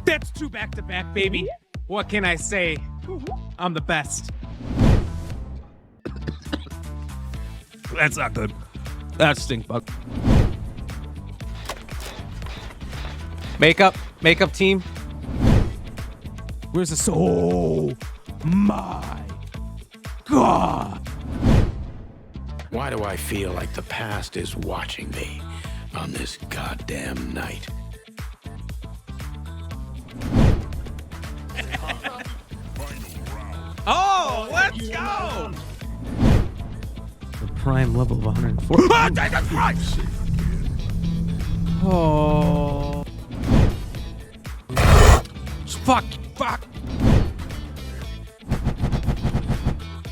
That's 2 back-to-back, baby. What can I say? I'm the best. That's not good. That's stink bug. Makeup team. Where's the soul? My God. Why do I feel like the past is watching me on this goddamn night? Oh, let's go! The prime level of 104. Oh, Jesus Christ! Oh. Fuck.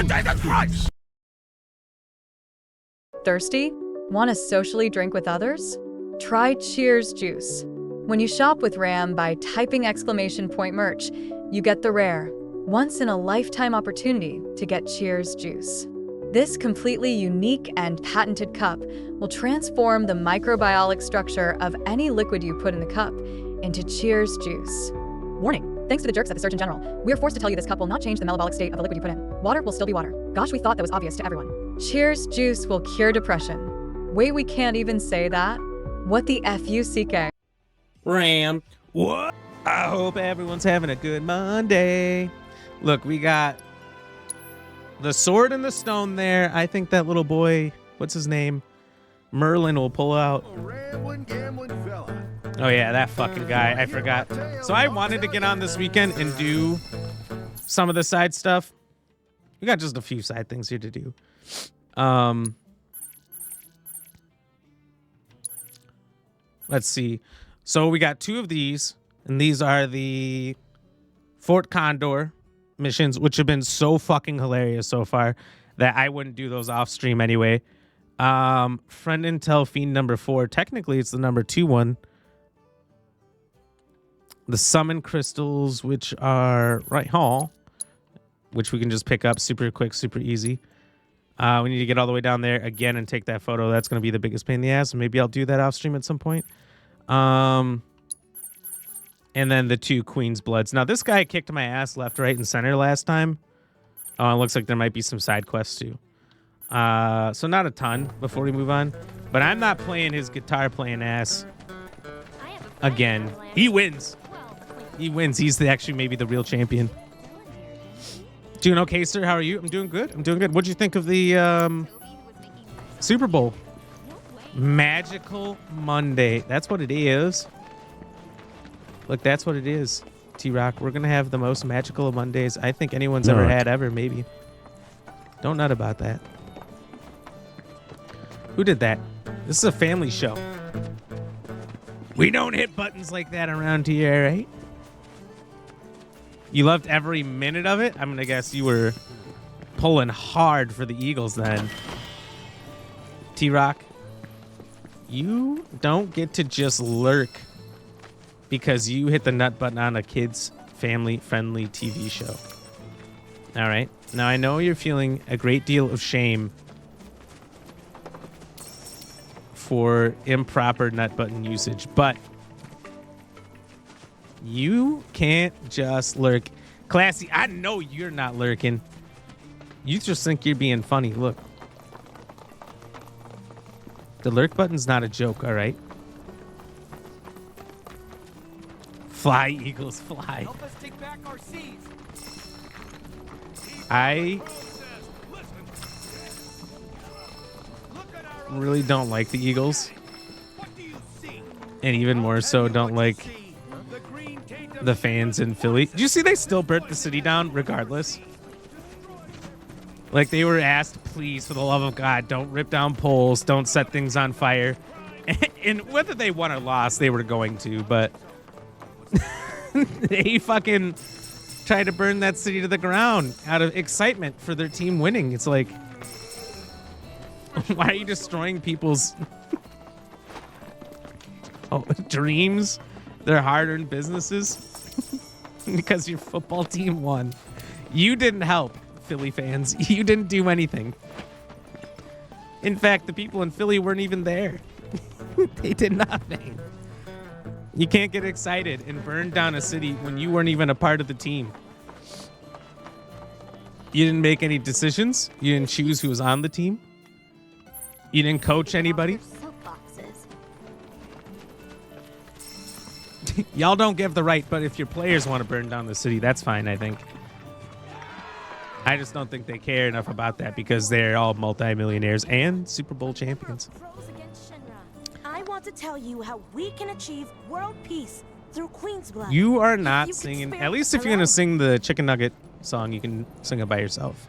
Jesus Christ! Thirsty? Want to socially drink with others? Try Cheers Juice. When you shop with RAM by typing !merch, you get the rare, once-in-a-lifetime opportunity to get Cheers Juice. This completely unique and patented cup will transform the microbiologic structure of any liquid you put in the cup into Cheers Juice. Warning. Thanks to the jerks at the Surgeon General, we are forced to tell you this cup will not change the metabolic state of the liquid you put in. Water will still be water. Gosh, we thought that was obvious to everyone. Cheers Juice will cure depression. Wait, we can't even say that? What the F-U-C-K? Ram. What? I hope everyone's having a good Monday. Look, we got the sword and the stone there. I think that little boy, what's his name? Merlin will pull out. Oh yeah, that fucking guy. I forgot. So I wanted to get on this weekend and do some of the side stuff. We got just a few side things here to do. Let's see. So we got 2 of these, and these are the Fort Condor missions, which have been so fucking hilarious so far that I wouldn't do those off stream anyway. Friend Intel Fiend number 4. Technically, it's the number 2 one. The summon crystals, which are right here, which we can just pick up super quick, super easy. We need to get all the way down there again and take that photo. That's going to be the biggest pain in the ass. Maybe I'll do that off stream at some point. And then the 2 Queen's Bloods. Now, this guy kicked my ass left, right, and center last time. Oh, it looks like there might be some side quests too. So not a ton before we move on. But I'm not playing his guitar playing ass again. He wins. He wins. He's actually maybe the real champion. Doing okay, sir? How are you? I'm doing good. What'd you think of the Super Bowl? Magical Monday. That's what it is. Look, that's what it is. T-Rock, we're going to have the most magical of Mondays I think anyone's ever had, maybe. Don't nut about that. Who did that? This is a family show. We don't hit buttons like that around here, right? You loved every minute of it? I'm going to guess you were pulling hard for the Eagles then. T-Rock, you don't get to just lurk because you hit the nut button on a kids' family-friendly TV show. All right. Now, I know you're feeling a great deal of shame for improper nut button usage, but you can't just lurk. Classy, I know you're not lurking. You just think you're being funny. Look. The lurk button's not a joke, all right? Fly, Eagles, fly. Help us take back our seas. I really don't like the Eagles. And even more so don't like the fans in Philly. Did you see they still burnt the city down regardless? Like, they were asked, please, for the love of God, don't rip down poles, don't set things on fire. And whether they won or lost, they were going to, but they fucking tried to burn that city to the ground out of excitement for their team winning. It's like, why are you destroying people's dreams, their hard-earned businesses? Because your football team won. You didn't help, Philly fans. You didn't do anything. In fact, the people in Philly weren't even there. They did nothing. You can't get excited and burn down a city when you weren't even a part of the team. You didn't make any decisions. You didn't choose who was on the team. You didn't coach anybody. Y'all don't give the right, but if your players want to burn down the city, that's fine, I think. I just don't think they care enough about that because they're all multimillionaires and Super Bowl champions. I want to tell you how we can achieve world peace through Queen's blood. You are not singing. At least if you're going to sing the Chicken Nugget song, you can sing it by yourself.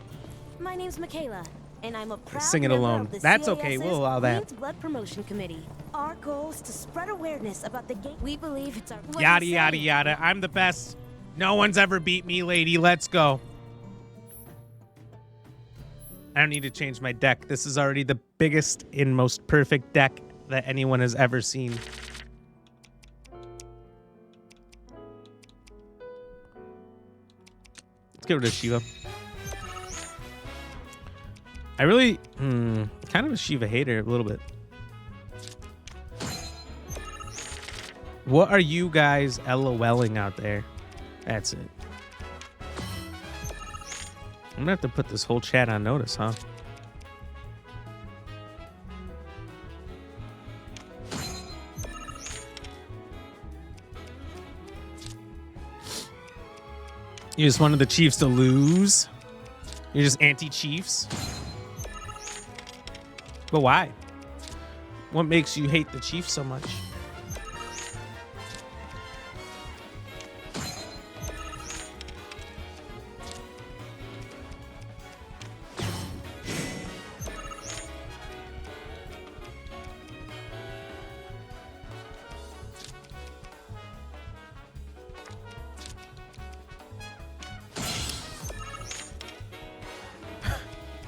My name's Michaela, and I'm a proud Sing it member alone. of the That's okay. We'll allow that. Queen's Blood Promotion Committee. Our goal is to spread awareness about the game. We believe it's our Yada, yada, yada. I'm the best. No one's ever beat me, lady. Let's go. I don't need to change my deck. This is already the biggest and most perfect deck that anyone has ever seen. Let's get rid of Shiva. I really, kind of a Shiva hater a little bit. What are you guys LOLing out there? That's it. I'm gonna have to put this whole chat on notice, huh? You just wanted the Chiefs to lose? You're just anti-Chiefs? But why? What makes you hate the Chiefs so much?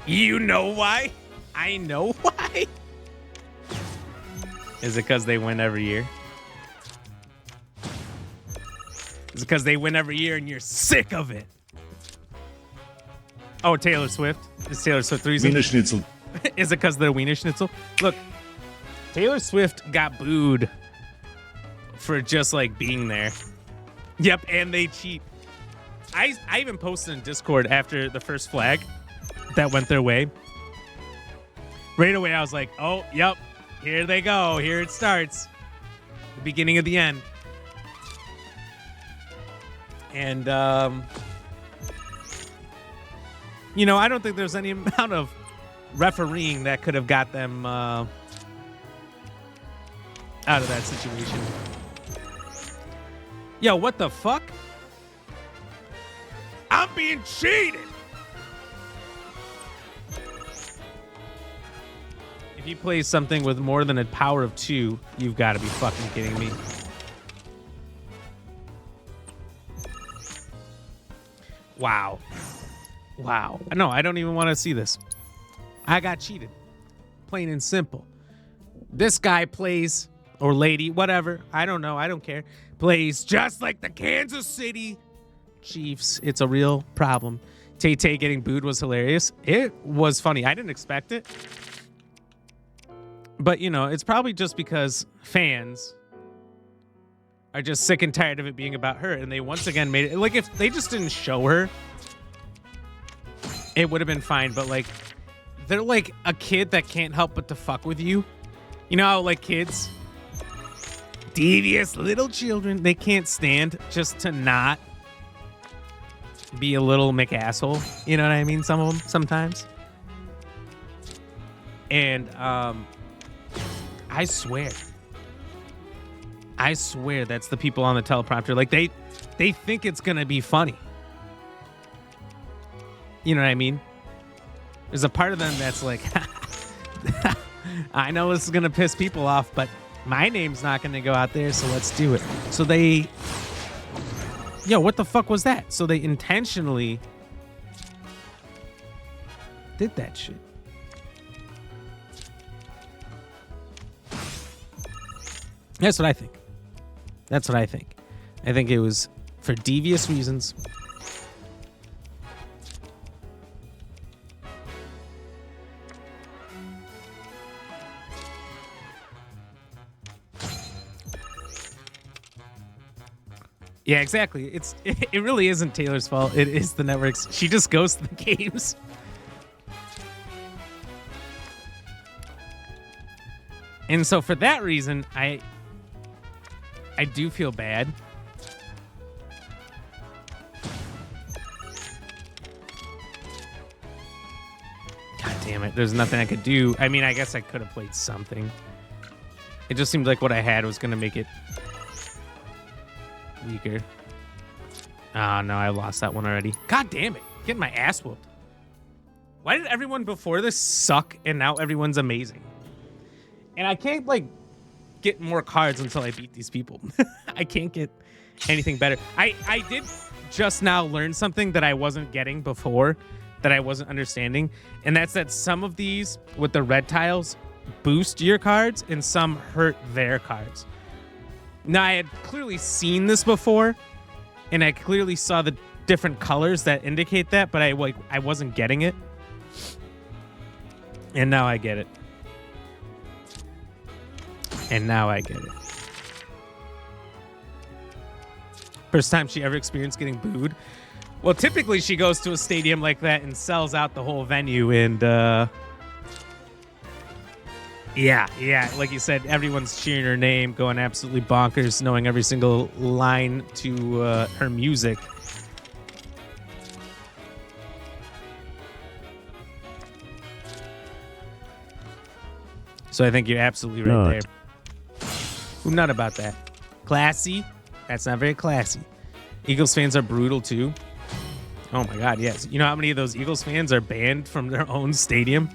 You know why? I know why. Is it because they win every year? Is it because they win every year and you're sick of it? Oh, Taylor Swift. Is Taylor Swift the reason? Wiener Schnitzel. Is it because they're Wiener Schnitzel? Look, Taylor Swift got booed for just like being there. Yep, and they cheat. I even posted in Discord after the first flag that went their way. Right away, I was like, oh, yep, here they go. Here it starts. The beginning of the end. And, you know, I don't think there's any amount of refereeing that could have got them out of that situation. Yo, what the fuck? I'm being cheated. If he plays something with more than a power of 2, you've got to be fucking kidding me. Wow. Wow. No, I don't even want to see this. I got cheated. Plain and simple. This guy plays, or lady, whatever. I don't know. I don't care. Plays just like the Kansas City Chiefs. It's a real problem. Tay-Tay getting booed was hilarious. It was funny. I didn't expect it. But, you know, it's probably just because fans are just sick and tired of it being about her. And they once again made it. Like, if they just didn't show her, it would have been fine. But, like, they're like a kid that can't help but to fuck with you. You know how, like, kids, devious little children, they can't stand just to not be a little McAsshole. You know what I mean? Some of them, sometimes. And, I swear that's the people on the teleprompter. Like they think it's gonna be funny. You know what I mean? There's a part of them that's like, I know this is gonna piss people off, but my name's not gonna go out there, so let's do it. So they, yo, what the fuck was that? So they intentionally did that shit. That's what I think. That's what I think. I think it was for devious reasons. Yeah, exactly. It really isn't Taylor's fault. It is the network's. She just goes to the games. And so for that reason, I do feel bad. God damn it. There's nothing I could do. I mean, I guess I could have played something. It just seemed like what I had was going to make it weaker. Oh, no, I lost that one already. God damn it. Getting my ass whooped. Why did everyone before this suck and now everyone's amazing? And I can't, like, get more cards until I beat these people. I can't get anything better. I did just now learn something that I wasn't getting before, that I wasn't understanding. And that's that some of these with the red tiles boost your cards and some hurt their cards. Now, I had clearly seen this before, and I clearly saw the different colors that indicate that, but I wasn't getting it. And now I get it. And now I get it. First time she ever experienced getting booed. Well, typically she goes to a stadium like that and sells out the whole venue. And yeah, like you said, everyone's cheering her name, going absolutely bonkers, knowing every single line to her music. So I think you're absolutely right there. Ooh, not about that. Classy? That's not very classy. Eagles fans are brutal too. Oh my God, yes. You know how many of those Eagles fans are banned from their own stadium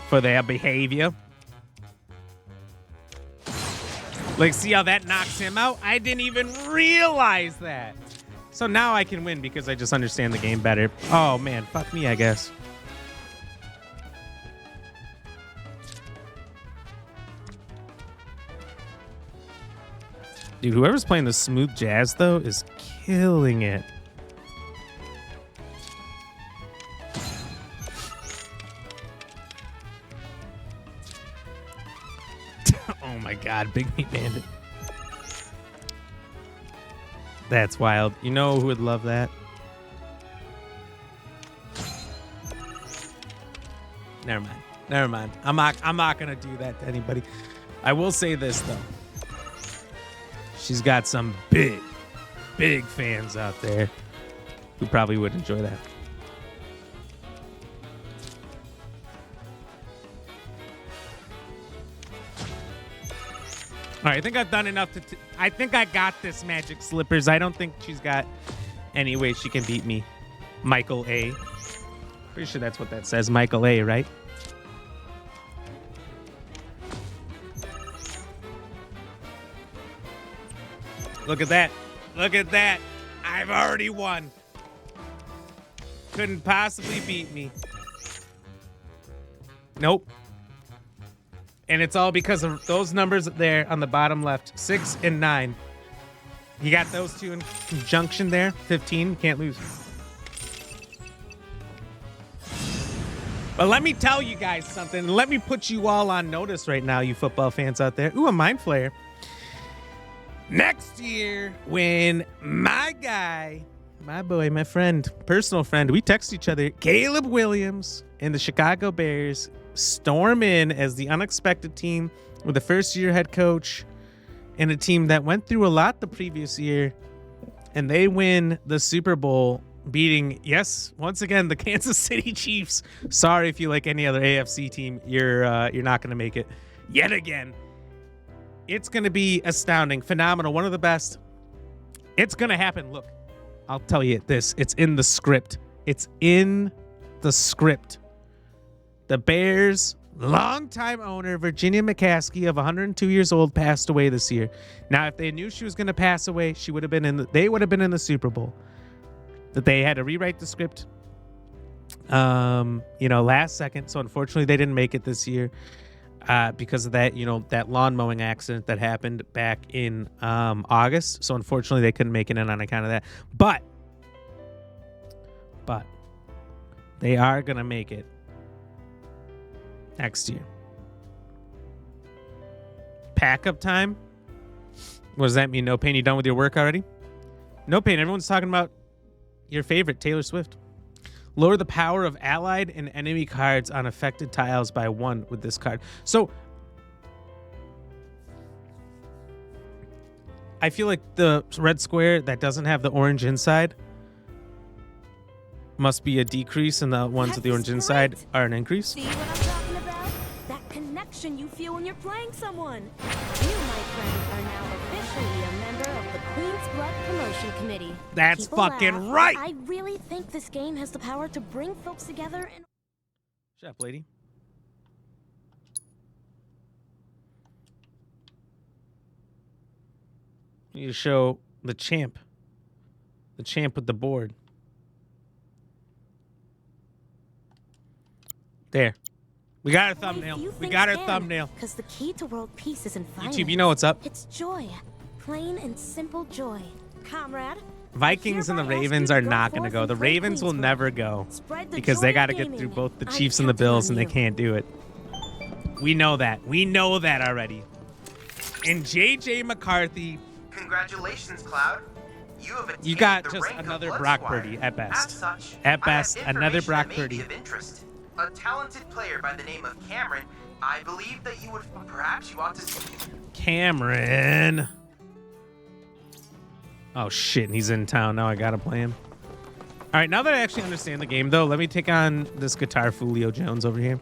for their behavior? Like, see how that knocks him out? I didn't even realize that. So now I can win because I just understand the game better. Oh man, fuck me, I guess. Dude, whoever's playing the smooth jazz, though, is killing it. Oh my God, Big Meat Bandit. That's wild. You know who would love that? Never mind. Never mind. I'm not gonna do that to anybody. I will say this though. She's got some big fans out there who probably would enjoy that. All right, I think I've done enough to... I think I got this, Magic Slippers. I don't think she's got any way she can beat me. Michael A. Pretty sure that's what that says, Michael A, right? Look at that. Look at that. I've already won. Couldn't possibly beat me. Nope. And it's all because of those numbers there on the bottom left, 6 and 9. You got those two in conjunction there, 15, can't lose. But let me tell you guys something. Let me put you all on notice right now, you football fans out there. Ooh, a Mind Flayer. Next year, when my guy, my boy, my friend, personal friend, we text each other, Caleb Williams and the Chicago Bears storm in as the unexpected team with a first-year head coach and a team that went through a lot the previous year, and they win the Super Bowl, beating, yes, once again, the Kansas City Chiefs. Sorry if you like any other AFC team, you're not going to make it yet again. It's going to be astounding, phenomenal, one of the best. It's going to happen. Look, I'll tell you this. It's in the script. It's in the script. The Bears' longtime owner, Virginia McCaskey, of 102 years old, passed away this year. Now, if they knew she was going to pass away, they would have been in the Super Bowl. That they had to rewrite the script, last second. So unfortunately, they didn't make it this year. Because of that, that lawn mowing accident that happened back in August. So unfortunately, they couldn't make it in on account of that. But they are going to make it next year. Pack up time. What does that mean? No pain. You done with your work already? No pain. Everyone's talking about your favorite, Taylor Swift. Lower the power of allied and enemy cards on affected tiles by 1 with this card. So I feel like the red square that doesn't have the orange inside must be a decrease, and the ones with the orange inside are an increase. See what I'm talking about? That connection you feel when you're playing someone. You, my friend, are now officially a member of the Queen's Blood Promotion Committee. That's People fucking laugh. right. I really think this game has the power to bring folks together and... Shut up, lady. You need to show the champ. The champ with the board. There. We got our thumbnail. We got our thumbnail. Because the key to world peace is in finance. YouTube, you know what's up. It's joy. Plain and simple joy. Comrade. Vikings and the Ravens are not going to go. The Ravens will never go because they got to get through both the Chiefs and the Bills, and they can't do it. We know that. We know that already. And J.J. McCarthy. Congratulations, Cloud. You got just another Brock Purdy at best. At best, another Brock Purdy. A talented player by the name of Cameron. I believe that you would perhaps you ought to see. Cameron. Oh shit, he's in town now. I gotta play him. All right, now that I actually understand the game, though, let me take on this guitar Fulio Jones over here.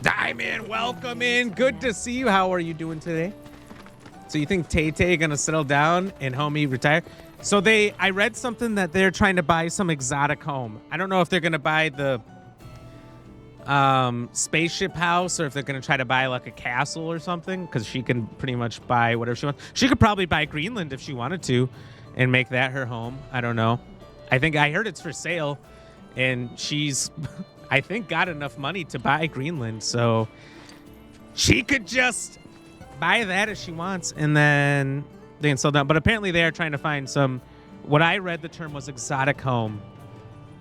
Diamond, welcome in. Good to see you. How are you doing today? So you think Tay-Tay gonna settle down and homie retire? So I read something that they're trying to buy some exotic home. I don't know if they're gonna buy the spaceship house or if they're gonna try to buy like a castle or something, because she can pretty much buy whatever she wants. She could probably buy Greenland if she wanted to and make that her home. I don't know. I heard it's for sale, and she's I think got enough money to buy Greenland, so she could just buy that if she wants, and then they can sell down. But apparently they are trying to find some, what I read the term was exotic home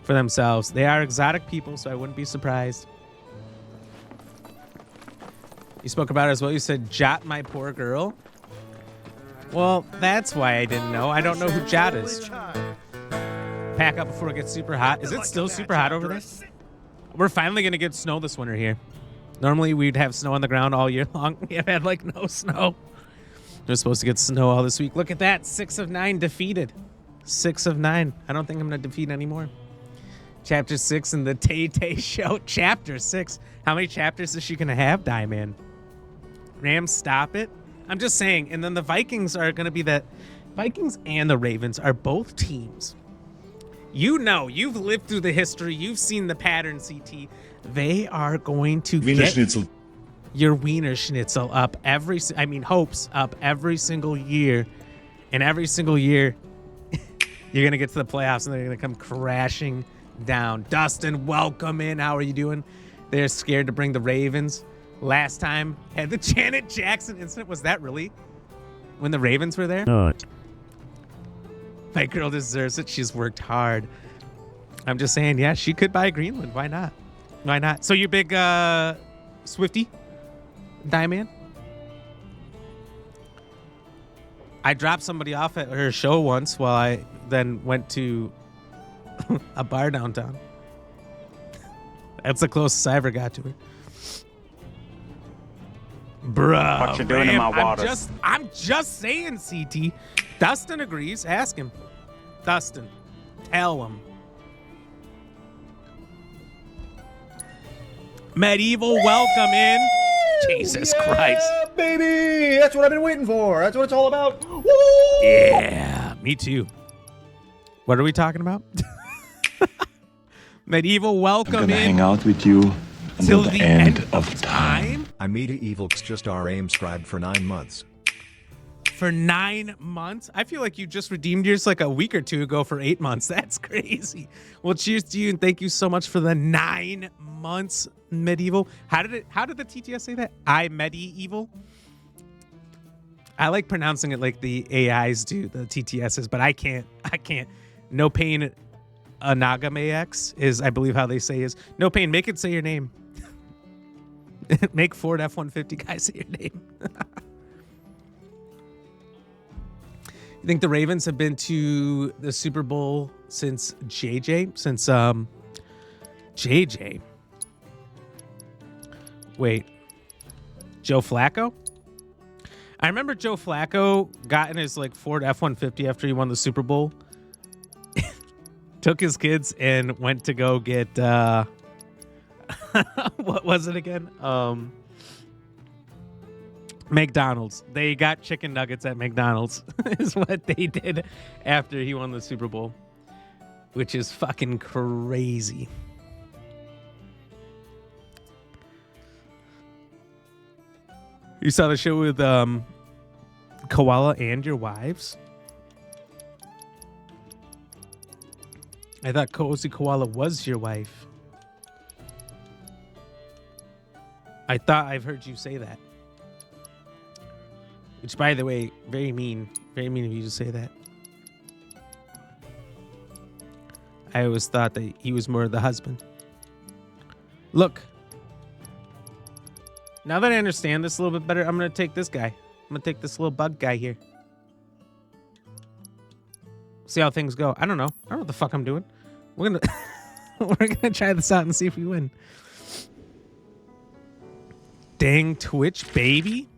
for themselves. They are exotic people, so I wouldn't be surprised. You spoke about it as well. You said, Jot, my poor girl. Well, that's why I didn't know. I don't know who Jot is. Pack up before it gets super hot. Is it still super hot over there? We're finally going to get snow this winter here. Normally, we'd have snow on the ground all year long. We have had, like, no snow. We're supposed to get snow all this week. Look at that. 6 of 9 defeated. 6 of 9. I don't think I'm going to defeat anymore. Chapter 6 in the Tay-Tay show. Chapter 6. How many chapters is she going to have, Diamond? Rams, stop it. I'm just saying. And then the Vikings are going to be that. Vikings and the Ravens are both teams. You know, you've lived through the history. You've seen the pattern, CT. They are going to Wiener get Schnitzel. your Wiener Schnitzel up hopes up every single year. And every single year, you're going to get to the playoffs and they're going to come crashing down. Dustin, welcome in. How are you doing? They're scared to bring the Ravens. Last time had the Janet Jackson incident. Was that really when the Ravens were there? No. My girl deserves it. She's worked hard. I'm just saying, yeah, she could buy Greenland. Why not? Why not? So you big Swiftie? Diamond? I dropped somebody off at her show once while I then went to a bar downtown. That's the closest I ever got to her. Bruh. What you doing in my waters? I'm just saying, CT. Dustin agrees. Ask him. Dustin, tell him. Medieval, welcome in. Jesus Christ. Baby! That's what I've been waiting for. That's what it's all about. Woo! Yeah, me too. What are we talking about? Medieval, welcome I'm gonna in. hang out with you Till until the the end of time. I'm Medieval's just our aim scribed for 9 months. For 9 months? I feel like you just redeemed yours like a week or two ago for 8 months. That's crazy. Well, cheers to you and thank you so much for the 9 months, Medieval. How did the TTS say that? I Medieval? I like pronouncing it like the AIs do, the TTSs, but I can't. No Pain Anagamax is, I believe how they say is. No Pain, make it say your name. Make Ford F-150 guy say your name. You think the Ravens have been to the Super Bowl since JJ? Since JJ? Wait, Joe Flacco? I remember Joe Flacco got in his like Ford F-150 after he won the Super Bowl. Took his kids and went to go get what was it again? McDonald's. They got chicken nuggets at McDonald's is what they did after he won the Super Bowl, which is fucking crazy. You saw the show with Koala and Your Wives? I thought Cozy Koala was your wife. I thought I've heard you say that. Which, by the way, very mean. Very mean of you to say that. I always thought that he was more the husband. Look. Now that I understand this a little bit better, I'm going to take this guy. I'm going to take this little bug guy here. See how things go. I don't know. I don't know what the fuck I'm doing. We're going to we're going to try this out and see if we win. Dang Twitch, baby.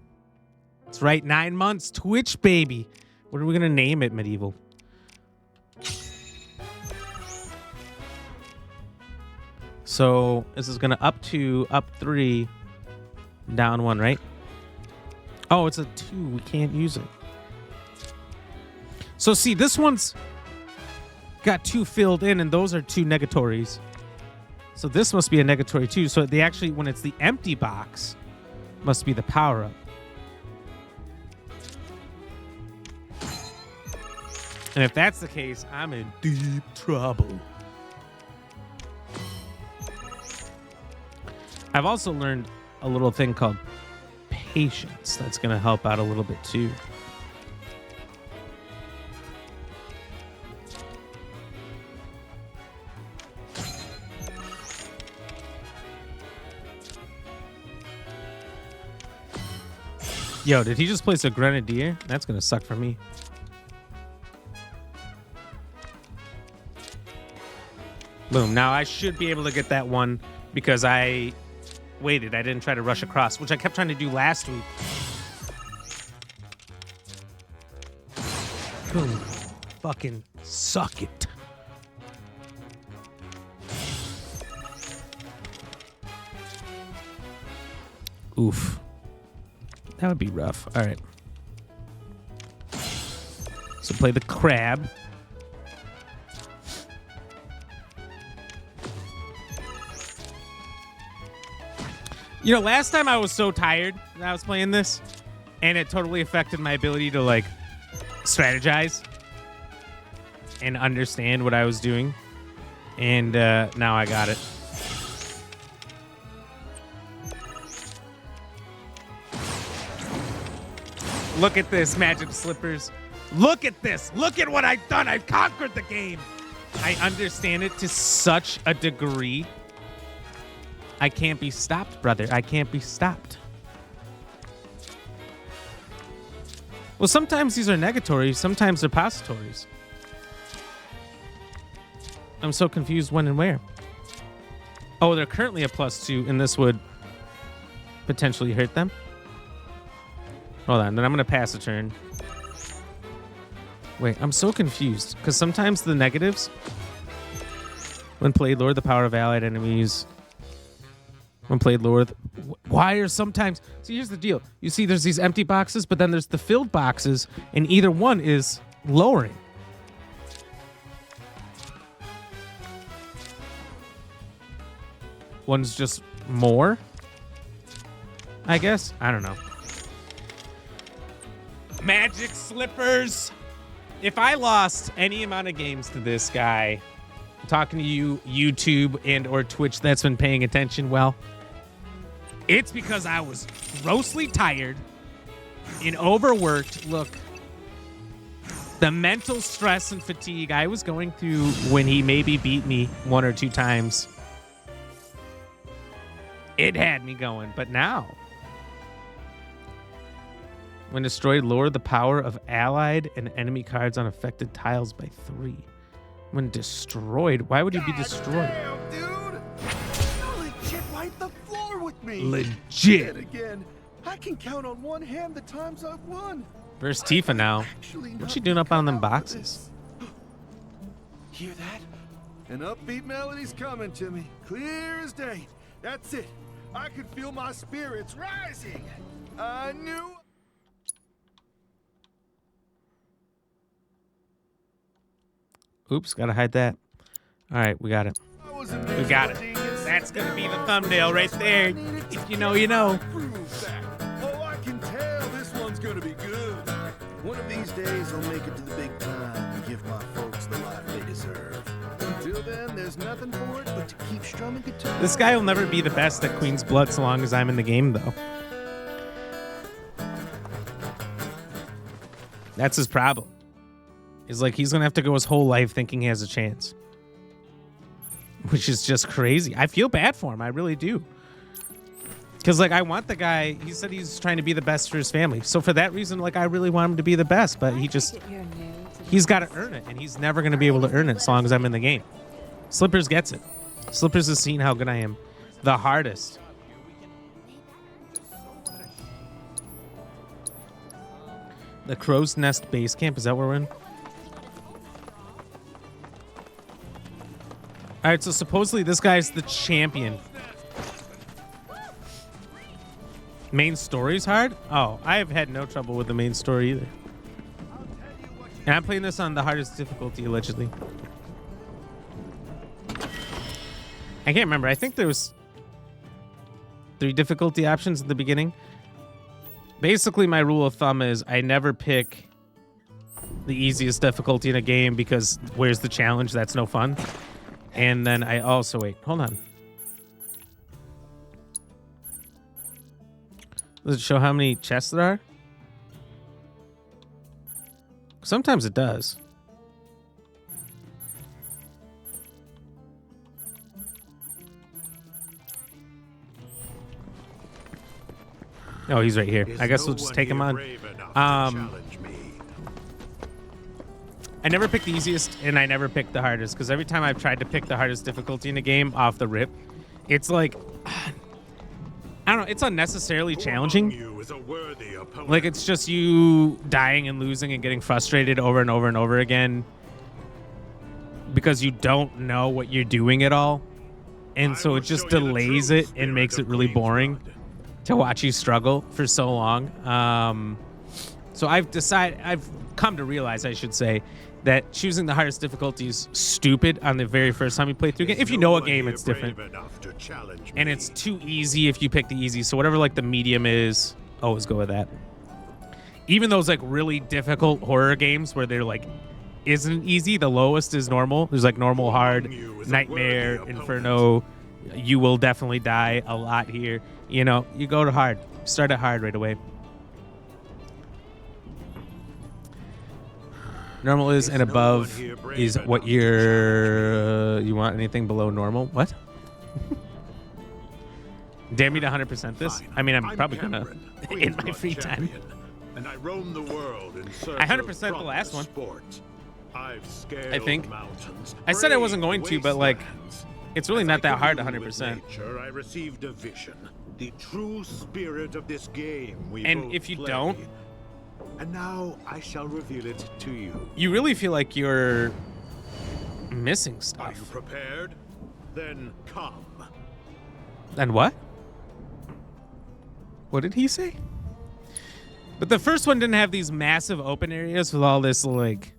That's right, 9 months. Twitch, baby. What are we going to name it, Medieval? So this is going to up 3, down 1, right? Oh, it's a 2. We can't use it. So see, this one's got 2 filled in, and those are 2 negatories. So this must be a negatory too. So they actually, when it's the empty box, must be the power-up. And if that's the case, I'm in deep trouble. I've also learned a little thing called patience. That's going to help out a little bit too. Yo, did he just place a grenadier? That's going to suck for me. Boom. Now I should be able to get that one because I waited. I didn't try to rush across, which I kept trying to do last week. Boom. Fucking suck it. Oof. That would be rough. All right. So play the crab. You know, last time I was so tired that I was playing this, and it totally affected my ability to, like, strategize and understand what I was doing. And now I got it. Look at this, Magic Slippers. Look at this. Look at what I've done. I've conquered the game. I understand it to such a degree. I can't be stopped, brother. I can't be stopped. Well, sometimes these are negatories. Sometimes they're positories. I'm so confused when and where. Oh, they're currently a +2, and this would potentially hurt them. Hold on. Then I'm going to pass a turn. Wait, I'm so confused. Because sometimes the negatives, when played, lower the power of allied enemies. When played, lower the... Why are sometimes... See, here's the deal. You see there's these empty boxes, but then there's the filled boxes, and either one is lowering. One's just more, I guess. I don't know. Magic Slippers. If I lost any amount of games to this guy, I'm talking to you, YouTube and or Twitch that's been paying attention, well, it's because I was grossly tired and overworked. Look, the mental stress and fatigue I was going through when he maybe beat me 1 or 2 times, it had me going. But now When destroyed, lower the power of allied and enemy cards on affected tiles by 3. When destroyed, why would you be destroyed? Damn, dude! You legit wipe the floor with me. Legit. Yet again, I can count on one hand the times I've won. Where's Tifa now? What's she doing up on them boxes? Hear that? An upbeat melody's coming to me, clear as day. That's it. I could feel my spirits rising. I knew. Oops, gotta hide that. All right, we got it. We got it. That's gonna be the thumbnail right there. If you know, you know. Oh, I can tell this one's gonna be good. One of these days I'll make it to the big time and give my folks the life they deserve. Until then, there's nothing for it but to keep strumming guitar. This guy will never be the best at Queen's Blood so long as I'm in the game, though. That's his problem. Is like he's gonna have to go his whole life thinking he has a chance, which is just crazy. I feel bad for him. I really do. Because like I want the guy. He said he's trying to be the best for his family. So for that reason, like I really want him to be the best. But he's got to earn it, and he's never gonna be able to earn it as long as I'm in the game. Slippers gets it. Slippers has seen how good I am. The hardest. The Crow's Nest base camp. Is that where we're in? All right, so supposedly this guy's the champion. Main story's hard? Oh, I have had no trouble with the main story either. And I'm playing this on the hardest difficulty, allegedly. I can't remember. I think there was 3 difficulty options at the beginning. Basically, my rule of thumb is I never pick the easiest difficulty in a game because where's the challenge? That's no fun. And then I also, wait, hold on. Does it show how many chests there are? Sometimes it does. Oh, he's right here. I guess we'll just take him on. I never pick the easiest, and I never pick the hardest, because every time I've tried to pick the hardest difficulty in a game off the rip, it's like, I don't know, it's unnecessarily challenging. Like, it's just you dying and losing and getting frustrated over and over and over again because you don't know what you're doing at all. And so it just delays it and makes it really boring to watch you struggle for so long. So I've come to realize, I should say, that choosing the hardest difficulty is stupid on the very first time you play through a game. If you know a game, it's different. And it's too easy if you pick the easy. So whatever like the medium is, always go with that. Even those like really difficult horror games where they're like isn't easy, the lowest is normal. There's like normal, hard, nightmare, inferno. You will definitely die a lot here. You know, you go to hard. Start at hard right away. Normal is and above is what you're... you want anything below normal? What? Dare me to 100% this? I mean, I'm probably gonna in my free time. And I roam the world in search I 100% the last one. I've scaled I think. mountains, I said I wasn't going to, but like, wastelands. it's really As not that I hard to commune with 100%. nature, I received a vision, the true spirit of this game we And both if you play. don't, and now I shall reveal it to you. you really feel like you're missing Are stuff. you prepared? Then come. And what? What did he say? But the first one didn't have these massive open areas with all this, like,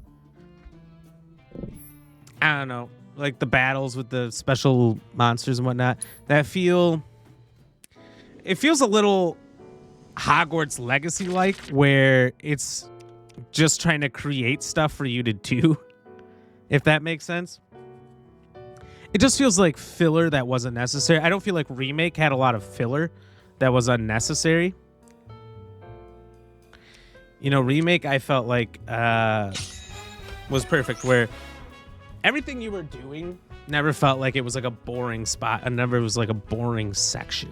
I don't know, like the battles with the special monsters and whatnot. It feels a little Hogwarts Legacy-like, where it's just trying to create stuff for you to do, if that makes sense. It just feels like filler that wasn't necessary. I don't feel like Remake had a lot of filler that was unnecessary. You know, Remake, I felt like was perfect, where everything you were doing never felt like it was like a boring spot, and never was like a boring section.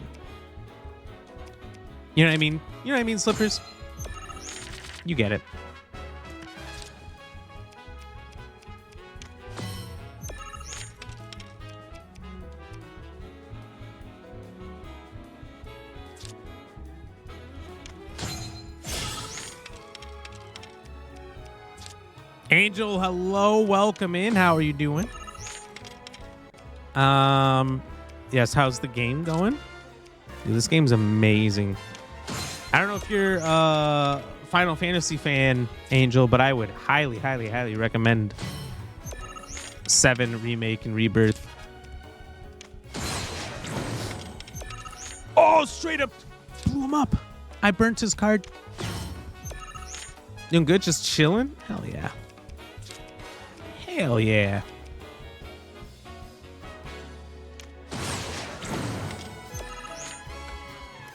You know what I mean? You know what I mean, Slippers? You get it. Angel, hello, welcome in. How are you doing? Yes, how's the game going? Dude, this game's amazing. I don't know if you're a Final Fantasy fan, Angel, but I would highly, highly, highly recommend 7 Remake and Rebirth. Oh, straight up blew him up. I burnt his card. Doing good? Just chilling? Hell yeah. Hell yeah.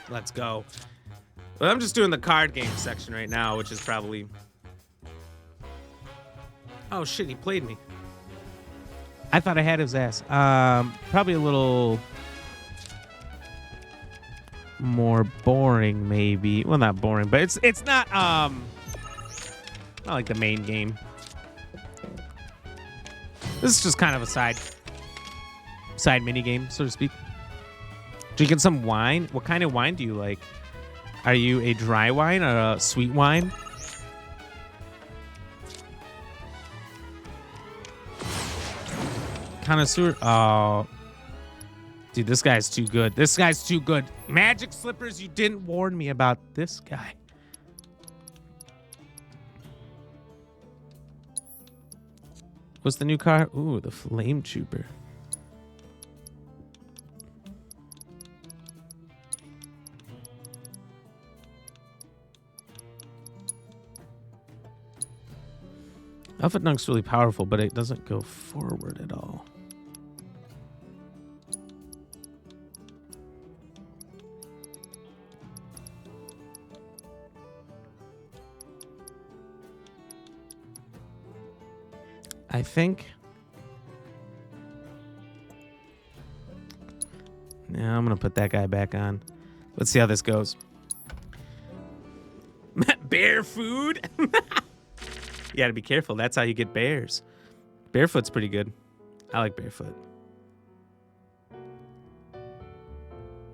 Let's go. Well, I'm just doing the card game section right now, which is probably... Oh, shit, he played me. I thought I had his ass. Probably a little more boring, maybe. Well, not boring, but it's not like the main game. This is just kind of a side mini game, so to speak. Drinking some wine. What kind of wine do you like? Are you a dry wine or a sweet wine? Connoisseur. Oh, dude, this guy's too good. This guy's too good. Magic slippers. You didn't warn me about this guy. What's the new car? Ooh, the Flame Trooper. Alpha Dunk's really powerful, but it doesn't go forward at all. I think. Yeah, I'm gonna put that guy back on. Let's see how this goes. Bear food? You gotta be careful. That's how you get bears. Barefoot's pretty good. I like Barefoot.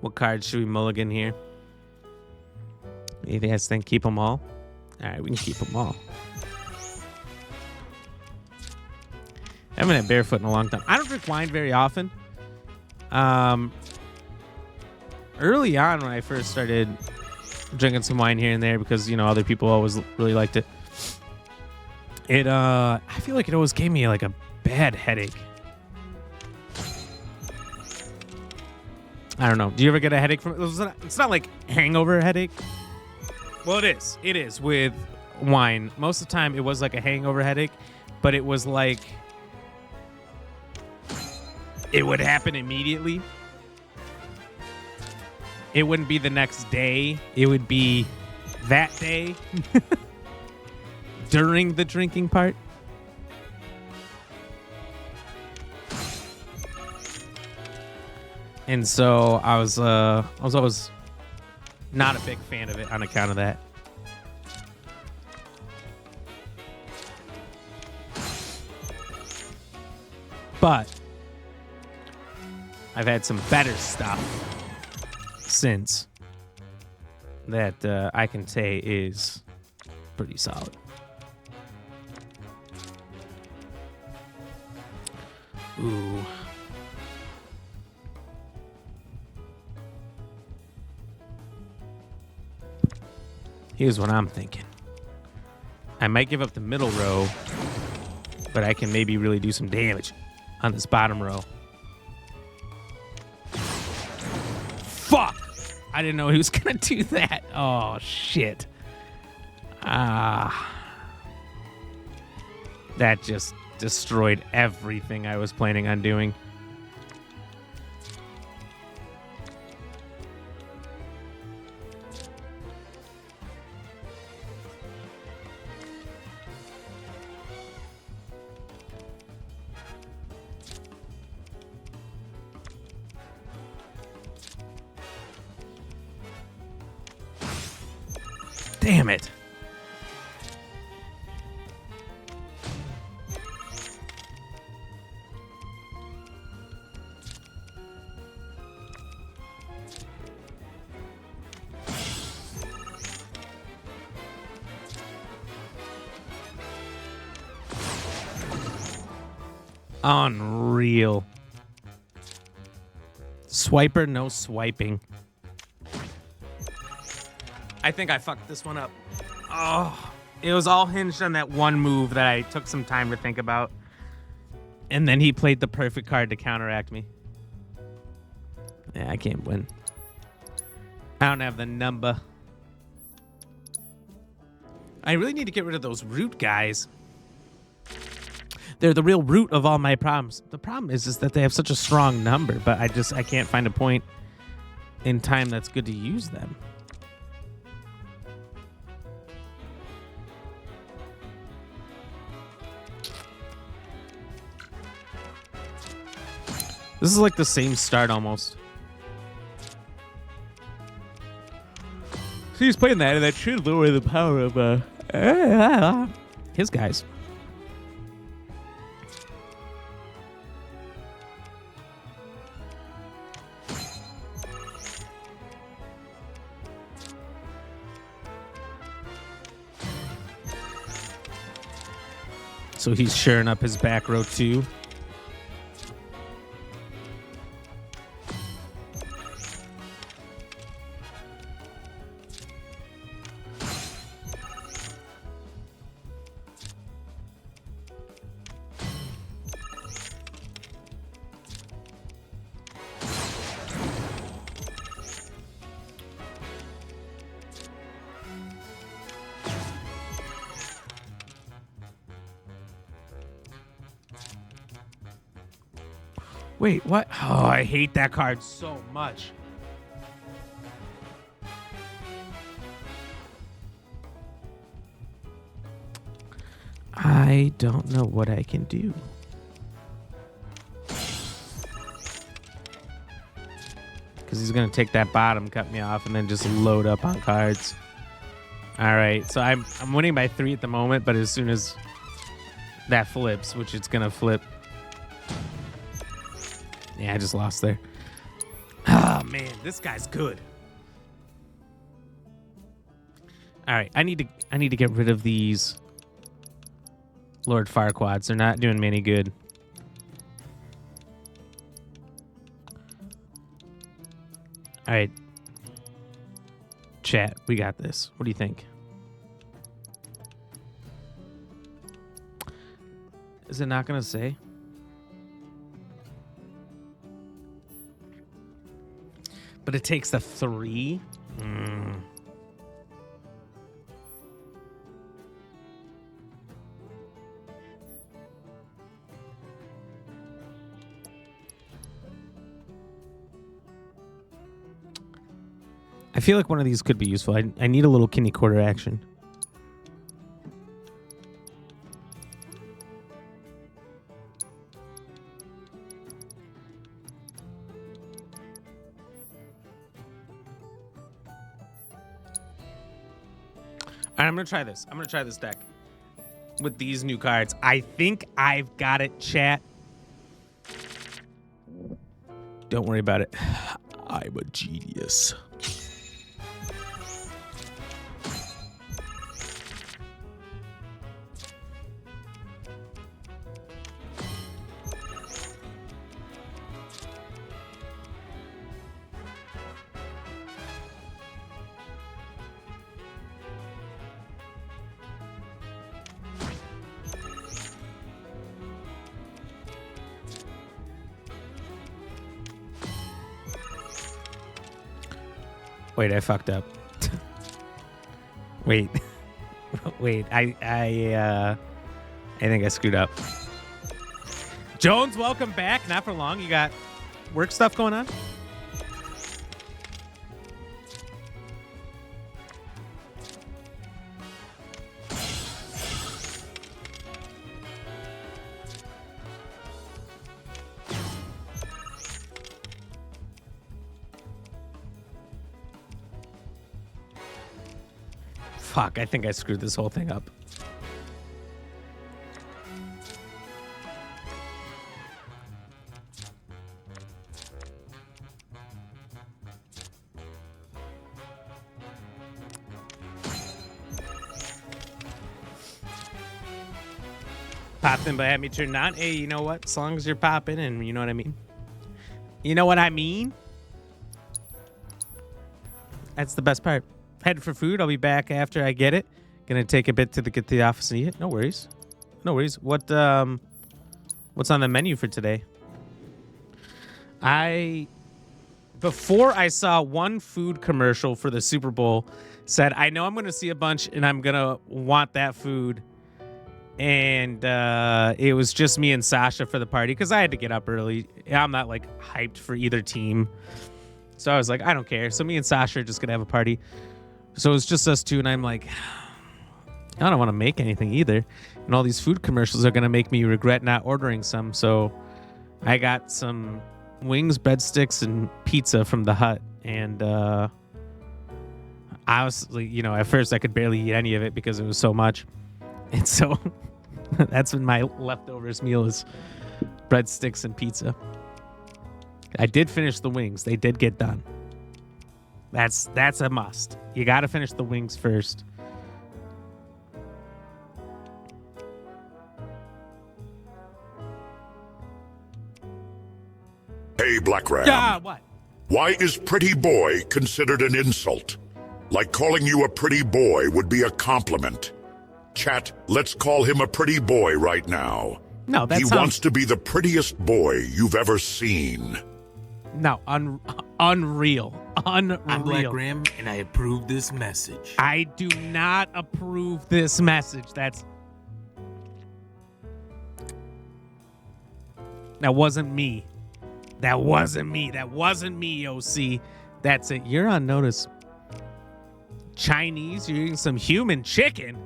What cards should we mulligan here? You guys think keep them all? All right, we can keep them all. I haven't had Barefoot in a long time. I don't drink wine very often. Early on when I first started drinking some wine here and there because, you know, other people always really liked it. I feel like it always gave me like a bad headache. I don't know. Do you ever get a headache from it? It's not like hangover headache. Well, it is. It is with wine. Most of the time it was like a hangover headache, but it was like it would happen immediately. It wouldn't be the next day. It would be that day. During the drinking part. And so I was always not a big fan of it on account of that. But I've had some better stuff since that I can say is pretty solid. Ooh. Here's what I'm thinking. I might give up the middle row, but I can maybe really do some damage on this bottom row. Fuck! I didn't know he was gonna do that. Oh, shit. That just destroyed everything I was planning on doing. Damn it. Unreal. Swiper, no swiping. I think I fucked this one up. Oh, it was all hinged on that one move that I took some time to think about. And then he played the perfect card to counteract me. Yeah, I can't win. I don't have the number. I really need to get rid of those root guys. They're the real root of all my problems. The problem is that they have such a strong number, but I can't find a point in time that's good to use them. This is like the same start almost. So he's playing that, and that should lower the power of his guys. So he's sharing up his back row too. Wait, what? Oh, I hate that card so much. I don't know what I can do. Because he's going to take that bottom, cut me off, and then just load up on cards. All right, so I'm winning by 3 at the moment, but as soon as that flips, which it's going to flip. Yeah, I just lost there. Oh, man, this guy's good. All right, I need to get rid of these Lord Farquads. They're not doing me any good. All right. Chat, we got this. What do you think? Is it not going to say? But it takes the 3. I feel like one of these could be useful. I need a little kidney quarter action. All right, I'm going to try this. I'm going to try this deck with these new cards. I think I've got it, chat. Don't worry about it. I'm a genius. Wait, I fucked up. Wait. Wait, I think I screwed up. Jones, welcome back. Not for long. You got work stuff going on? Fuck, I think I screwed this whole thing up. Popped in but had me turned on. Hey, you know what? As long as you're popping and you know what I mean. You know what I mean? That's the best part. Head for food. I'll be back after I get it. Gonna take a bit to get to the office and eat it. No worries. No worries. What's on the menu for today? Before I saw one food commercial for the Super Bowl, said, I know I'm going to see a bunch and I'm going to want that food. And it was just me and Sasha for the party because I had to get up early. I'm not like hyped for either team. So I was like, I don't care. So me and Sasha are just going to have a party. So it was just us two. And I'm like, I don't want to make anything either. And all these food commercials are going to make me regret not ordering some. So I got some wings, breadsticks, and pizza from the Hut. And I was like, at first I could barely eat any of it because it was so much. And so that's been my leftovers meal is breadsticks and pizza. I did finish the wings. They did get done. That's a must. You got to finish the wings first. Hey, Black Ram. Yeah, what? Why is pretty boy considered an insult? Like calling you a pretty boy would be a compliment. Chat, let's call him a pretty boy right now. No, that He sounds... wants to be the prettiest boy you've ever seen. No, unreal. Unreal. I'm Black Ram, and I approve this message. I do not approve this message. That wasn't me. That wasn't me. That wasn't me, OC. That's it. You're on notice. Chinese, you're eating some human chicken.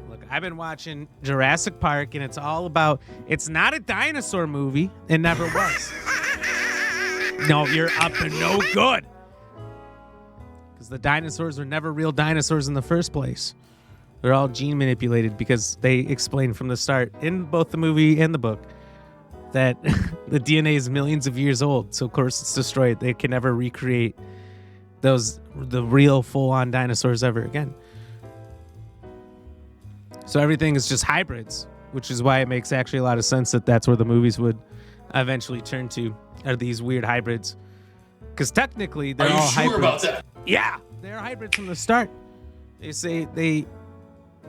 Look, I've been watching Jurassic Park, and it's all about... It's not a dinosaur movie. It never was. No, you're up to no good. Because the dinosaurs were never real dinosaurs in the first place. They're all gene manipulated because they explain from the start, in both the movie and the book, that the DNA is millions of years old. So, of course, it's destroyed. They can never recreate the real full-on dinosaurs ever again. So everything is just hybrids, which is why it makes actually a lot of sense that that's where the movies would eventually turn to, are these weird hybrids. Because technically, they're all hybrids. Are you sure about that? Yeah, they're hybrids from the start. They say they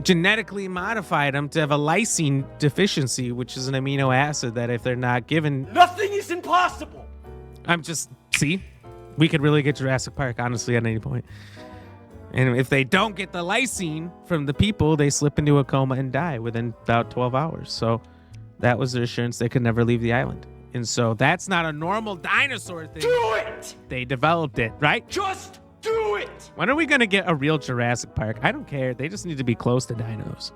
genetically modified them to have a lysine deficiency, which is an amino acid that if they're not given... Nothing is impossible! See? We could really get Jurassic Park, honestly, at any point. And if they don't get the lysine from the people, they slip into a coma and die within about 12 hours. So that was their assurance they could never leave the island. And so that's not a normal dinosaur thing. Do it! They developed it, right? Just do it! When are we going to get a real Jurassic Park? I don't care. They just need to be close to dinos.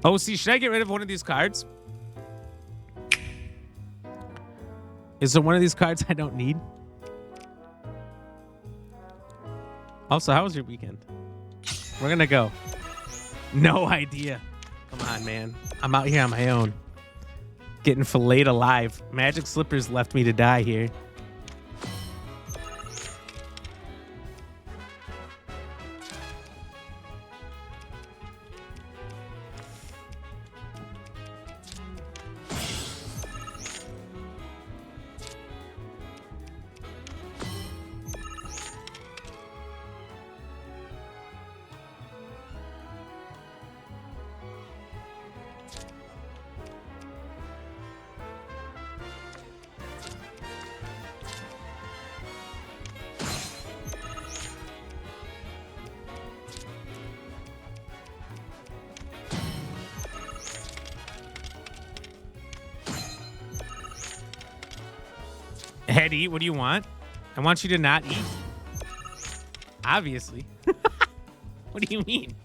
OC, should I get rid of one of these cards? Is there one of these cards I don't need? Also, how was your weekend? We're going to go. No idea. Come on, man. I'm out here on my own. Getting filleted alive. Magic Slippers left me to die here. Head eat, what do you want? I want you to not eat. Obviously. What do you mean?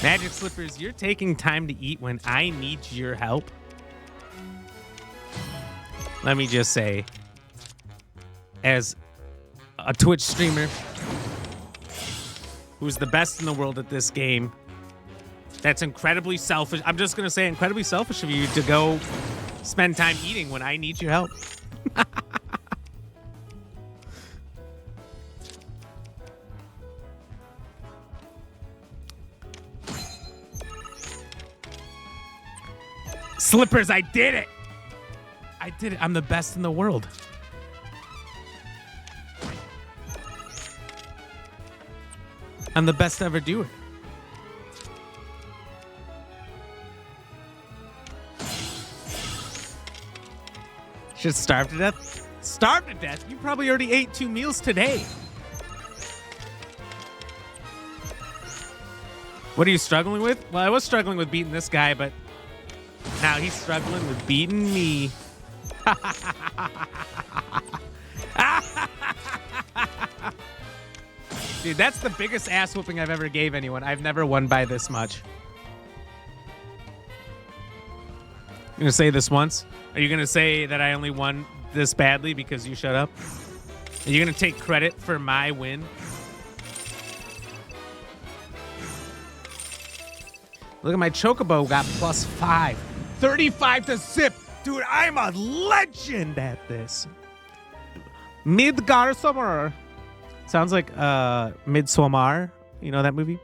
Magic Slippers, you're taking time to eat when I need your help. Let me just say, as a Twitch streamer who's the best in the world at this game, that's incredibly selfish. I'm just going to say incredibly selfish of you to go spend time eating when I need your help. Slippers, I did it. I did it. I'm the best in the world. I'm the best to ever do it. Should starve to death? Starve to death? You probably already ate 2 meals today. What are you struggling with? Well, I was struggling with beating this guy, but now he's struggling with beating me. Dude, that's the biggest ass whooping I've ever gave anyone. I've never won by this much. You gonna say this once? Are you gonna say that I only won this badly because you shut up? Are you gonna take credit for my win? Look at my Chocobo got +5. 35 to zip. Dude, I'm a legend at this. Midgårdssommar. Sounds like Midsommar. You know that movie?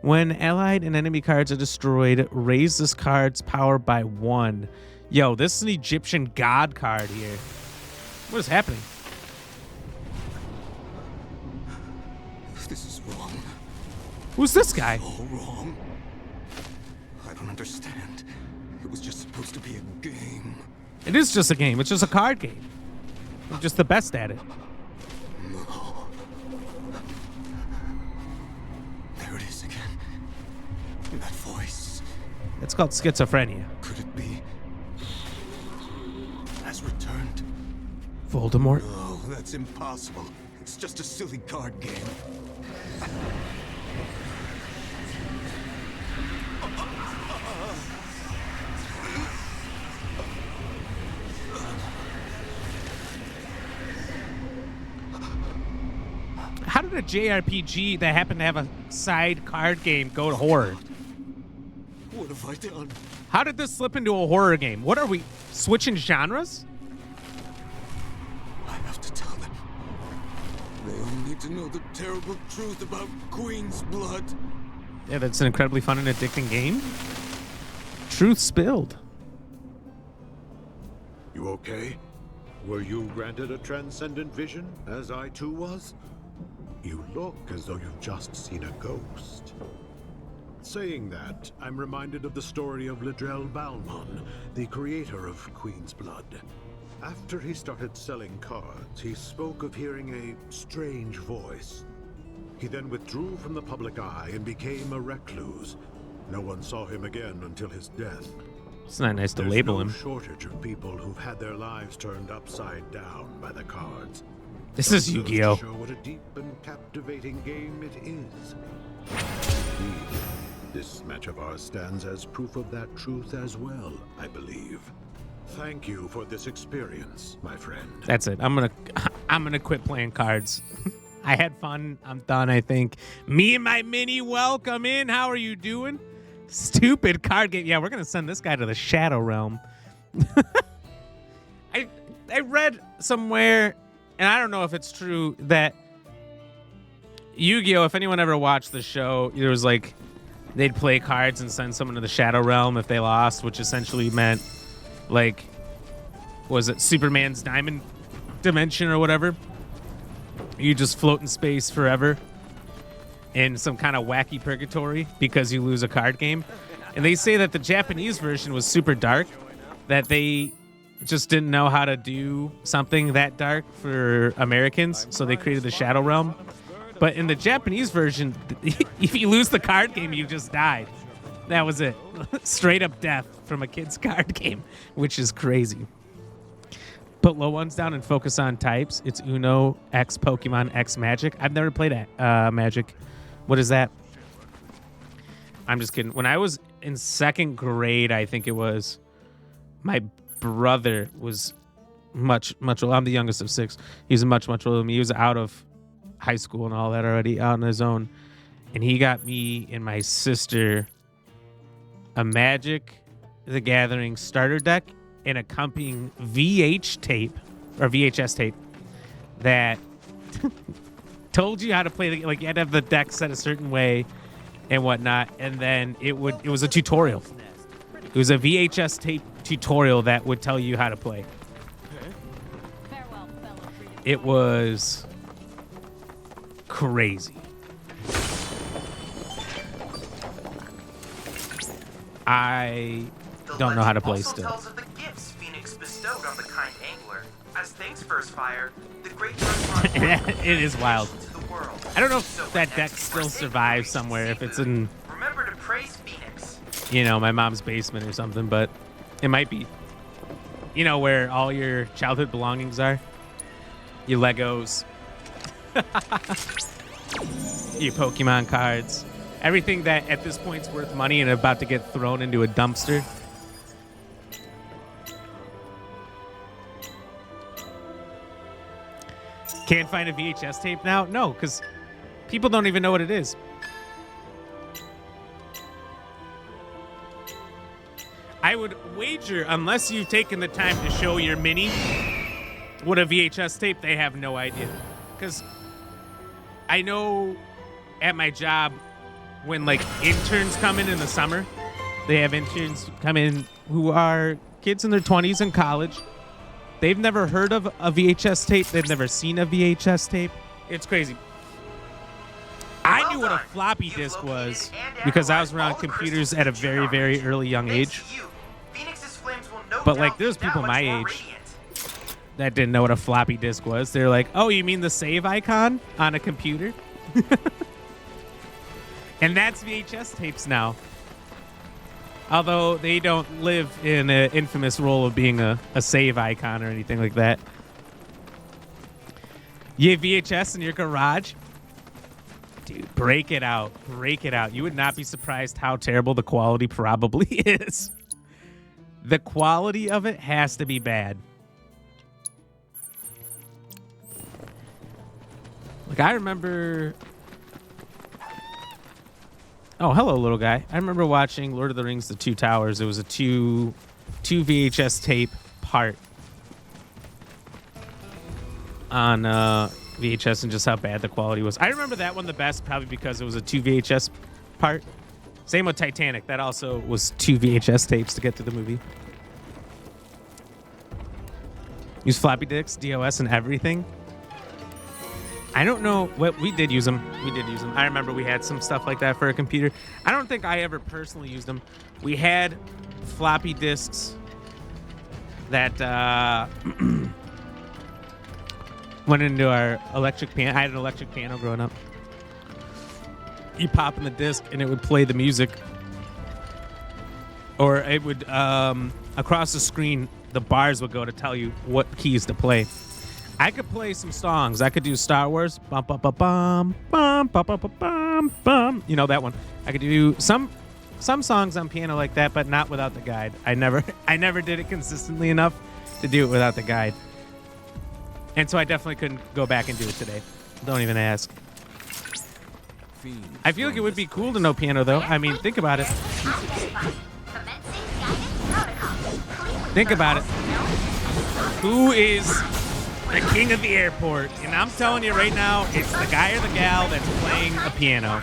When allied and enemy cards are destroyed, raise this card's power by 1. Yo, this is an Egyptian god card here. What is happening? This is wrong. Who's this guy? All wrong. I don't understand. It was just supposed to be a game. It is just a game. It's just a card game. I'm just the best at it. No. There it is again. That voice. It's called schizophrenia. Could it be? Has returned. Voldemort? No, that's impossible. It's just a silly card game. How did a JRPG that happened to have a side card game go to horror? What have I done? How did this slip into a horror game? What are we, switching genres? I have to tell them. They all need to know the terrible truth about Queen's blood. Yeah, that's an incredibly fun and addicting game. Truth spilled. You okay? Were you granted a transcendent vision, as I too was? You look as though you've just seen a ghost. Saying that, I'm reminded of the story of Ledrell Balmon, the creator of Queen's Blood. After he started selling cards, he spoke of hearing a strange voice. He then withdrew from the public eye and became a recluse. No one saw him again until his death. It's not nice to There's label no him. shortage of people who've had their lives turned upside down by the cards. This is Yu-Gi-Oh! Show what a deep and captivating game it is. Indeed, this match of ours stands as proof of that truth as well, I believe. Thank you for this experience, my friend. That's it. I'm gonna quit playing cards. I had fun. I'm done, I think. Me and my mini, welcome in. How are you doing? Stupid card game. Yeah, we're gonna send this guy to the Shadow Realm. I read somewhere, and I don't know if it's true, that Yu-Gi-Oh! If anyone ever watched the show, there was like they'd play cards and send someone to the Shadow Realm if they lost, which essentially meant like, was it Superman's Diamond Dimension or whatever? You just float in space forever in some kind of wacky purgatory because you lose a card game. And they say that the Japanese version was super dark, that they just didn't know how to do something that dark for Americans, so they created the Shadow Realm. But in the Japanese version, if you lose the card game, you just died. That was it. Straight up death from a kid's card game, which is crazy. Put low ones down and focus on types. It's Uno, X Pokemon, X Magic. I've never played Magic. What is that? I'm just kidding. When I was in 2nd grade, I think it was, my brother was much older. I'm the youngest of 6. He's much older than me. He was out of high school and all that already, out on his own. And he got me and my sister a Magic the Gathering starter deck and accompanying VHS tape that told you how to play the, like, you had to have the deck set a certain way and whatnot, and then it was a tutorial. It was a VHS tape tutorial that would tell you how to play. It was crazy. I don't know how to play still. Tells of the gifts Phoenix bestowed on the kind angler. As things first fire, the great restaurant it is wild. to the world. I don't know if that deck still survives somewhere, if it's in, Remember to praise Phoenix. you know, my mom's basement or something, but it might be. You know, where all your childhood belongings are? Your Legos. Your Pokemon cards. Everything that at this point is worth money and about to get thrown into a dumpster. Can't find a VHS tape now? No, because people don't even know what it is. I would wager, unless you've taken the time to show your mini what a VHS tape, they have no idea. Because I know at my job, when like interns come in the summer, they have interns come in who are kids in their 20s in college. They've never heard of a VHS tape. They've never seen a VHS tape. It's crazy. I knew what a floppy disk was because I was around computers at a very, very early young age. But like there's people my age that didn't know what a floppy disk was. They're like, oh, you mean the save icon on a computer? And that's VHS tapes now. Although they don't live in an infamous role of being a save icon or anything like that. You have VHS in your garage? Dude, break it out. Break it out. You would not be surprised how terrible the quality probably is. The quality of it has to be bad. Like, I remember... Oh, hello, little guy. I remember watching Lord of the Rings: The Two Towers. It was a two VHS tape part on VHS and just how bad the quality was. I remember that one the best probably because it was a 2 VHS part. Same with Titanic. That also was 2 VHS tapes to get to the movie. Use floppy disks, DOS, and everything. I don't know what we did use them. We did use them. I remember we had some stuff like that for a computer. I don't think I ever personally used them. We had floppy disks that went into our electric piano. I had an electric piano growing up. You pop in the disc and it would play the music, or it would across the screen the bars would go to tell you what keys to play. I could play some songs. I could do Star Wars, bum bum bum bum bum bum bum bum bum. You know that one. I could do some songs on piano like that, but not without the guide. I never did it consistently enough to do it without the guide. And so I definitely couldn't go back and do it today. Don't even ask. I feel like it would be cool to know piano, though. I mean, think about it. Think about it. Who is the king of the airport? And I'm telling you right now, it's the guy or the gal that's playing a piano.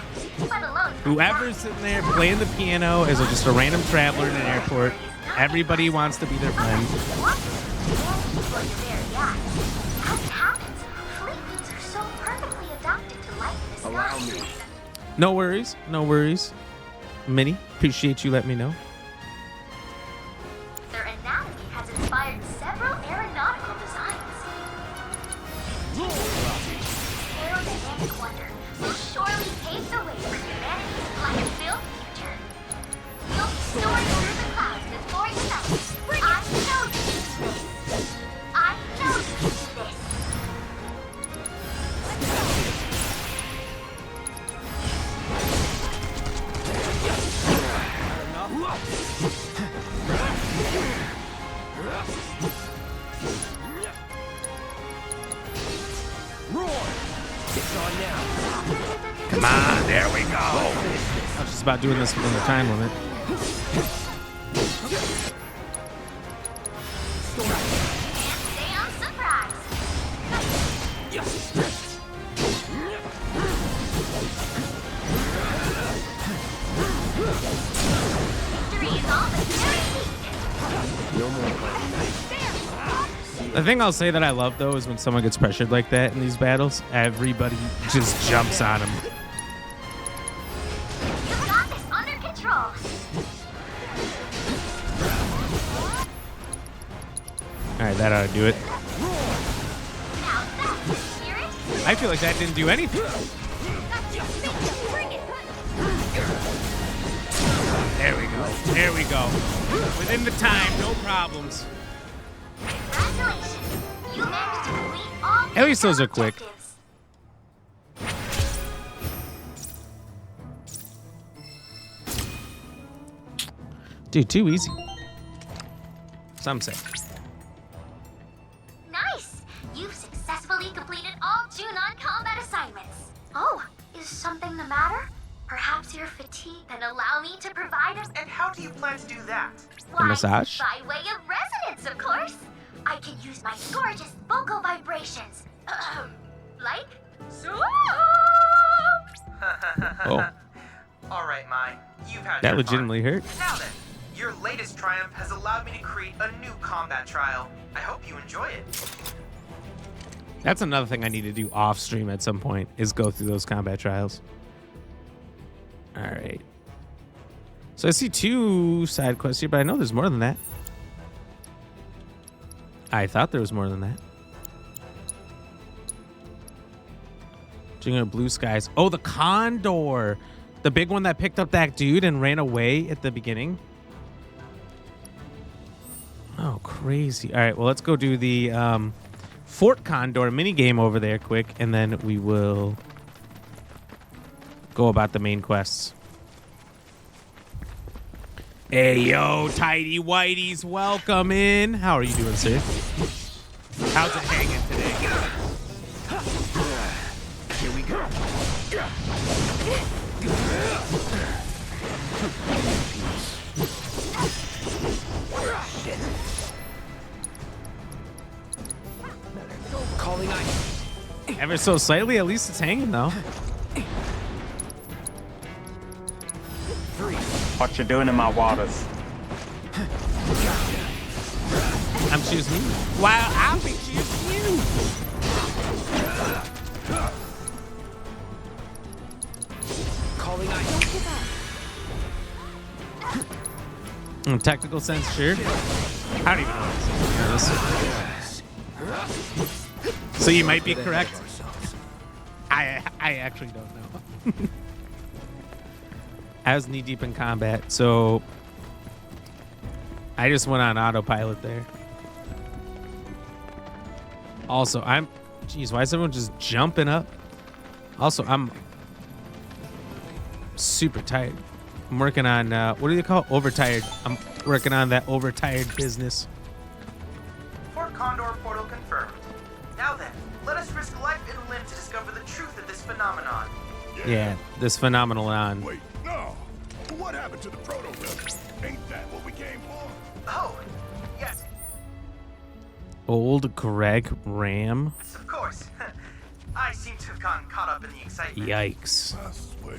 Whoever's sitting there playing the piano is just a random traveler in an airport. Everybody wants to be their friend. Allow me. No worries. No worries. Minnie, appreciate you letting me know. Their anatomy has inspired several aeronautical designs. Aerodynamic wonder will surely pave the way for humanity's light-filled future. You'll be soaring through the clouds before you know it. I know you can do this. I know you can do this. Come on, there we go. I was just about doing this within the time limit. Stay on surprise. Victory is all but guaranteed. The thing I'll say that I love, though, is when someone gets pressured like that in these battles, everybody just jumps on him. You got this under control. All right, that ought to do it. Now that's hear it. I feel like that didn't do anything. There we go. There we go. Within the time, no problems. Congratulations. You managed to complete all At least those are quick. objectives. Dude, too easy. Some say. Nice. You've successfully completed all 2 non-combat assignments. Oh, is something the matter? Perhaps you're fatigued and allow me to provide a... And how do you plan to do that? A massage? By way of resonance, of course. I can use my gorgeous vocal vibrations. Like? So. Oh. All right, Mai. You've had That your legitimately fun. hurt. Now then, your latest triumph has allowed me to create a new combat trial. I hope you enjoy it. That's another thing I need to do off stream at some point, is go through those combat trials. All right. So I see 2 side quests here, but I know there's more than that. I thought there was more than that. Doing blue skies. Oh, the Condor. The big one that picked up that dude and ran away at the beginning. Oh, crazy. All right, well, let's go do the Fort Condor minigame over there quick, and then we will go about the main quests. Hey, yo, tidy whiteys, welcome in. How are you doing, sir? How's it hanging today? Here we go. Calling ice. Ever so slightly, at least it's hanging, though. What you doing in my waters? I'm choosing you. Wow, I'll be choosing you. Calling ice. Technical sense, sure. I don't even know what this is. So you might be correct. I actually don't know. I was knee deep in combat, so I just went on autopilot there. Also, geez, why is everyone just jumping up? Also, I'm super tired. I'm working on, what do you call it? Overtired. I'm working on that overtired business. Fort Condor portal confirmed. Now then, let us risk life and limb to discover the truth of this phenomenon. Yeah, this phenomenon. Wait, no. What happened to the proto-rebels? Ain't that what we came for? Oh, yes, Old Greg Ram. of course. I seem to have gotten caught up in the excitement. Yikes. I swear.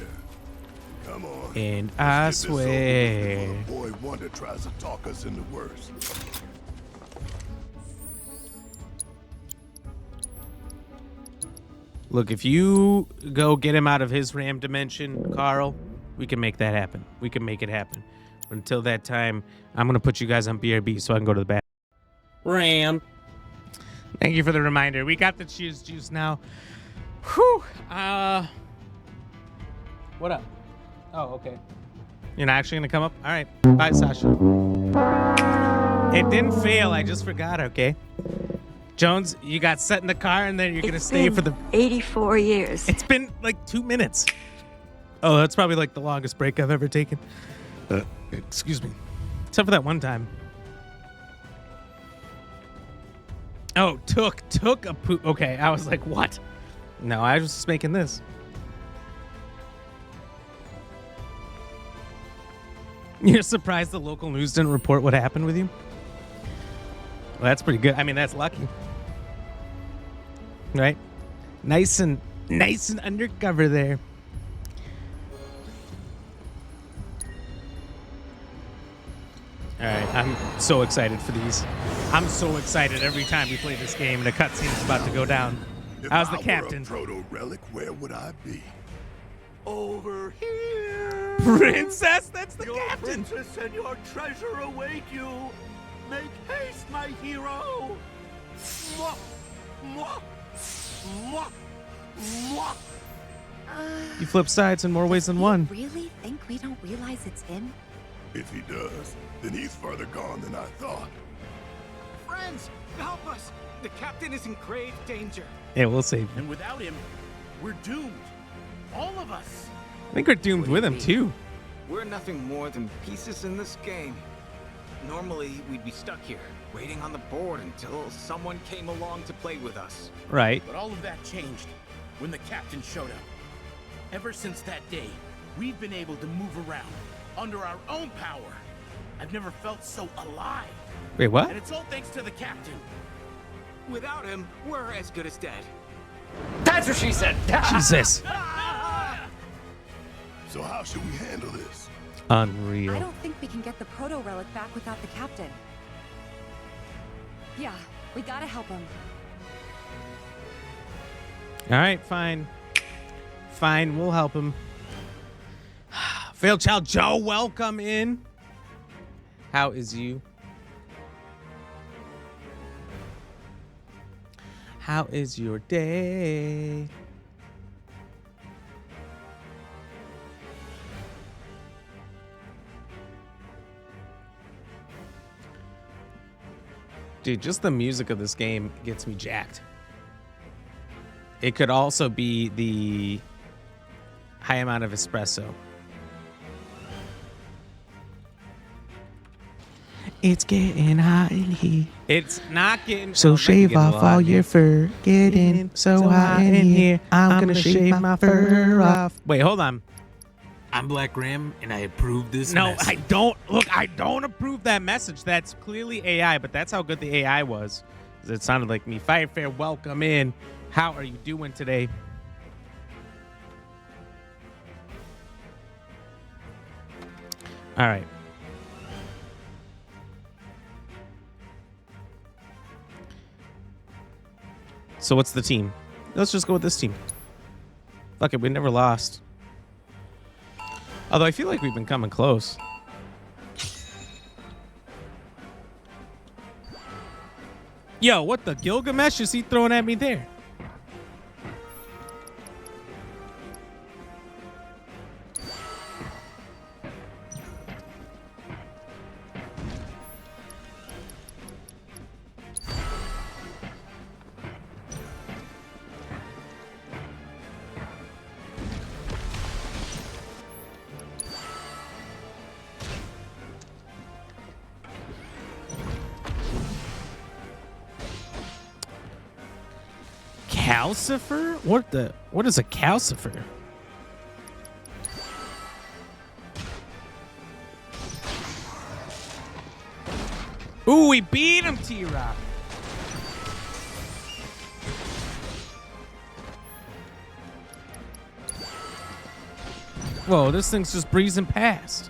Come on. And I Let's get this over with swear. before Boy Wonder tries to talk us into worse. Look, if you go get him out of his RAM dimension, Carl, we can make that happen. We can make it happen. But until that time, I'm going to put you guys on BRB so I can go to the bathroom. RAM. Thank you for the reminder. We got the cheese juice now. Whew. What up? Oh, okay. You're not actually going to come up? All right. Bye, Sasha. It didn't fail. I just forgot, okay? Jones, you got set in the car and then you're going to stay for the 84 years. It's been like 2 minutes. Oh, that's probably like the longest break I've ever taken. Excuse me. Except for that one time. Oh, took a poop. Okay, I was like, what? No, I was just making this. You're surprised the local news didn't report what happened with you? Well, that's pretty good. I mean, that's lucky. Right? Nice and undercover there. All right, I'm so excited for these. I'm so excited every time we play this game and a cutscene is about to go down. How's the captain? Proto relic, where would I be? Over here! Princess, that's the your captain! Princess and your treasure await you! Make haste, my hero! Mwah! Mwah! Mwah! Mwah! You flip sides in more ways than one. Really think we don't realize it's him? If he does, then he's further gone than I thought. Friends, help us! The captain is in grave danger. Yeah, we'll save him. And without him, we're doomed. All of us. I think we're doomed with him, too. We're nothing more than pieces in this game. Normally, we'd be stuck here, waiting on the board until someone came along to play with us. Right. But all of that changed when the captain showed up. Ever since that day, we've been able to move around under our own power. I've never felt so alive. Wait, what? And it's all thanks to the captain. Without him, we're as good as dead. That's what she said. Jesus. So how should we handle this? Unreal. I don't think we can get the proto relic back without the captain. Yeah, we gotta help him. All right, fine. Fine, we'll help him. Failed Child Joe, welcome in. How is you? How is your day? Dude, just the music of this game gets me jacked. It could also be the high amount of espresso. It's getting hot in here. It's not getting. So shave off all your fur. Getting so hot in here. I'm gonna shave my fur off. Wait, hold on. I'm Black Ram, and I approve this No, message. I don't. Look, I don't approve that message. That's clearly AI, but that's how good the AI was. It sounded like me. Firefair, welcome in. How are you doing today? All right. So what's the team? Let's just go with this team. Fuck it, we never lost. Although I feel like we've been coming close. Yo, what the Gilgamesh is he throwing at me there? Calcifer? What is a calcifer? Ooh, we beat him, T-Rock. Whoa, this thing's just breezing past.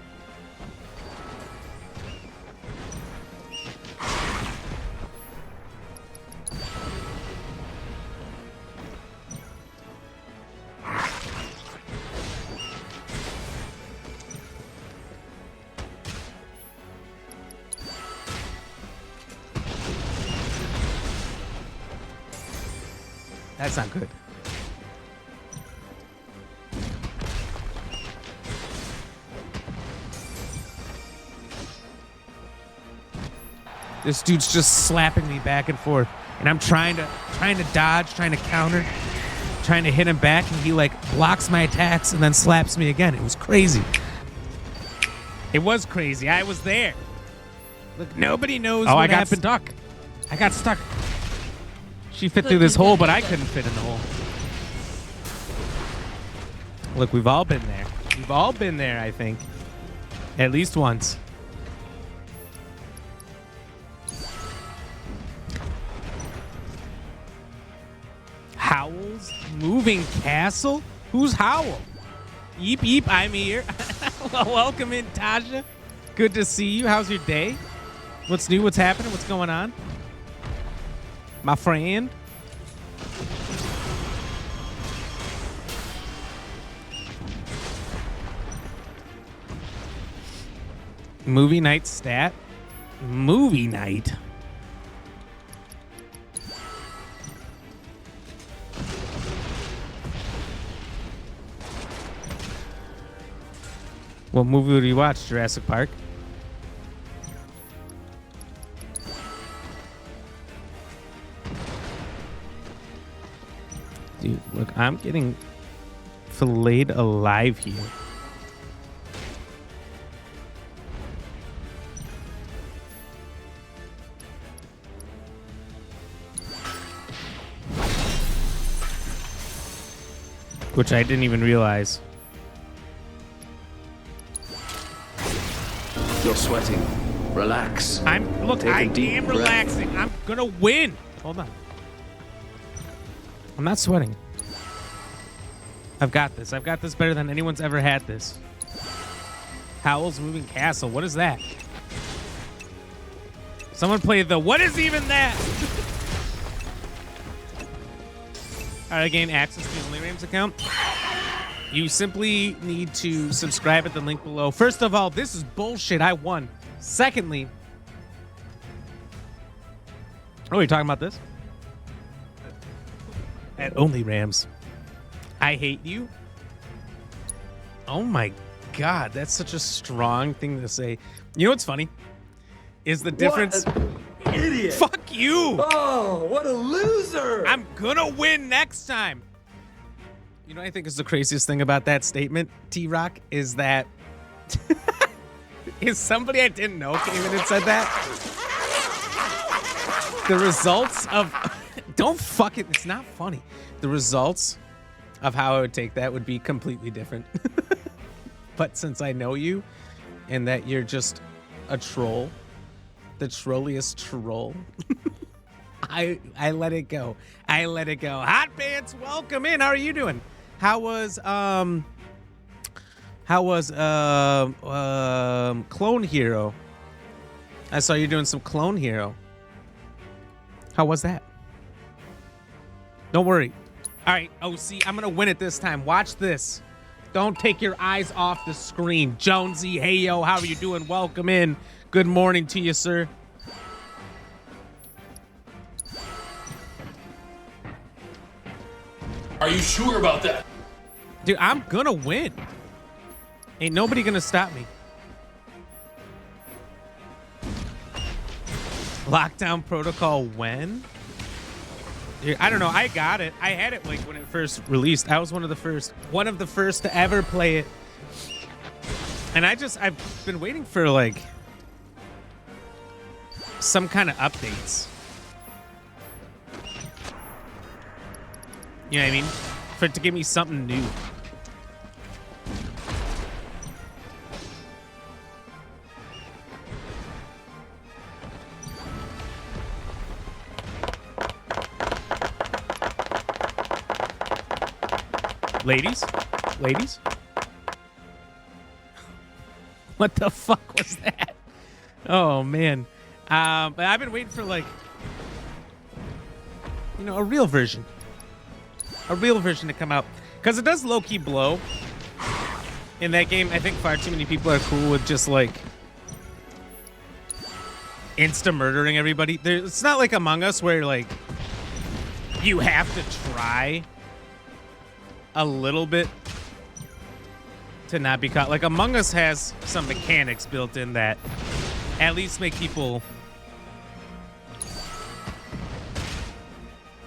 That's not good. This dude's just slapping me back and forth, and I'm trying to dodge, trying to counter, trying to hit him back, and he like blocks my attacks and then slaps me again. It was crazy. It was crazy. I was there. Look, nobody knows what happened. Stuck. I got stuck. She fit through this hole, but I couldn't fit in the hole. Look, we've all been there. We've all been there, I think. At least once. Howl's Moving Castle? Who's Howl? Yeep, yeep, I'm here. Well, welcome in, Tasha. Good to see you. How's your day? What's new? What's happening? What's going on? My friend. Movie night stat. Movie night. What movie would you watch? Jurassic Park? Dude, look, I'm getting filleted alive here. Which I didn't even realize. You're sweating. Relax. I am breath. relaxing. I'm gonna win. Hold on. I'm not sweating. I've got this. I've got this better than anyone's ever had this. Howl's Moving Castle. What is that? Someone play the what is even that? Alright, I gain access to the Only Rams account. You simply need to subscribe at the link below. First of all, this is bullshit. I won. Secondly, oh, you're talking about this? At Only Rams. I hate you. Oh my God, that's such a strong thing to say. You know what's funny? Is the difference. Idiot. Fuck you. Oh, what a loser. I'm gonna win next time. You know what I think is the craziest thing about that statement, T-Rock, is that is somebody I didn't know came in and said that. The results of don't fuck it, it's not funny. The results of how I would take that would be completely different. But since I know you and that you're just a troll, the trolliest troll, I let it go. I let it go. Hot Pants, welcome in. How are you doing? How was Clone Hero? I saw you doing some Clone Hero. How was that? Don't worry. All right, OC, I'm gonna win it this time. Watch this. Don't take your eyes off the screen. Jonesy, hey yo, how are you doing? Welcome in. Good morning to you, sir. Are you sure about that? Dude, I'm gonna win. Ain't nobody gonna stop me. Lockdown protocol when? Dude, I don't know. I got it. I had it like when it first released. I was one of the first to ever play it. And I've been waiting for like some kind of updates. You know what I mean? For it to give me something new. Ladies? What the fuck was that? Oh man. But I've been waiting for like, you know, a real version to come out, because it does low-key blow in that game. I think far too many people are cool with just like insta murdering everybody. It's not like Among Us where like you have to try a little bit to not be caught. Like Among Us has some mechanics built in that at least make people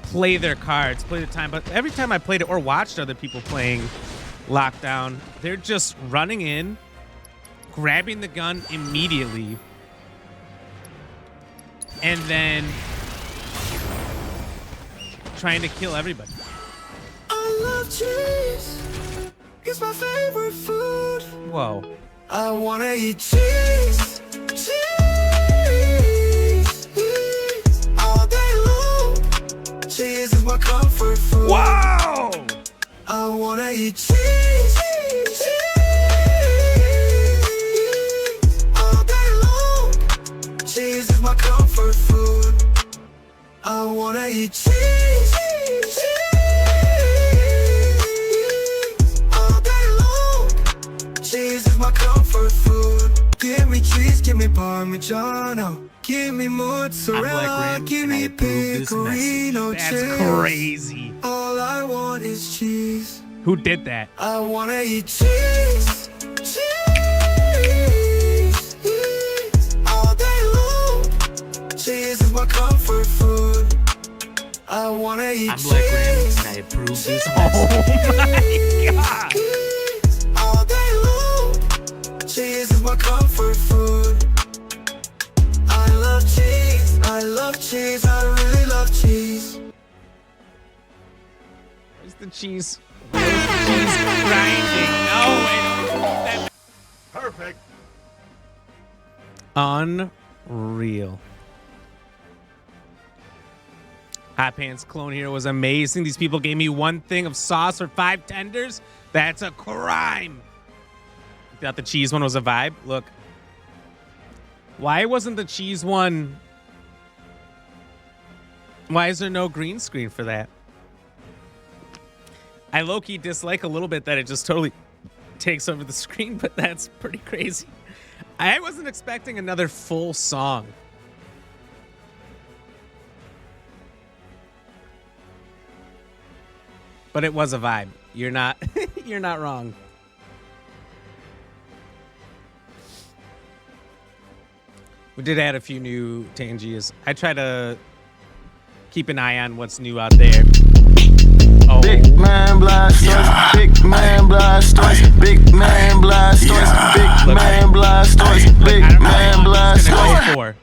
play their cards, play the time. But every time I played it or watched other people playing Lockdown, they're just running in, grabbing the gun immediately, and then trying to kill everybody. I love cheese. It's my favorite food. Whoa. I wanna eat cheese. Cheese. All day long. Cheese is my comfort food. Whoa! I wanna eat cheese. Cheese. All day long. Cheese is my comfort food. I wanna eat cheese, all day long. Cheese is my comfort food. Give me cheese, give me Parmigiano, give me mozzarella, give me pecorino cheese. That's crazy. All I want is cheese. Who did that? I wanna eat cheese, cheese, all day long. Cheese is my comfort food. I wanna eat I'm Black Ram, and I approve this. Oh my god! All day long. Cheese is my comfort food. I love cheese. I love cheese. I really love cheese. Where's the cheese? Where's the cheese grinding? No, wait. Perfect. Unreal. Hot Pants Clone Hero was amazing. These people gave me one thing of sauce for 5 tenders. That's a crime. You thought the cheese one was a vibe? Look. Why wasn't the cheese one? Why is there no green screen for that? I low-key dislike a little bit that it just totally takes over the screen, but that's pretty crazy. I wasn't expecting another full song. But it was a vibe. You're not you're not wrong. We did add a few new Tangiers. I try to keep an eye on what's new out there. Oh. Big man blasters, big man blasters, big man blasters, big man blasters, big man blasters.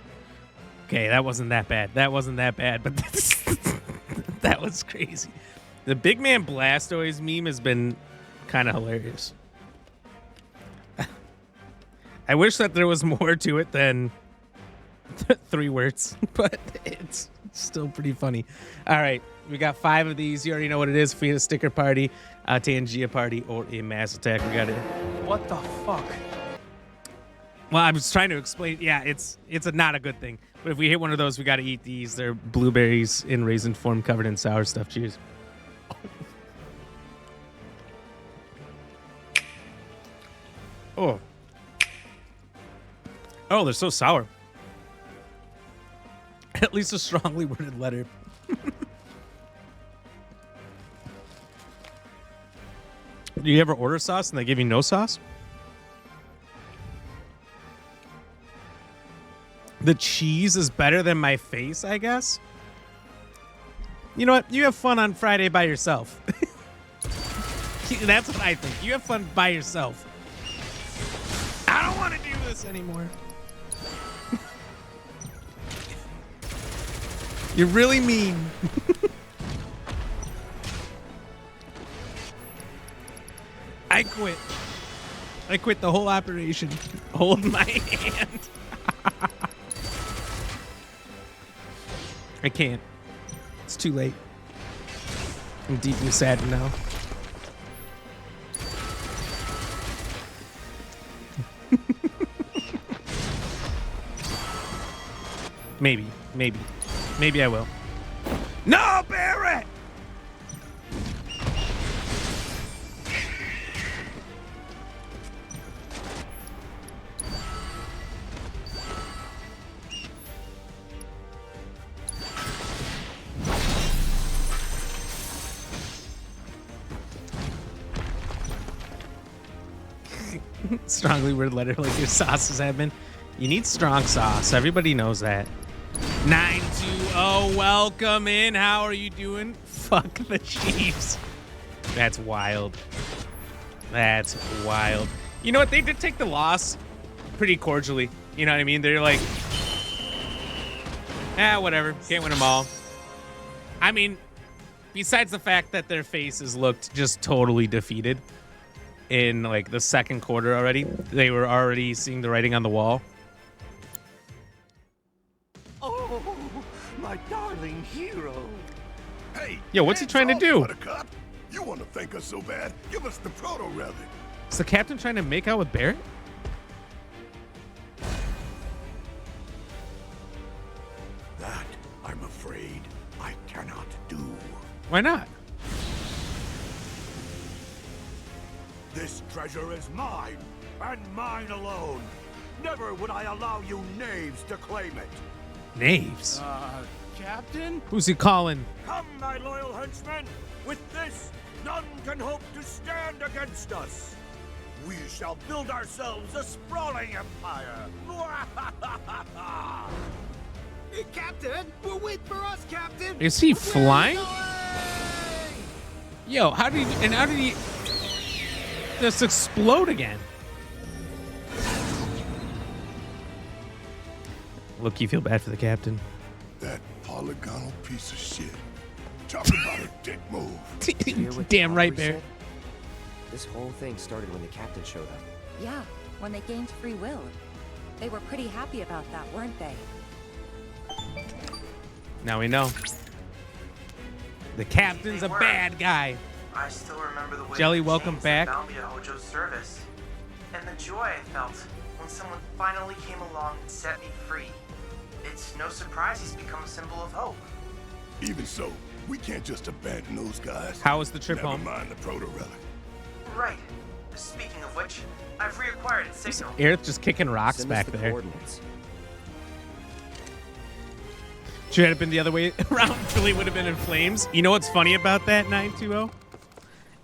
Okay, that wasn't that bad. That wasn't that bad, but that was crazy. The Big Man Blastoise meme has been kind of hilarious. I wish that there was more to it than 3 words, but it's still pretty funny. All right, we got 5 of these. You already know what it is. If we hit a sticker party, a Tangia party, or a mass attack, we got it. What the fuck? Well, I was trying to explain. Yeah, it's not a good thing. But if we hit one of those, we got to eat these. They're blueberries in raisin form covered in sour stuff. Cheers. Oh. Oh, they're so sour. At least a strongly worded letter. Do you ever order sauce and they give you no sauce? The cheese is better than my face, I guess. You know what? You have fun on Friday by yourself. That's what I think. You have fun by yourself. I don't want to do this anymore. You're really mean. I quit. I quit the whole operation. Hold my hand. I can't. It's too late. I'm deeply saddened now. Maybe I will. No, Barrett! Strongly worded letter like your sauces have been. You need strong sauce. Everybody knows that. 920, welcome in. How are you doing? Fuck the Chiefs. That's wild. That's wild. You know what? They did take the loss pretty cordially. You know what I mean? They're like, whatever. Can't win them all. I mean, besides the fact that their faces looked just totally defeated in like the second quarter already, they were already seeing the writing on the wall. Oh, my darling hero. Hey, yo, what's he trying to do? Buttercup. You want to thank us so bad? Give us the proto relic. Is the captain trying to make out with Barrett? That, I'm afraid, Why not? This treasure is mine, and mine alone. Never would I allow you knaves to claim it. Knaves? Captain? Who's he calling? Come, my loyal henchmen. With this, none can hope to stand against us. We shall build ourselves a sprawling empire. Hey, Captain! Well, wait for us, Captain! Is he flying? Yo, how did he just explode again? Look, you feel bad for the captain. That polygonal piece of shit. Talk about a dick move. Damn right, Bear. This whole thing started when the captain showed up. Yeah, when they gained free will. They were pretty happy about that, weren't they? Now we know. The captain's a bad guy. I still remember the way Jelly, the welcome chains back. that bound me to Hojo's service, and the joy I felt when someone finally came along and set me free. It's no surprise he's become a symbol of hope. Even so, we can't just abandon those guys. How was the trip home? Never mind the proto-relic. Right. Speaking of which, I've reacquired its signal. Aerith just kicking rocks Send back us the there. coordinates. Should it have been the other way around? Philly would have been in flames. You know what's funny about that, 920?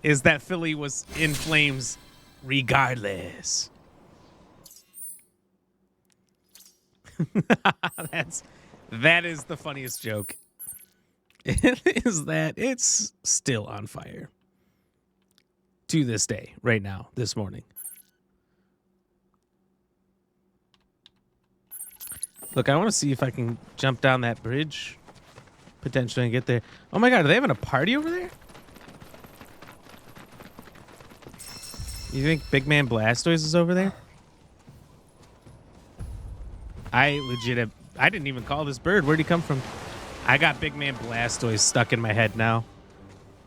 Is that Philly was in flames regardless. That is the funniest joke. It is that it's still on fire. To this day, right now, this morning. Look, I want to see if I can jump down that bridge, potentially, and get there. Oh my god, are they having a party over there? You think Big Man Blastoise is over there? I didn't even call this bird. Where'd he come from? I got Big Man Blastoise stuck in my head now.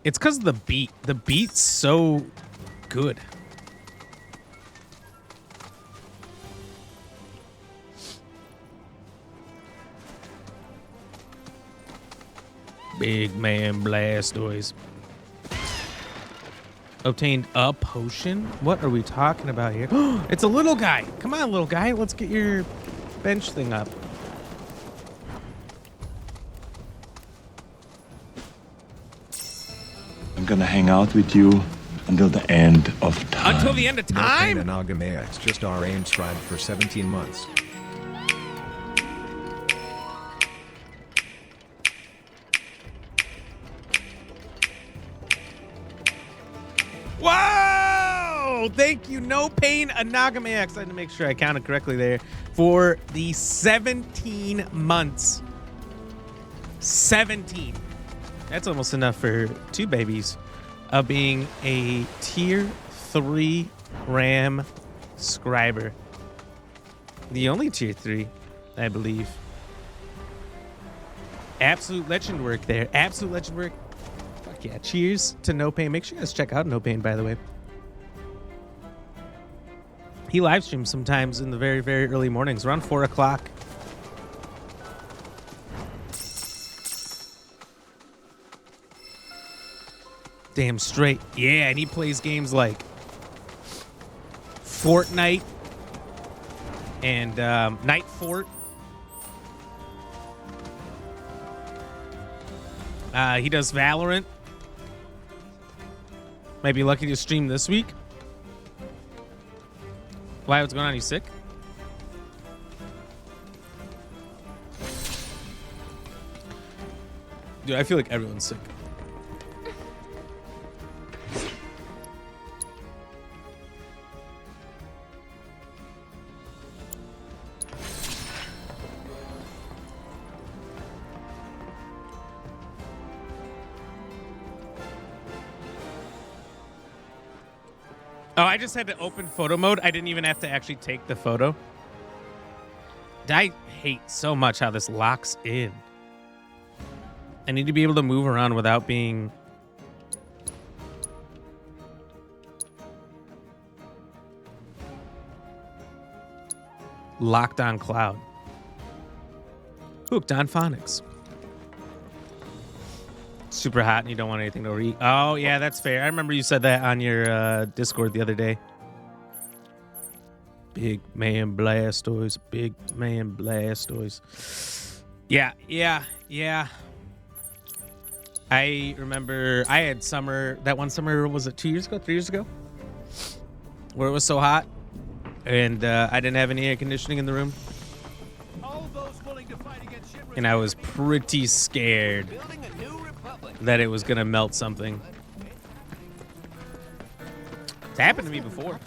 It's because of the beat. The beat's so good. Big Man Blastoise. Obtained a potion? What are we talking about here? It's a little guy. Come on, little guy. Let's get your bench thing up. I'm gonna hang out with you until the end of time. Until the end of No time? pain Anagamax, just our aim scribed for 17 months. Whoa! Thank you. No pain Anagamax. I had to make sure I counted correctly there. For the 17 months. 17. That's almost enough for 2 babies of being a tier 3 RAM scriber. The only tier 3, I believe. Absolute legend work there. Absolute legend work. Fuck yeah. Cheers to No Pain. Make sure you guys check out No Pain, by the way. He live streams sometimes in the very, very early mornings, around 4 o'clock. Damn straight. Yeah, and he plays games like Fortnite and Night Fort. He does Valorant. Might be lucky to stream this week. Why? What's going on? You sick? Dude, I feel like everyone's sick. Oh, I just had to open photo mode. I didn't even have to actually take the photo. I hate so much how this locks in. I need to be able to move around without being... locked on cloud. Hooked on phonics. Super hot and you don't want anything to overheat. Oh, yeah, that's fair. I remember you said that on your Discord the other day. Big man Blastoise. Big man Blastoise. Yeah. I remember I had that one summer, was it 2 years ago, 3 years ago? Where it was so hot and I didn't have any air conditioning in the room. And I was pretty scared that it was going to melt something. It's happened to me before.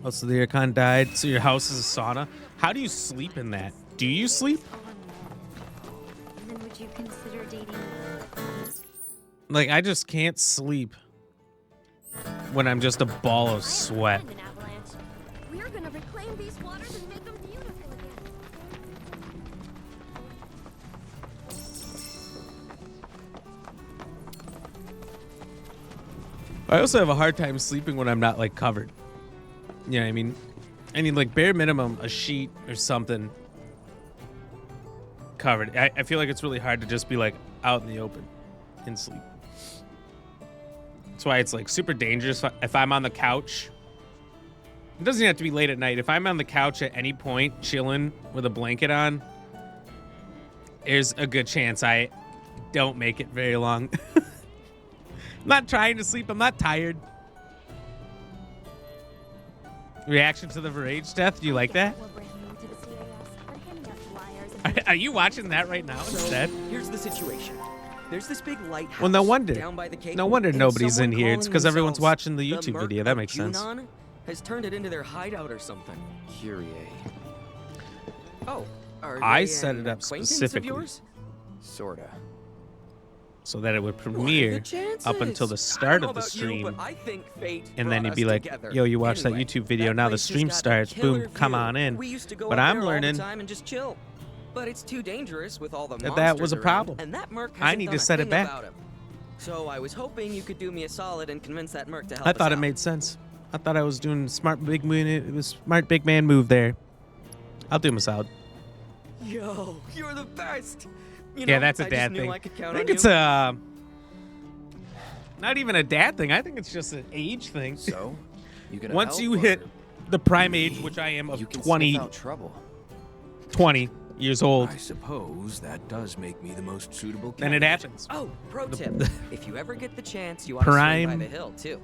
Oh, so the aircon died. So your house is a sauna. How do you sleep in that? Do you sleep? Then would you consider dating? Like, I just can't sleep when I'm just a ball of sweat. We're gonna reclaim these waters and make them beautiful again. I also have a hard time sleeping when I'm not like covered. You know what I mean? I need like bare minimum a sheet or something covered. I feel like it's really hard to just be like out in the open and sleep. That's why it's like super dangerous if I'm on the couch. It doesn't even have to be late at night. If I'm on the couch at any point chilling with a blanket on, there's a good chance I don't make it very long. I'm not trying to sleep. I'm not tired. Reaction to the Verage death? Do you like that? Are you watching that right now instead? Here's the situation. There's this big lighthouse. Well, no wonder. Down by the cave, No wonder and nobody's in someone here. It's calling because everyone's themselves watching the YouTube video. That makes sense. Junon has turned it into their hideout or something. Curie. Oh, are I they set an it up acquaintance specifically. Of yours? Sorta. So that it would premiere up until the start of the stream. And then you'd be like, yo, you watch that YouTube video. Now the stream starts. Boom, come on in. But I'm learning and just chill. But it's too dangerous with all the that was a monsters problem. around, and that merc I hasn't need done to a set it thing back. about him. So I was hoping you could do me a solid and convince that merc to help I us thought it out. made sense. I thought I was doing smart big man move there. I'll do him a solid. Yo, you're the best. You Yeah, know, that's a I dad just knew thing. I could count I think on it's you. not even a dad thing. I think it's just an age thing. So, you gonna once help, you or- hit the prime age, which I am of 20 years old, I suppose that does make me the most suitable then it happens. Oh, pro tip. If you ever get the chance, you ought to swing Prime by the hill, too.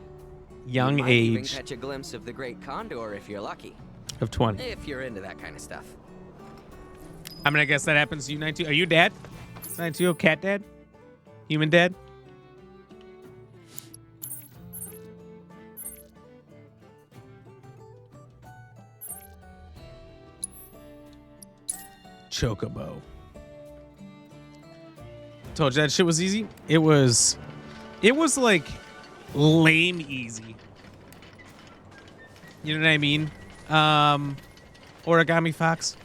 young you might even age catch a glimpse of the Great Condor if you're lucky. of 20. If you're into that kind of stuff. I mean, I guess that happens to you, 92. Are you dad? 92, cat dad? Human dad? Chocobo. Told you that shit was easy. It was like lame easy. You know what I mean? Origami Fox.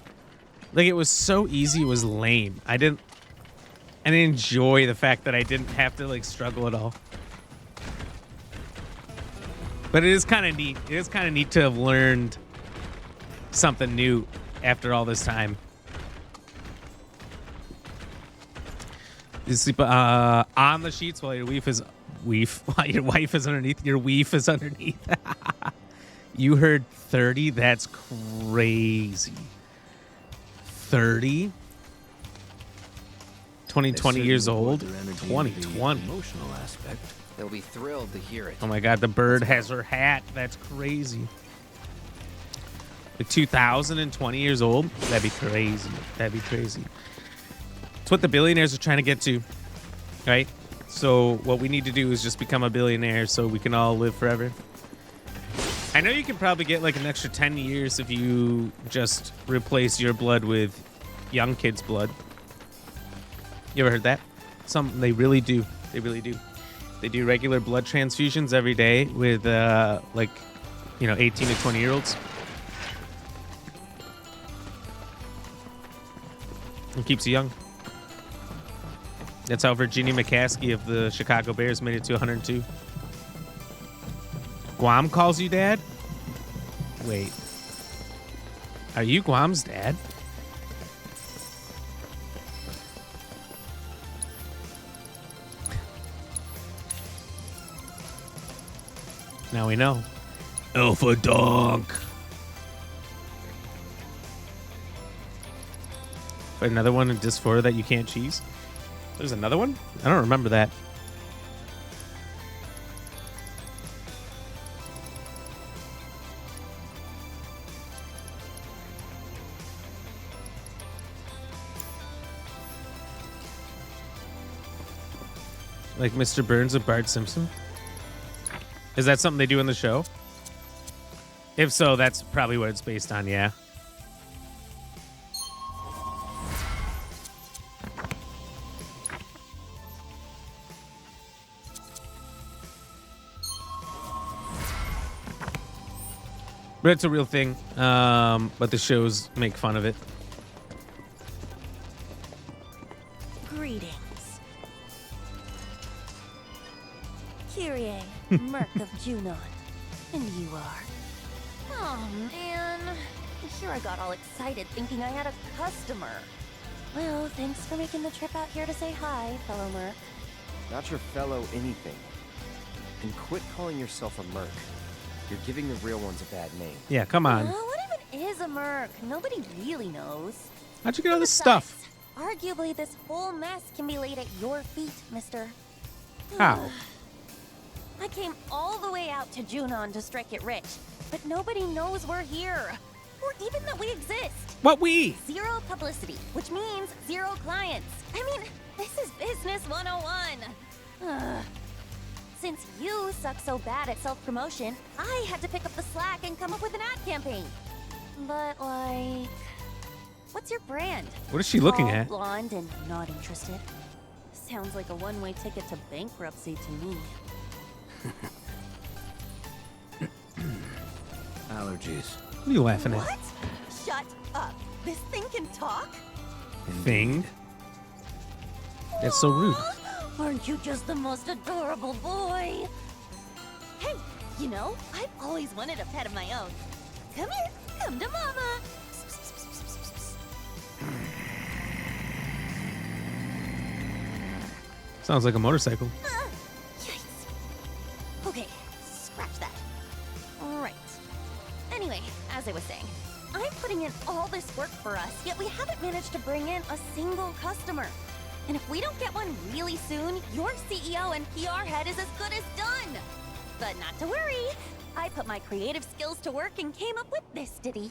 Like, it was so easy, it was lame. I didn't enjoy the fact that I didn't have to like struggle at all. But it is kind of neat. It is kind of neat to have learned something new after all this time. You sleep on the sheets while your while your wife is underneath. Your weef is underneath. You heard 30? That's crazy. 30? 20 years old? 2020. Emotional aspect. They'll be thrilled to hear it. Oh my god, the bird has her hat. That's crazy. Like 2020 years old? That'd be crazy. That'd be crazy. It's what the billionaires are trying to get to, right? So what we need to do is just become a billionaire so we can all live forever. I know you can probably get like an extra 10 years if you just replace your blood with young kids' blood. You ever heard that? They really do. They really do. They do regular blood transfusions every day with 18 to 20-year-olds. It keeps you young. That's how Virginia McCaskey of the Chicago Bears made it to 102. Guam calls you dad? Wait. Are you Guam's dad? Now we know. Alpha Donk. Another one in Disc 4 that you can't cheese? There's another one? I don't remember that. Like Mr. Burns of Bart Simpson? Is that something they do in the show? If so, that's probably what it's based on, yeah. But it's a real thing. But the shows make fun of it. Greetings. Kyrie, Merc of Junon. And you are? Oh, man. Here I got all excited thinking I had a customer. Well, thanks for making the trip out here to say hi, fellow Merc. Not your fellow anything. And quit calling yourself a Merc. You're giving the real ones a bad name. Yeah, come on. What even is a Merc? Nobody really knows. How'd you get all this stuff? Arguably, this whole mess can be laid at your feet, mister. How? I came all the way out to Junon to strike it rich, but nobody knows we're here. Or even that we exist. What we? Zero publicity, which means zero clients. I mean, this is business 101. Since you suck so bad at self-promotion, I had to pick up the slack and come up with an ad campaign. But, like... What's your brand? What is she looking Tall, at? Blonde and not interested. Sounds like a one-way ticket to bankruptcy to me. Allergies. What are you laughing at? What? Shut up. This thing can talk? Thing? That's so rude. Aren't you just the most adorable boy? Hey, you know, I've always wanted a pet of my own. Come here, come to mama. Sounds like a motorcycle. Yikes. Okay, scratch that. All right. Anyway, as I was saying, I'm putting in all this work for us, yet we haven't managed to bring in a single customer. And if we don't get one really soon, your CEO and PR head is as good as done. But not to worry. I put my creative skills to work and came up with this ditty.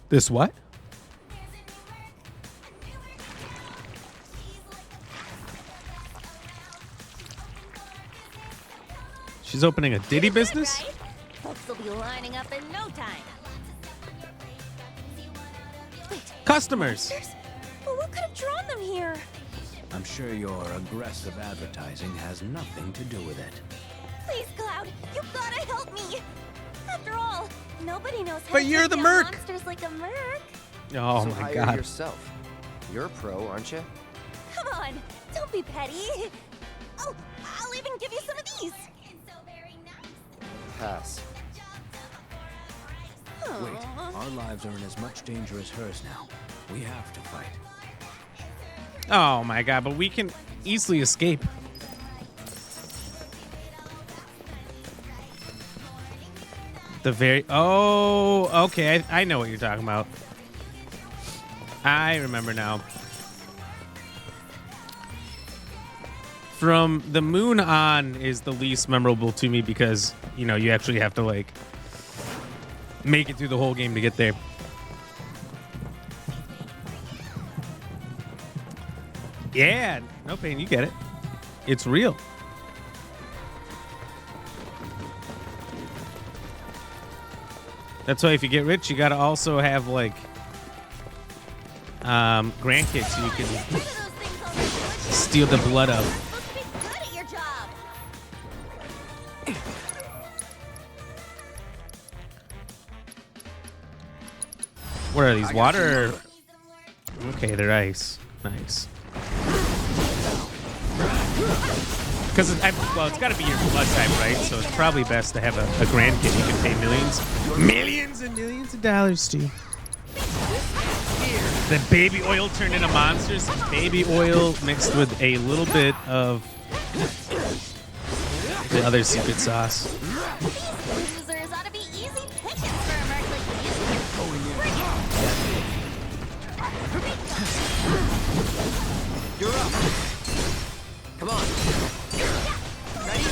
This what? She's opening a ditty business? Right? Folks will be lining up in no time. Wait, customers! Well, what could have drawn them here? I'm sure your aggressive advertising has nothing to do with it. Please, Cloud, you gotta help me. After all, nobody knows how But to you're take the down Merc. monsters like a Merc. Oh so my hire god. yourself. You're a pro, aren't you? Come on, don't be petty. Oh, I'll even give you some of these. Pass. Wait, our lives are in as much danger as hers now. We have to fight. Oh my god, but we can easily escape. The very... Oh, okay. I know what you're talking about. I remember now. From the moon on is the least memorable to me because, you know, you actually have to, like, make it through the whole game to get there. Yeah, no pain, you get it. It's real. That's why if you get rich, you gotta also have like grandkids so you can steal the blood of. What are these? Water? Okay, they're ice. Nice. Because well, it's got to be your blood type, right? So it's probably best to have a grand kit you can pay millions and millions of dollars to. The baby oil turned into monsters. Baby oil mixed with a little bit of the other secret sauce. These losers ought to be easy pickings for a merc like you. You're up. Come on. Ready?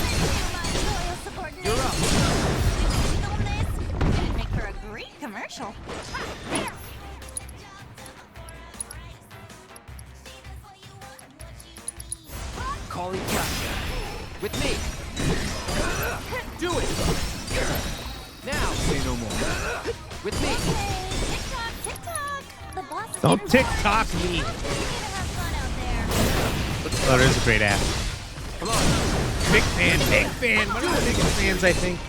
You're up. Film this. It'd make for a great commercial. Calling gotcha. With me. Do it. Now. Say no more. With me. The boss Don't TikTok me. Oh, there's a great app. Come on. Big fan. One of the biggest fans, I think.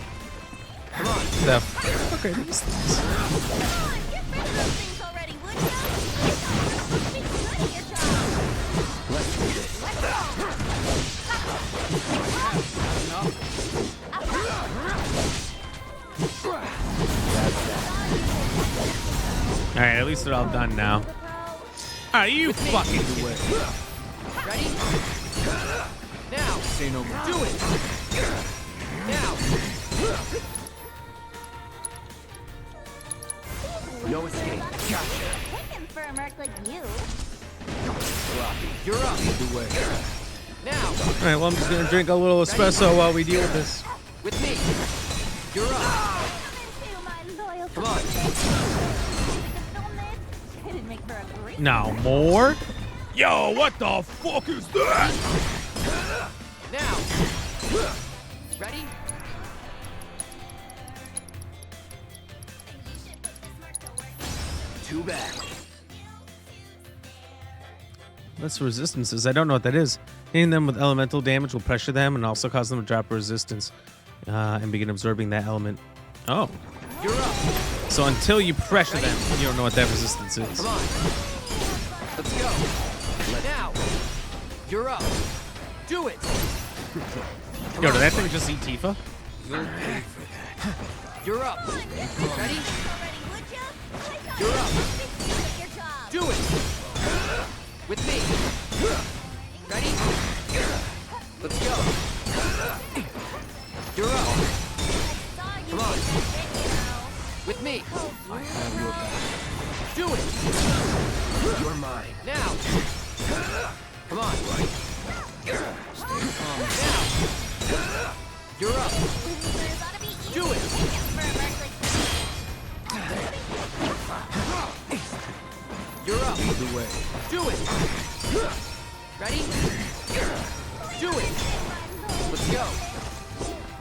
Come on. The fuck are these things? Let's do this. All right, at least they're all done now. Are you fucking do it? Ready? Now. Say no more. Do it. Now. No escape. Gotcha. Picking for a merc like you. You're up. The way. Now. All right, well, I'm just gonna drink a little espresso while we deal with this. With me. You're up. Come on. It'd make for a great Now more. Yo, what the fuck is that? Now. Ready? Too bad. That's resistances. I don't know what that is. Hitting them with elemental damage will pressure them and also cause them to drop resistance and begin absorbing that element. Oh. You're up. So until you pressure them, you don't know what that resistance is. Come on. Let's go. Now. You're up. Do it. Yo, did that thing just eat Tifa? You'll pay for that. You're up. Ready? You're up. Do it. With me. Ready? Let's go. You're up. Come on. With me. I have your back. Do it. You're mine. Now. Come on. Stay calm. Now. You're up. Do it. You're up. Lead the way. Do it. Ready? Do it. Let's go.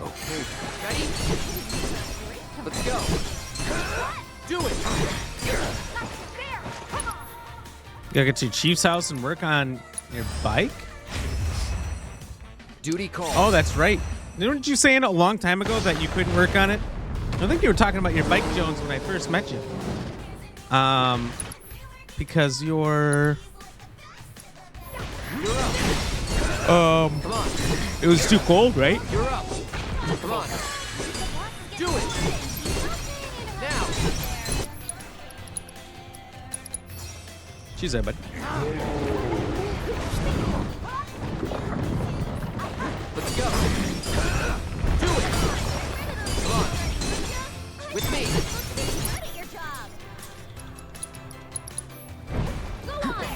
Okay. Ready? Let's go. Do it. You gotta get to your chief's house and work on your bike? Duty call. Oh, that's right. Didn't you say a long time ago that you couldn't work on it? I think you were talking about your bike, Jones, when I first met you. Because you're... Come on. It was too cold, right? You're up. Come on. Do it. Now. She's there, bud. Let's go. Do it. Come on. With me.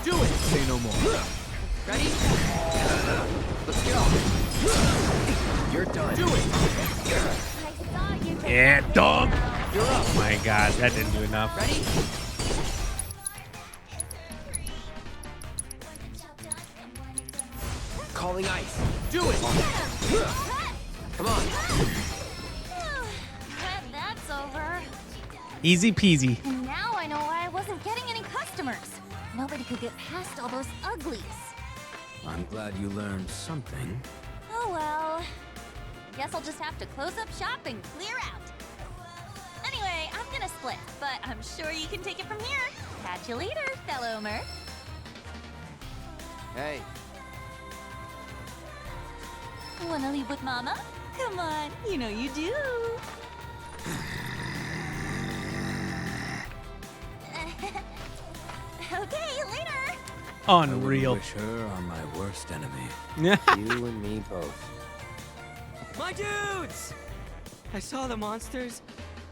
Do it. Say no more. Ready? Let's go. You're done. Do it. Yeah, dog. You're up. Oh my god, that didn't do enough. Ready? Calling ice. Do it. Come on. Glad that's over. Easy peasy. And now I know why I wasn't getting any customers. Nobody could get past all those uglies. I'm glad you learned something. Oh well. Guess I'll just have to close up shop and clear out. Anyway, I'm gonna split, but I'm sure you can take it from here. Catch you later, fellow merc. Hey. Wanna leave with Mama? Come on, you know you do. Okay, later. Unreal. I wish her on my worst enemy. You and me both. My dudes! I saw the monsters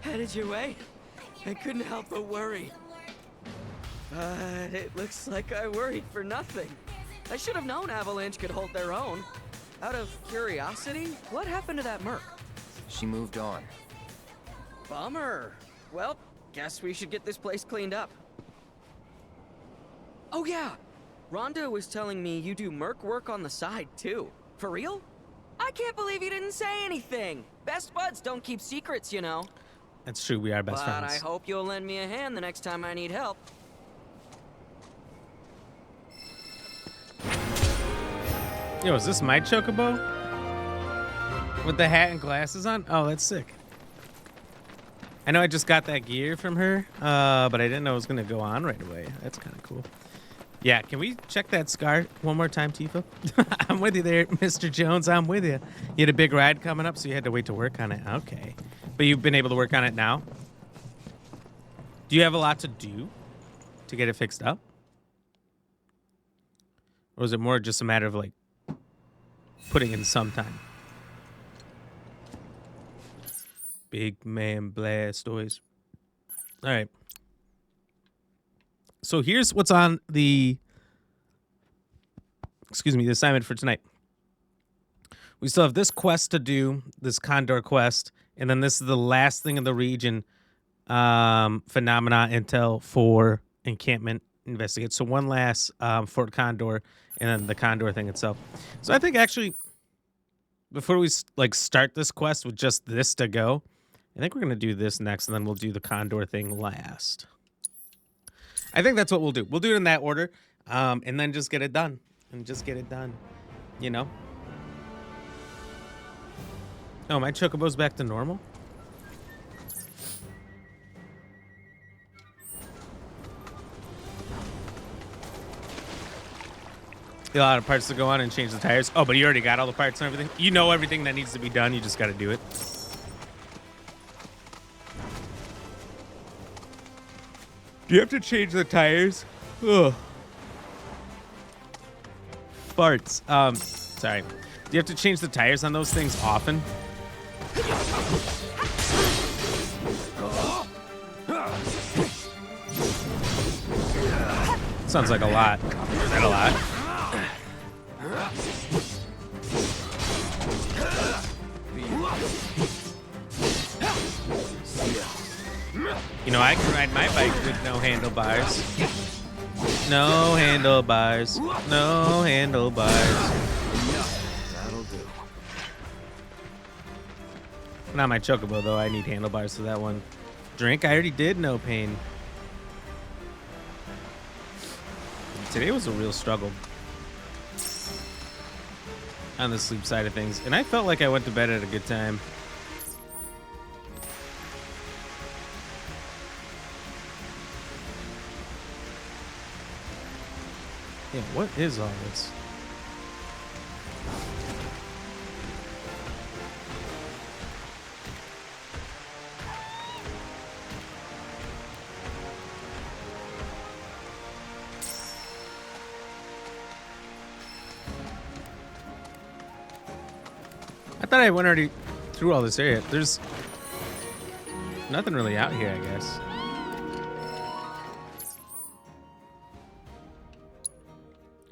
headed your way. I couldn't help but worry. But it looks like I worried for nothing. I should have known Avalanche could hold their own. Out of curiosity, what happened to that merc? She moved on. Bummer. Well, guess we should get this place cleaned up. Oh yeah, Rhonda was telling me you do merc work on the side too. For real? I can't believe you didn't say anything. Best buds don't keep secrets, you know. That's true, we are best But friends. I hope you'll lend me a hand the next time I need help. Yo, is this my chocobo? With the hat and glasses on? Oh, that's sick. I know I just got that gear from her, but I didn't know it was going to go on right away. That's kind of cool. Yeah, can we check that scar one more time, Tifa? I'm with you there, Mr. Jones. I'm with you. You had a big ride coming up, so you had to wait to work on it. Okay. But you've been able to work on it now? Do you have a lot to do to get it fixed up? Or is it more just a matter of, like, putting in some time? Big man Blastoise. All right. So here's what's on the, the assignment for tonight. We still have this quest to do, this Condor quest, and then this is the last thing in the region, phenomena intel for encampment investigate. So one last Fort Condor, and then the Condor thing itself. So I think actually, before we start this quest with just this to go, I think we're going to do this next, and then we'll do the Condor thing last. I think that's what we'll do. We'll do it in that order, and then just get it done. You know? Oh, my Chocobo's back to normal? A lot of parts to go on and change the tires. Oh, but you already got all the parts and everything? You know everything that needs to be done. You just got to do it. Do you have to change the tires? Ugh. Farts. Sorry. Do you have to change the tires on those things often? Sounds like a lot. Is that a lot? You know, I can ride my bike with no handlebars. No handlebars. No handlebars. That'll do. Not my Chocobo, though. I need handlebars for that one. Drink? I already did no pain. Today was a real struggle on the sleep side of things. And I felt like I went to bed at a good time. Yeah, what is all this? I thought I went already through all this area. There's nothing really out here, I guess.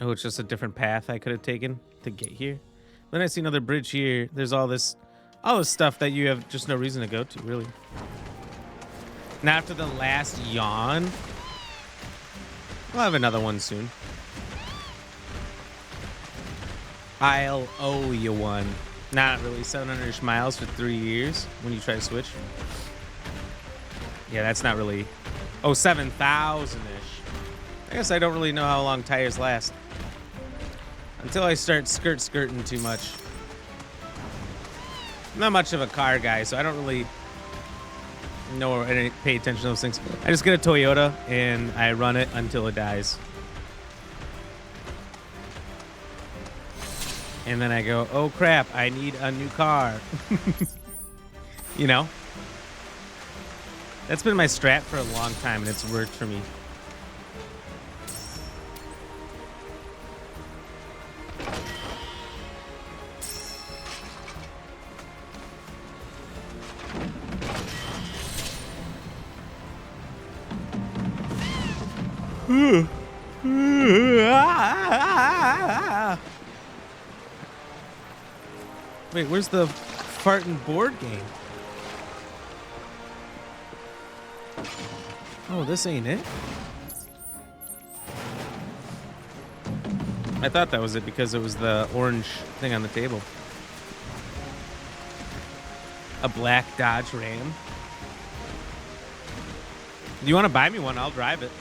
Oh, it's just a different path I could have taken to get here. Then I see another bridge here. There's all this stuff that you have just no reason to go to, really. Now after the last yawn, we'll have another one soon. I'll owe you one. Not really. 700-ish miles for 3 years when you try to switch. Yeah, that's not really. Oh, 7,000-ish. I guess I don't really know how long tires last. Until I start skirting too much. I'm not much of a car guy, so I don't really know or pay attention to those things. I just get a Toyota and I run it until it dies. And then I go, oh crap, I need a new car. You know? That's been my strat for a long time, and it's worked for me. Wait, where's the farting board game? Oh, this ain't it? I thought that was it because it was the orange thing on the table. A black Dodge Ram. Do you want to buy me one? I'll drive it.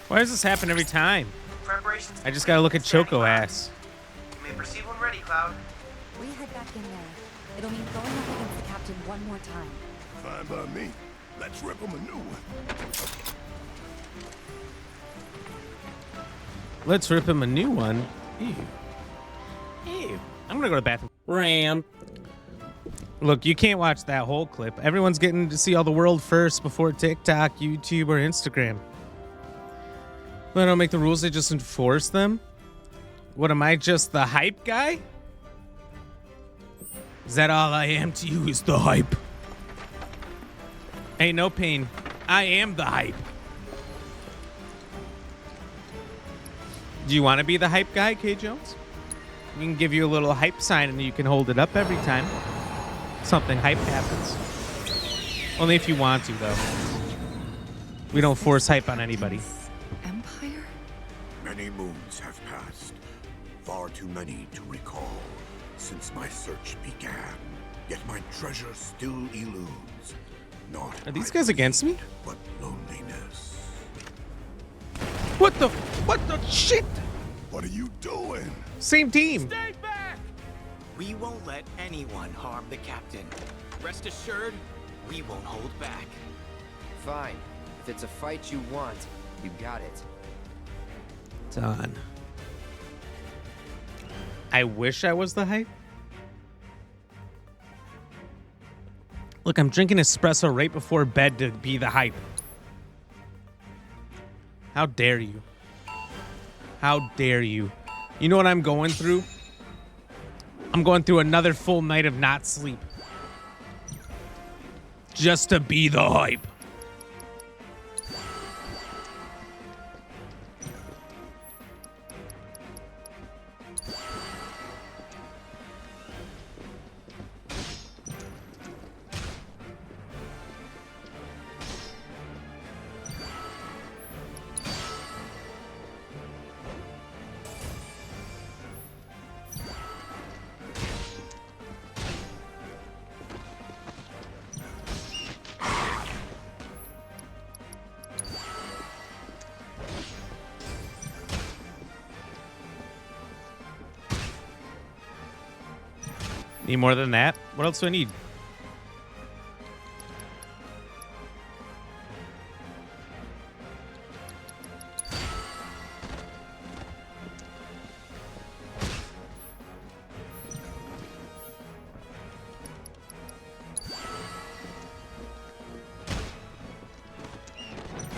Why does this happen every time? Preparations. I just gotta look at Choco ass. You may proceed when ready, Cloud. We head back in there. It'll mean going up against the captain one more time. Fine by me. Let's rip him a new one. Let's rip him a new one. Ew. Ew. I'm gonna go to the bathroom. Ram. Look, you can't watch that whole clip. Everyone's getting to see all the world first before TikTok, YouTube, or Instagram. They don't make the rules, they just enforce them? What, am I just the hype guy? Is that all I am to you, is the hype? Ain't no pain. I am the hype. Do you want to be the hype guy, K. Jones? We can give you a little hype sign and you can hold it up every time something hype happens. Only if you want to, though. We don't force hype on anybody. Many moons have passed, far too many to recall, since my search began. Yet my treasure still eludes. Not Are these guys against me? but loneliness. What the shit? What are you doing? Same team. Stay back! We won't let anyone harm the captain. Rest assured, we won't hold back. Fine. If it's a fight you want, you got it. Done. I wish I was the hype. Look, I'm drinking espresso right before bed to be the hype. How dare you? How dare you? You know what I'm going through? I'm going through another full night of not sleep. Just to be the hype. Need more than that? What else do I need?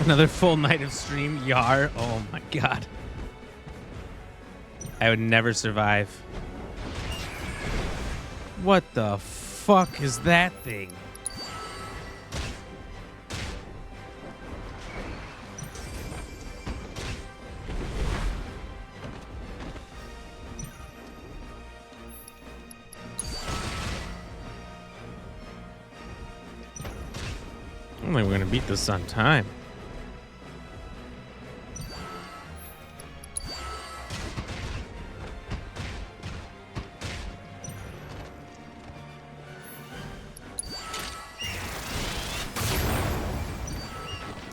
Another full night of stream, Yar. Oh my god. I would never survive. What the fuck is that thing? I don't think we're gonna beat this on time.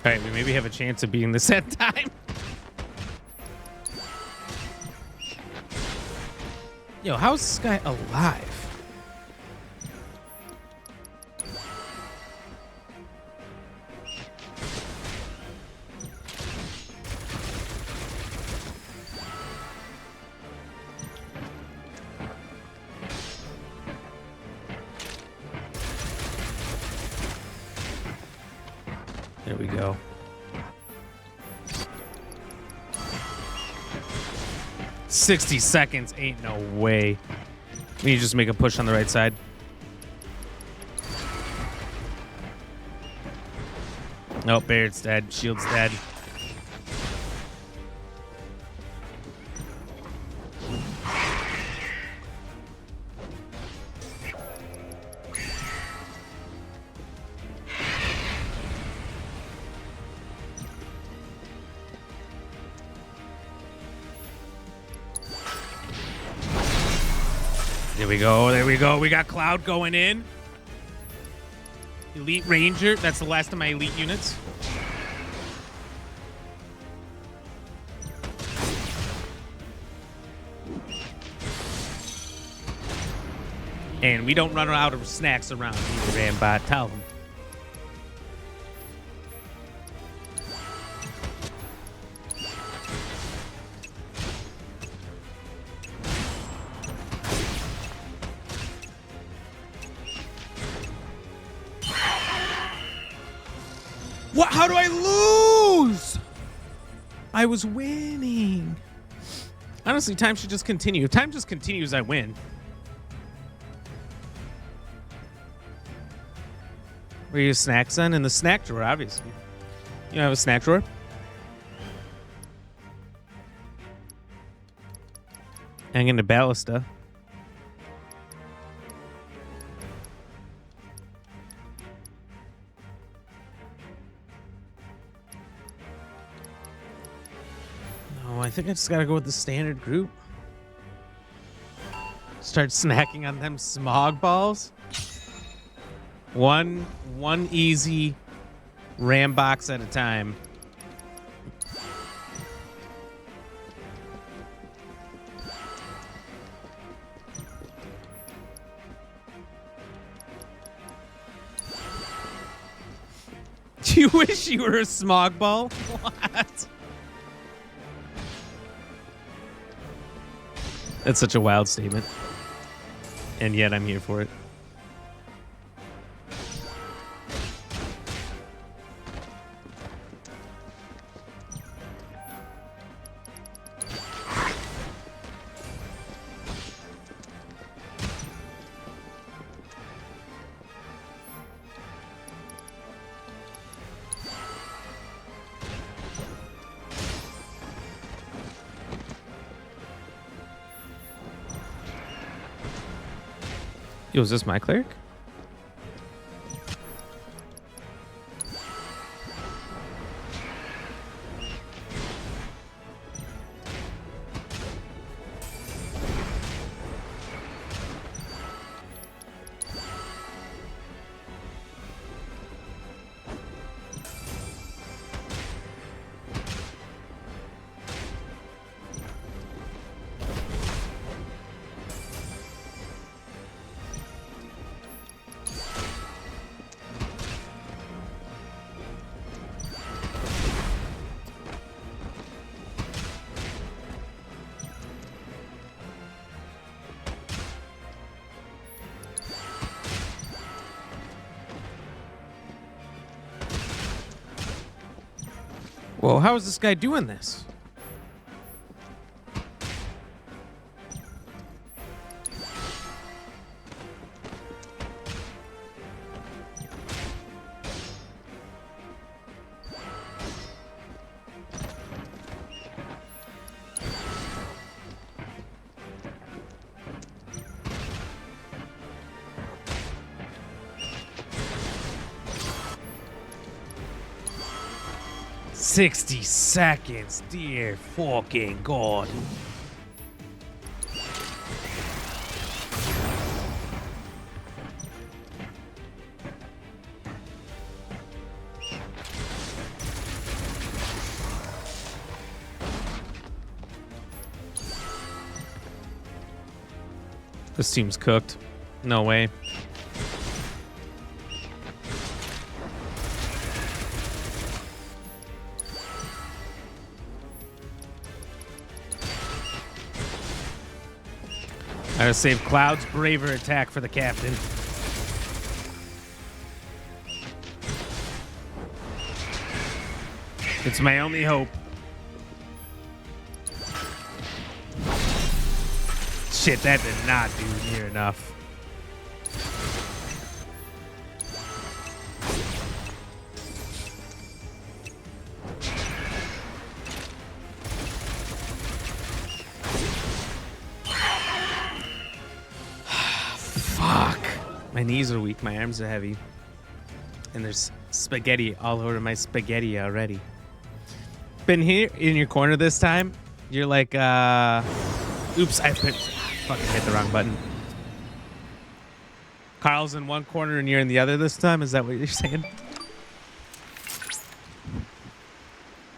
All right, we maybe have a chance of beating this at time. Yo, how is this guy alive? There we go. "60 seconds, ain't no way." We need to just make a push on the right side. Nope, Barrett's dead. Shield's dead. There we go. There we go. We got Cloud going in. Elite Ranger. That's the last of my elite units. And we don't run out of snacks around either, Rambot. Tell them. What? How do I lose? I was winning. Honestly, time should just continue. If time just continues, I win. Where are your snacks then? In the snack drawer, obviously. You have a snack drawer? Hang into Ballista. I think I just gotta go with the standard group. Start snacking on them smog balls. One easy ram box at a time. Do you wish you were a smog ball? What? That's such a wild statement. And yet I'm here for it. Yo, is this my cleric? Whoa, how is this guy doing this? "60 seconds, dear fucking God." This team's cooked. No way. I gotta save Cloud's braver attack for the captain. It's my only hope. Shit, that did not do near enough. Fuck. My knees are weak, my arms are heavy. And there's spaghetti all over my spaghetti already. Been here in your corner this time. You're like, oops, I fucking hit the wrong button. Carl's in one corner and you're in the other this time? Is that what you're saying?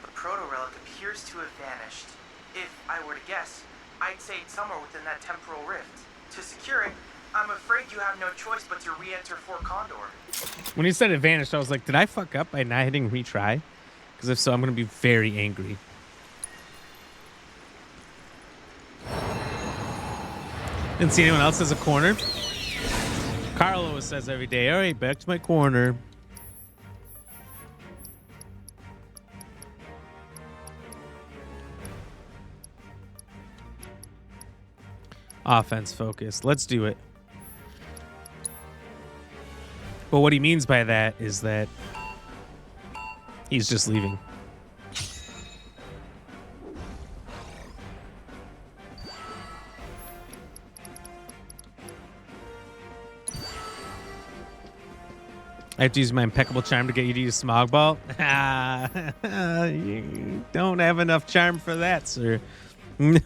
The proto-relic appears to have vanished. If I were to guess, I'd say it's somewhere within that temporal rift. To secure it, I'm afraid you have no choice but to re-enter Fort Condor. When you said it vanished, I was like, did I fuck up by not hitting retry? Because if so, I'm going to be very angry. Didn't see anyone else as a corner. Carl always says every day, all right, back to my corner. Offense focused. Let's do it. But what he means by that is that he's just leaving. I have to use my impeccable charm to get you to use Smog Ball. You don't have enough charm for that, sir. Ain't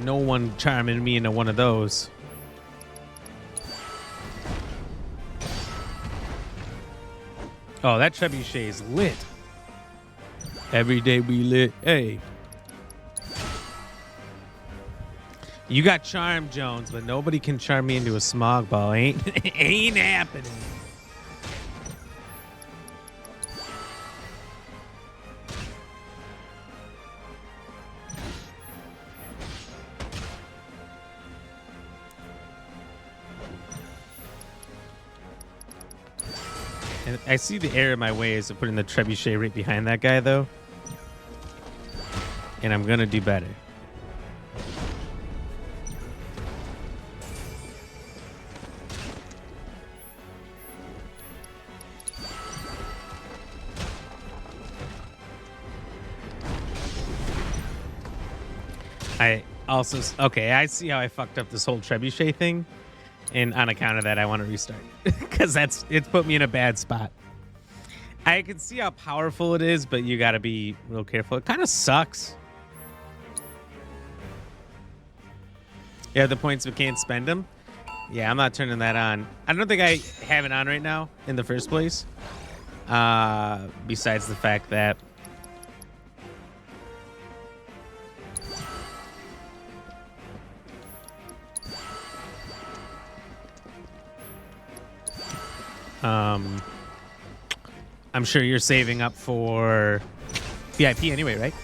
no one charming me into one of those. Oh, that trebuchet is lit. Every day we lit. Hey. You got charm, Jones, but nobody can charm me into a smog ball. Ain't happening. And I see the error in my ways of putting the trebuchet right behind that guy, though. And I'm gonna do better. I also, okay, I see how I fucked up this whole trebuchet thing. And on account of that, I want to restart. Because it's put me in a bad spot. I can see how powerful it is, but you got to be real careful. It kind of sucks. Yeah, the points but can't spend them. Yeah, I'm not turning that on. I don't think I have it on right now in the first place. Besides the fact that I'm sure you're saving up for VIP anyway, right?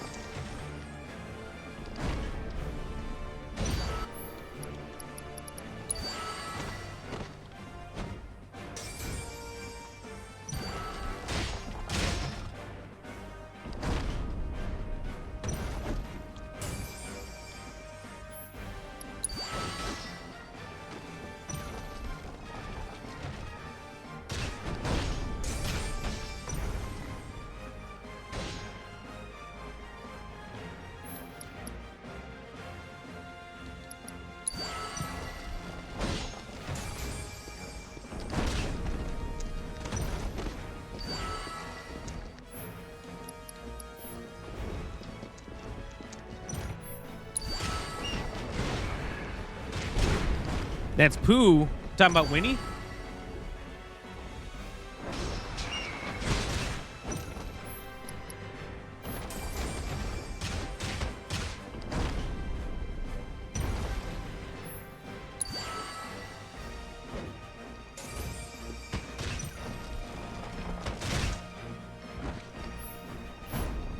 That's Pooh. Talking about Winnie?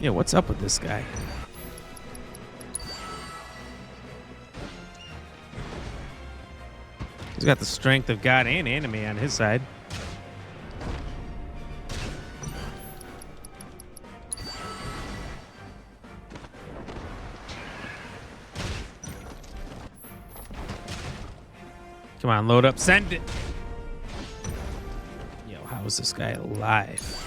Yeah, what's up with this guy? He's got the strength of God and anime on his side. Come on, load up, send it. Yo, how is this guy alive?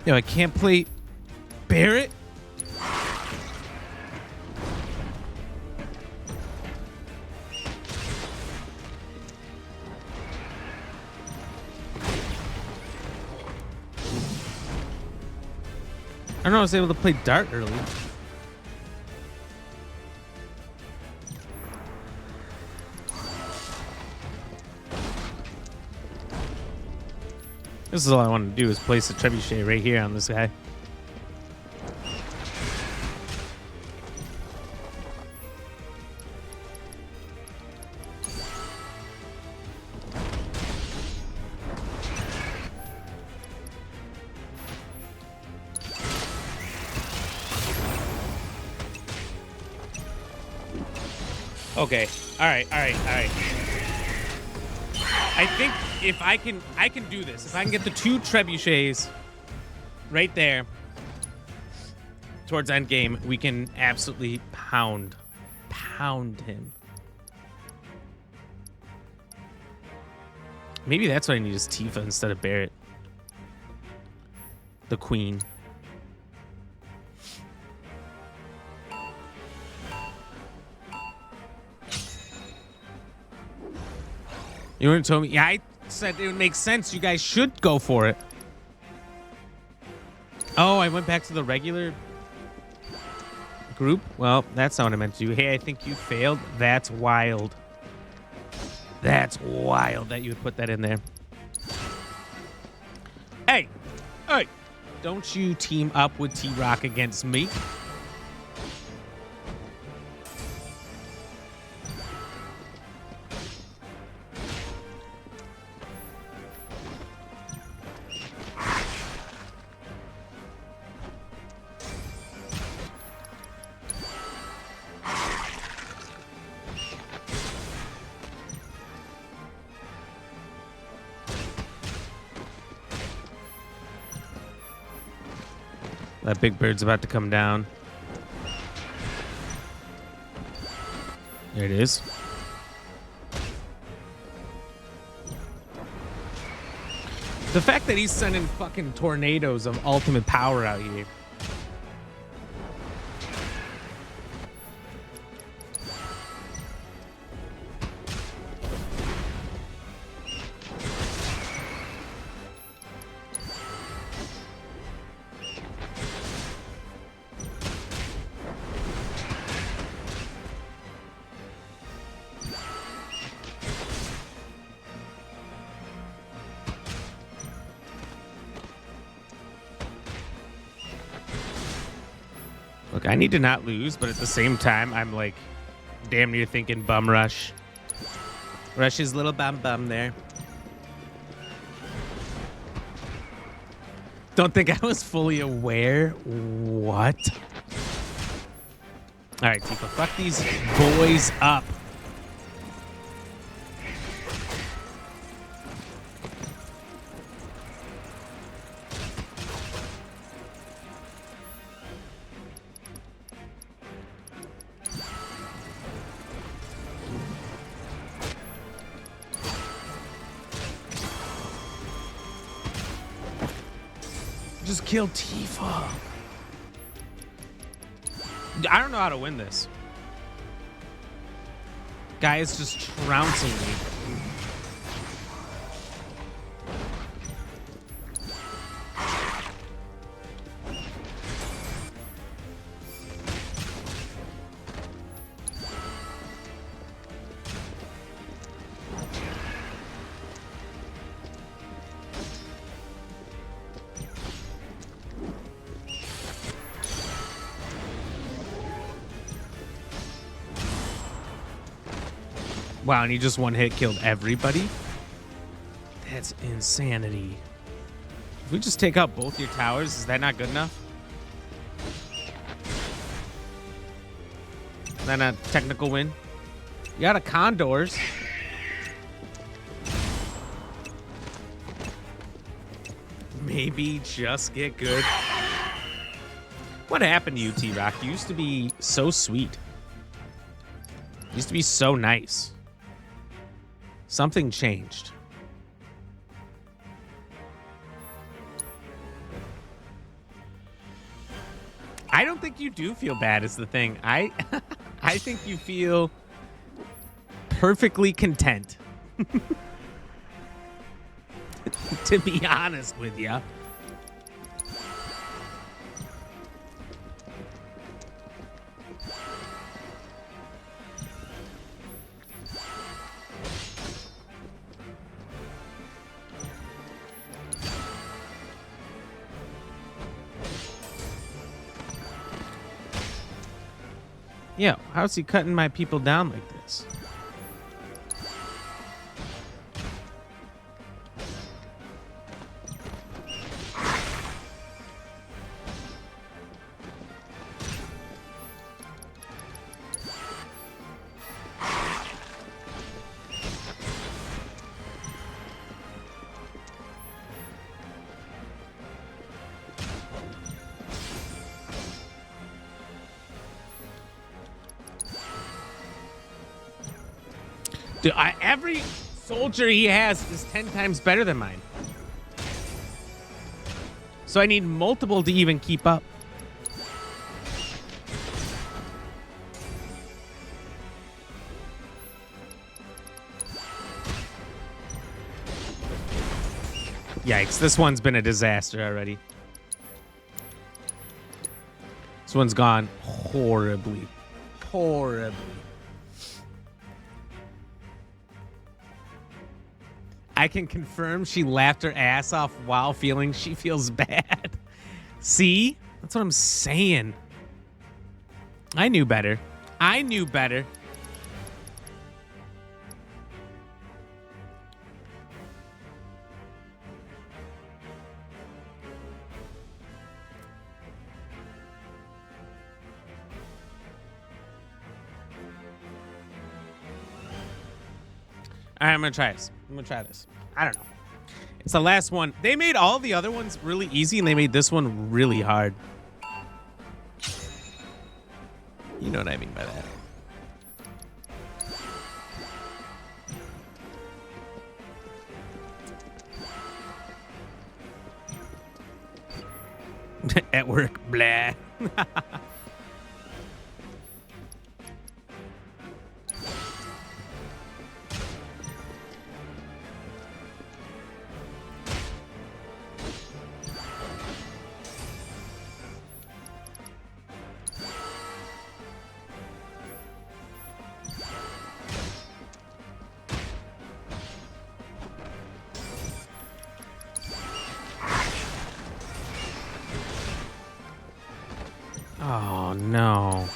Yo, I can't play Barrett. I don't know, I was able to play Dart early. This is all I want to do is place a trebuchet right here on this guy. Okay. All right. I think if I can do this. If I can get the 2 trebuchets right there towards endgame, we can absolutely pound him. Maybe that's what I need is Tifa instead of Barrett. The queen. You wouldn't told me. Yeah, I said it would make sense. You guys should go for it. Oh, I went back to the regular group. Well, that's not what I meant to do. Hey, I think you failed. That's wild. That's wild that you would put that in there. Hey, don't you team up with T-Rock against me. That big bird's about to come down. There it is. The fact that he's sending fucking tornadoes of ultimate power out here. Look, I need to not lose, but at the same time, I'm like damn near thinking bum rush. Rush his little bum there. Don't think I was fully aware. What? All right, Tifa, fuck these boys up. Just kill Tifa. I don't know how to win this. Guy is just trouncing me. Wow, and he just one hit killed everybody? That's insanity. If we just take out both your towers, is that not good enough? Is that not a technical win? You got a Condors. Maybe just get good. What happened to you, T-Rock? You used to be so sweet. You used to be so nice. Something changed. I don't think you do feel bad is the thing. I think you feel perfectly content. To be honest with you. Yeah, how's he cutting my people down like this? Dude, every soldier he has is 10 times better than mine. So I need multiple to even keep up. Yikes, this one's been a disaster already. This one's gone horribly. Horribly. I can confirm she laughed her ass off while feeling she feels bad. See? That's what I'm saying. I knew better. I knew better. All right, I'm going to try this. I don't know. It's the last one. They made all the other ones really easy, and they made this one really hard. You know what I mean by that. At work, blah. Oh, no.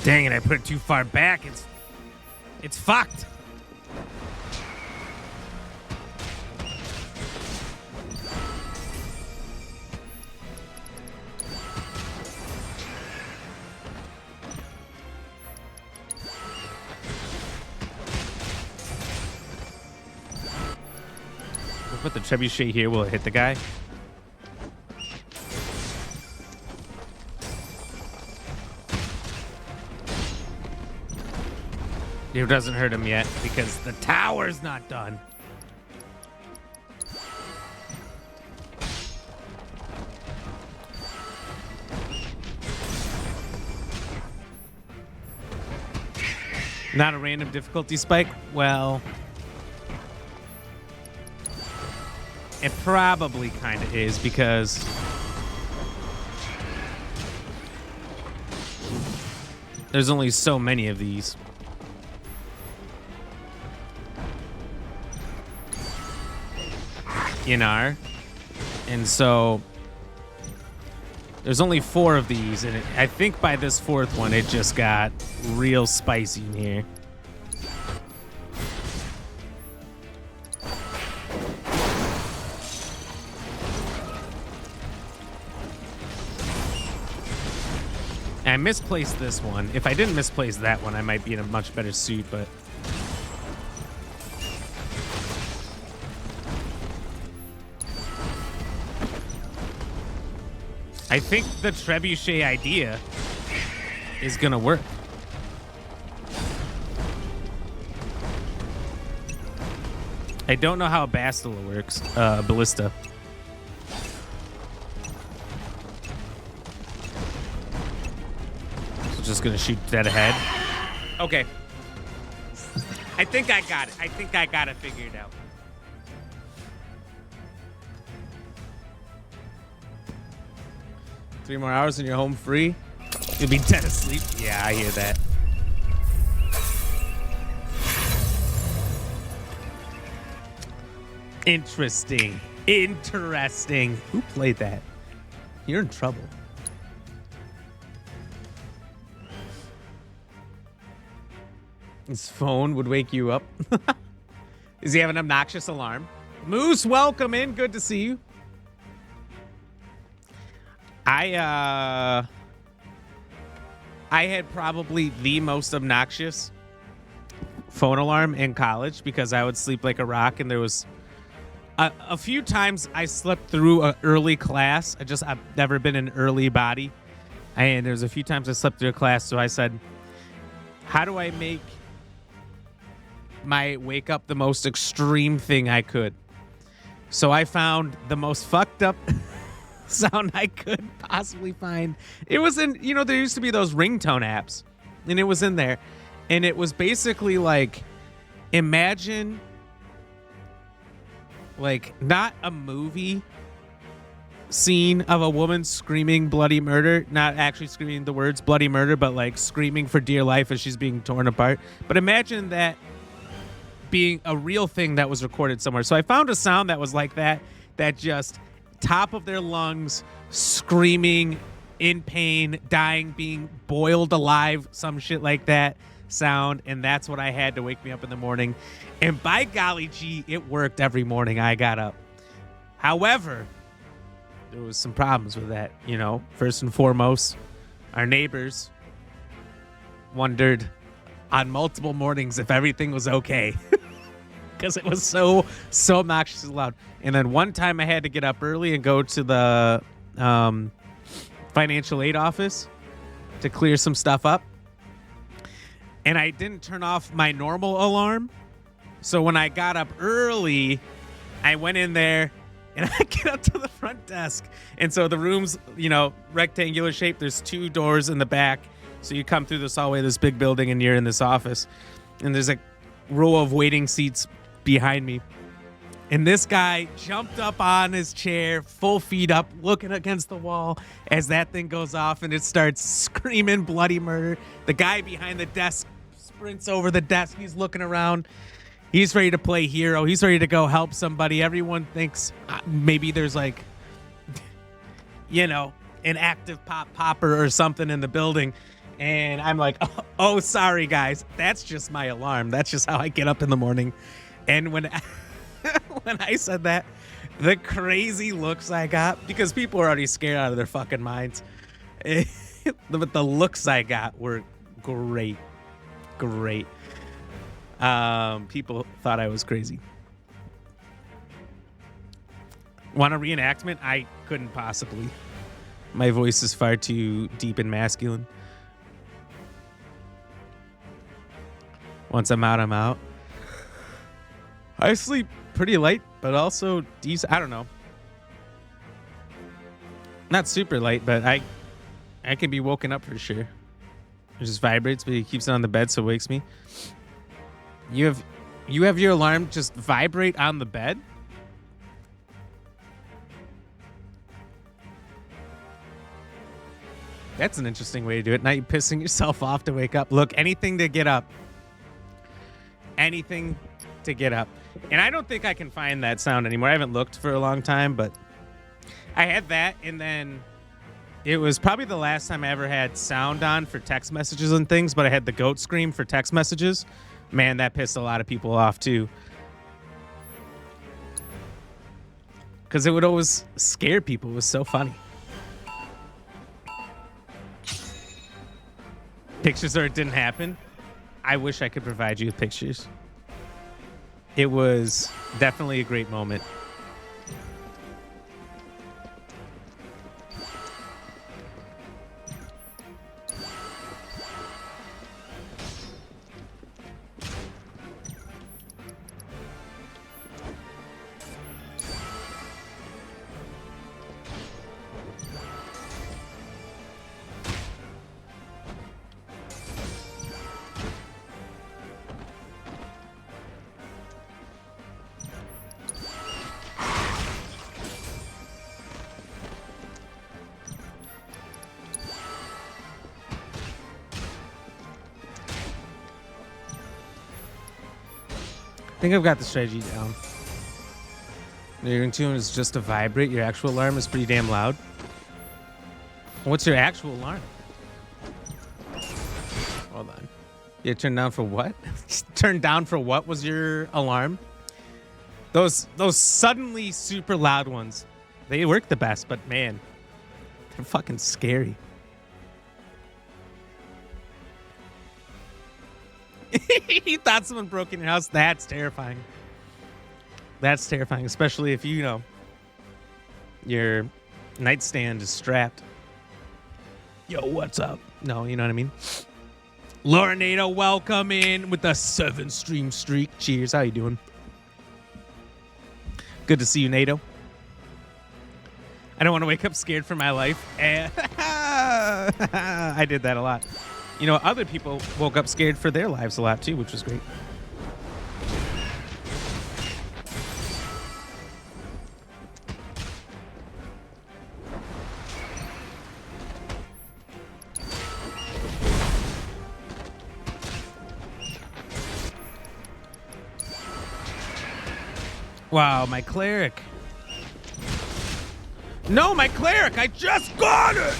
Dang it, I put it too far back. It's fucked. Put the trebuchet here. Will it hit the guy? It doesn't hurt him yet because the tower's not done. Not a random difficulty spike? Well, it probably kind of is because there's only so many of these. In our, and so there's only 4 of these, and I think by this 4th one it just got real spicy in here. And I misplaced this one. If I didn't misplace that one, I might be in a much better suit, but I think the trebuchet idea is gonna work. I don't know how a bastila works, ballista. So just gonna shoot dead ahead. Okay. I think I got it. I think I got it figured out. Three more hours and you're home free? You'll be dead asleep. Yeah, I hear that. Interesting. Interesting. Who played that? You're in trouble. His phone would wake you up. Does he have an obnoxious alarm? Moose, welcome in. Good to see you. I had probably the most obnoxious phone alarm in college because I would sleep like a rock, and there was a few times I slept through an early class. I've never been an early body, and there's a few times I slept through a class, so I said, how do I make my wake up the most extreme thing I could? So I found the most fucked up sound I could possibly find. It was in, there used to be those ringtone apps, and it was in there, and it was basically like, imagine like not a movie scene of a woman screaming bloody murder, not actually screaming the words bloody murder, but like screaming for dear life as she's being torn apart. But imagine that being a real thing that was recorded somewhere. So I found a sound that was like that just top of their lungs, screaming in pain, dying, being boiled alive, some shit like that sound. And that's what I had to wake me up in the morning. And by golly gee, it worked every morning I got up. However, there was some problems with that. First and foremost, our neighbors wondered on multiple mornings if everything was okay. Because it was so obnoxiously loud. And then one time I had to get up early and go to the financial aid office to clear some stuff up. And I didn't turn off my normal alarm. So when I got up early, I went in there and I get up to the front desk. And so the room's, rectangular shape. There's 2 doors in the back. So you come through this hallway, this big building, and you're in this office. And there's a row of waiting seats behind me. And this guy jumped up on his chair, full feet up, looking against the wall as that thing goes off and it starts screaming bloody murder. The guy behind the desk sprints over the desk. He's looking around. He's ready to play hero. He's ready to go help somebody. Everyone thinks maybe there's like, an active popper or something in the building. And I'm like, oh, sorry, guys. That's just my alarm. That's just how I get up in the morning. And when I said that, the crazy looks I got, because people are already scared out of their fucking minds. But the looks I got were great. Great. People thought I was crazy. Want a reenactment? I couldn't possibly. My voice is far too deep and masculine. Once I'm out, I'm out. I sleep pretty light, but also decent. I don't know. Not super light, but I can be woken up for sure. It just vibrates, but he keeps it on the bed, so it wakes me. You have your alarm just vibrate on the bed? That's an interesting way to do it. Now you're pissing yourself off to wake up. Look, anything to get up. Anything to get up. And I don't think I can find that sound anymore. I haven't looked for a long time, but I had that, and then it was probably the last time I ever had sound on for text messages and things, but I had the goat scream for text messages. Man, that pissed a lot of people off too. Because it would always scare people. It was so funny. Pictures or it didn't happen. I wish I could provide you with pictures. It was definitely a great moment. I think I've got the strategy down. Your ringtone is just to vibrate. Your actual alarm is pretty damn loud. What's your actual alarm? Hold on. You turned down for what? Turned down for what was your alarm? Those suddenly super loud ones. They work the best, but man, they're fucking scary. You thought someone broke in your house? That's terrifying. That's terrifying, especially if you know your nightstand is strapped. Yo, what's up? No, you know what I mean? Laura Nato, welcome in with the 7-stream streak. Cheers. How you doing? Good to see you, Nato. I don't want to wake up scared for my life. I did that a lot. You know, other people woke up scared for their lives a lot too, which was great. Wow, my cleric. No, my cleric, I just got it!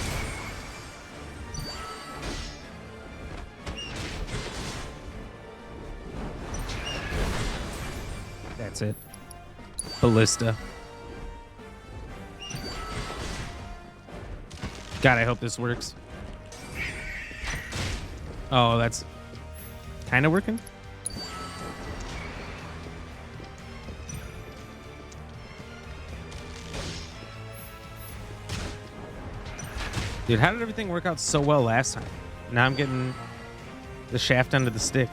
That's it. Ballista. God, I hope this works. Oh, that's kind of working. Dude, how did everything work out so well last time? Now I'm getting the shaft under the stick.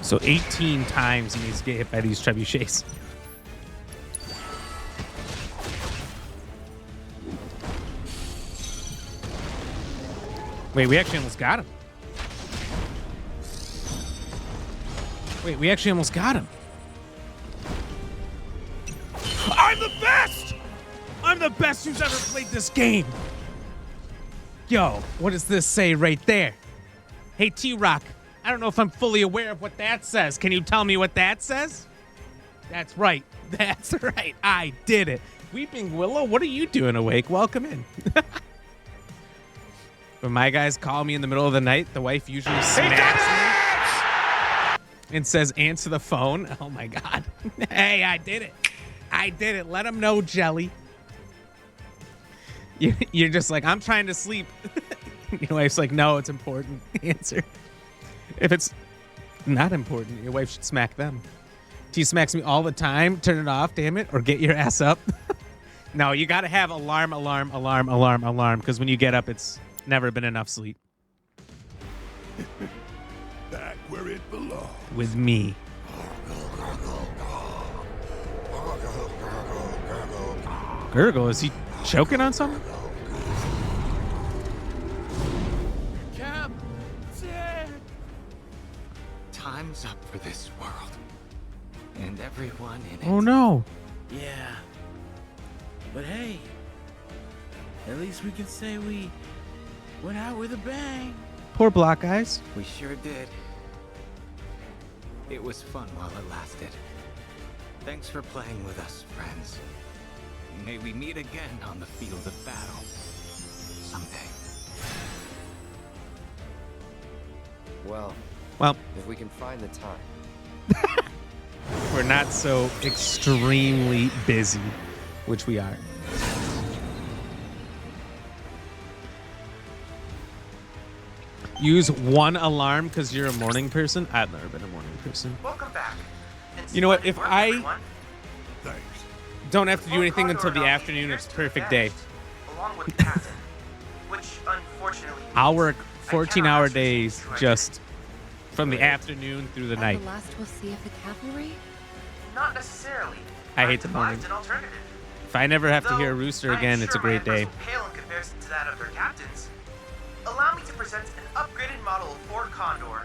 So 18 times he needs to get hit by these trebuchets. Wait, we actually almost got him. Wait, we actually almost got him. I'm I'm the best! I'm the best who's ever played this game. Yo, what does this say right there? Hey, T-Rock, I don't know if I'm fully aware of what that says. Can you tell me what that says? That's right. That's right. I did it. Weeping Willow, what are you doing awake? Welcome in. When my guys call me in the middle of the night, the wife usually smacks me and says, answer the phone. Oh, my God. Hey, I did it. I did it. Let them know, Jelly. You're just like, I'm trying to sleep. Your wife's like, no, it's important. Answer. If it's not important, your wife should smack them. T smacks me all the time. Turn it off, damn it, or get your ass up. No, you got to have alarm, because when you get up, it's never been enough sleep. Back where it belongs. With me. Gurgle, is he choking on something? Captain! Time's up for this world. And everyone in it. Oh, no. Yeah. But hey, at least we can say we went out with a bang. Poor Block Eyes. We sure did. It was fun while it lasted. Thanks for playing with us, friends. May we meet again on the field of battle. Someday. Well, if we can find the time. We're not so extremely busy, which we are. Use one alarm because you're a morning person. I've never been a morning person. Welcome back. You know what? If I Thanks. don't have to do anything until the afternoon, it's a perfect day. Along with the captain, which unfortunately I'll work 14-hour days just from the afternoon through the night. The last we'll see of the cavalry? not necessarily. I hate the morning. An alternative. If I never have to hear a rooster again, it's a great day. Pale in comparison to that of their captains. Allow me to present an upgraded model of Fort Condor.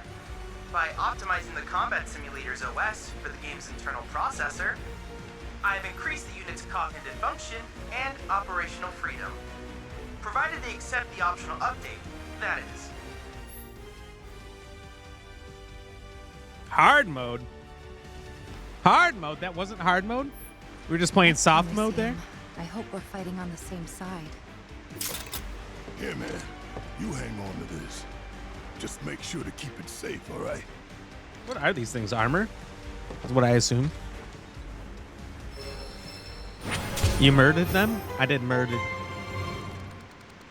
By optimizing the combat simulator's OS for the game's internal processor, I've increased the unit's cognitive function and operational freedom. Provided they accept the optional update, that is. Hard mode? Hard mode? That wasn't hard mode? We were just playing soft mode there? I hope we're fighting on the same side. Here, man. You hang on to this. Just make sure to keep it safe, all right? What are these things? Armor? That's what I assume. You murdered them? I did murder.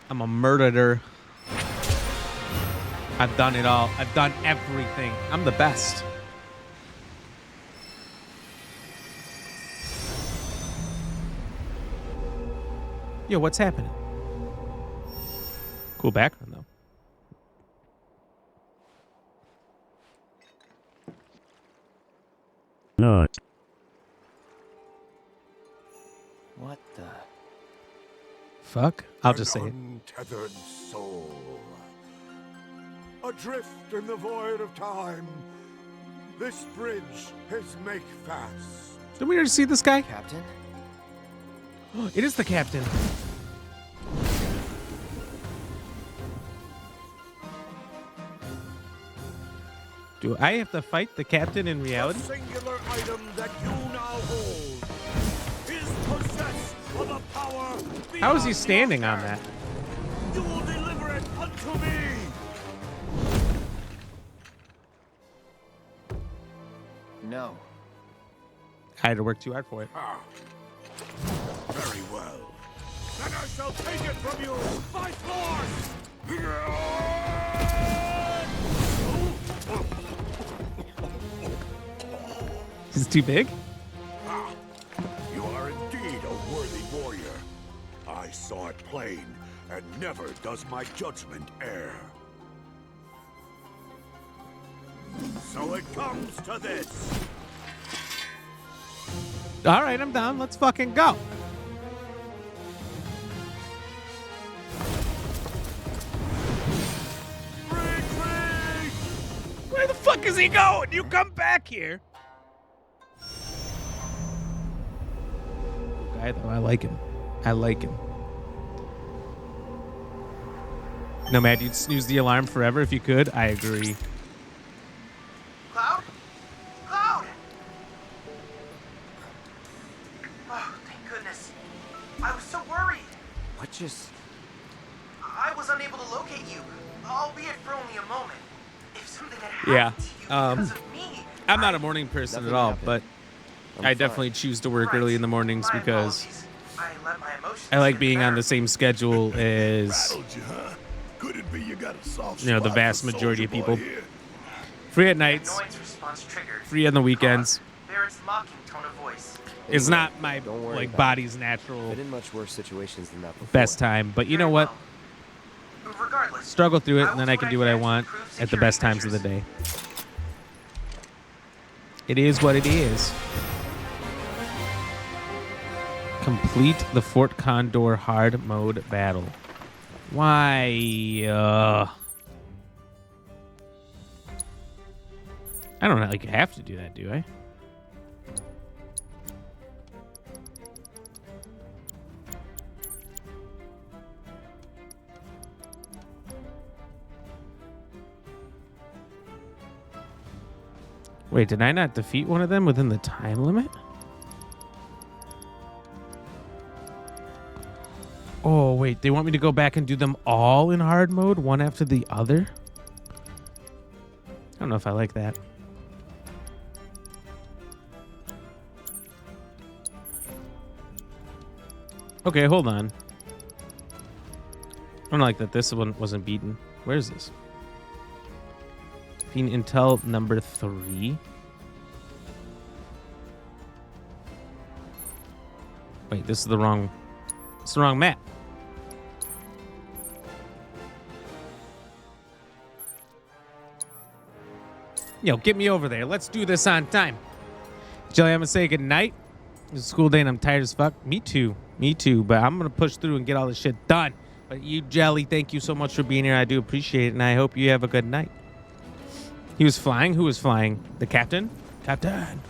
I'm a murderer. I've done it all. I've done everything. I'm the best. Yo, what's happening? Cool background, though. No. What the? Fuck? I'll just say it. Untethered soul. Adrift in the void of time. This bridge is make fast. Did we already see this guy? Captain? It is the captain. Do I have to fight the captain in reality? The singular item that you now hold is possessed of a power. How is he standing on that? You will deliver it unto me. No. I had to work too hard for it. Very well. Then I shall take it from you by force. He's too big? You are indeed a worthy warrior. I saw it plain, and never does my judgment err. So it comes to this. All right, I'm down. Let's fucking go. Where the fuck is he going? You come back here. guy, though. I like him. I like him. No, Matt, you'd snooze the alarm forever if you could. I agree. Cloud? Cloud! Oh, thank goodness. I was so worried. What just... I was unable to locate you, albeit for only a moment. If something had Yeah. happened to you because of me, I'm not a morning person at all, but I definitely choose to work early in the mornings because I let my emotions I like being on the same schedule as, Could it be you got a soft you know, the spot vast for majority of Soldier Boy people. here? Free at nights, noise response triggered. free on the weekends. Barrett's mocking tone of voice. It's not my Don't worry like about body's it. natural Been in much worse situations than that before. best time, but you know what? Regardless, Struggle through it, and then I can do what I want at the best times of the day. It is what it is. Complete the Fort Condor hard mode battle. Why? I don't like have to do that, do I? Wait, did I not defeat one of them within the time limit? Oh, wait, they want me to go back and do them all in hard mode, one after the other? I don't know if I like that. Okay, hold on. I don't like that this one wasn't beaten. Where is this? Being Intel number 3. Wait, this is the wrong. It's the wrong map. Yo, get me over there. Let's do this on time. Jelly, I'm gonna say good night. It's a school day and I'm tired as fuck. Me too. Me too. But I'm gonna push through and get all this shit done. But you, Jelly, thank you so much for being here. I do appreciate it, and I hope you have a good night. He was flying. Who was flying? The captain? Captain.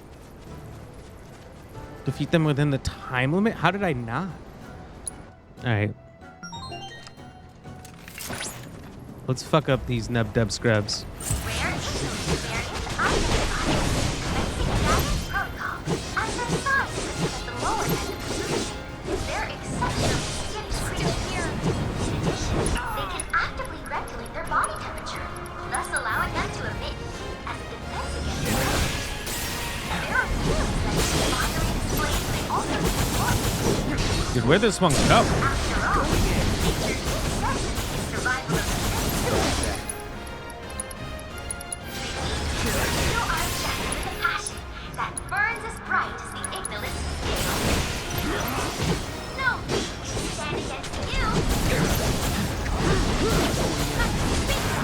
Defeat them within the time limit? How did I not? All right. Let's fuck up these nub-dub scrubs. Dude, where'd this one go?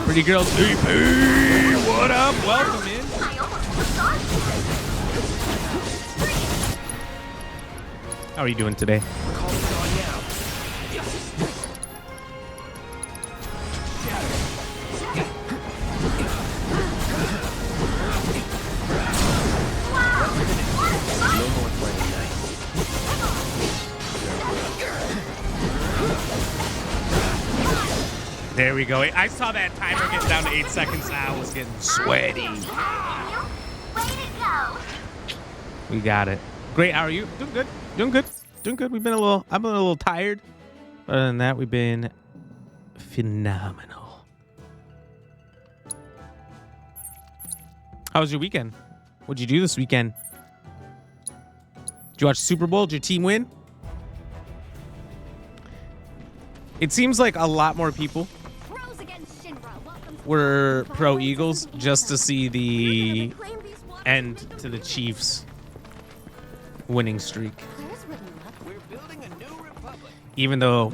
Pretty girl TP, what up? Welcome in. How are you doing today? There we go. I saw that timer get down to 8 seconds. I was getting sweaty. We got it. Great. How are you? Doing good. Doing good. Doing good. I've been a little tired. But other than that, we've been phenomenal. How was your weekend? What'd you do this weekend? Did you watch Super Bowl? Did your team win? It seems like a lot more people were pro Eagles just to see the end to the Chiefs winning streak. Even though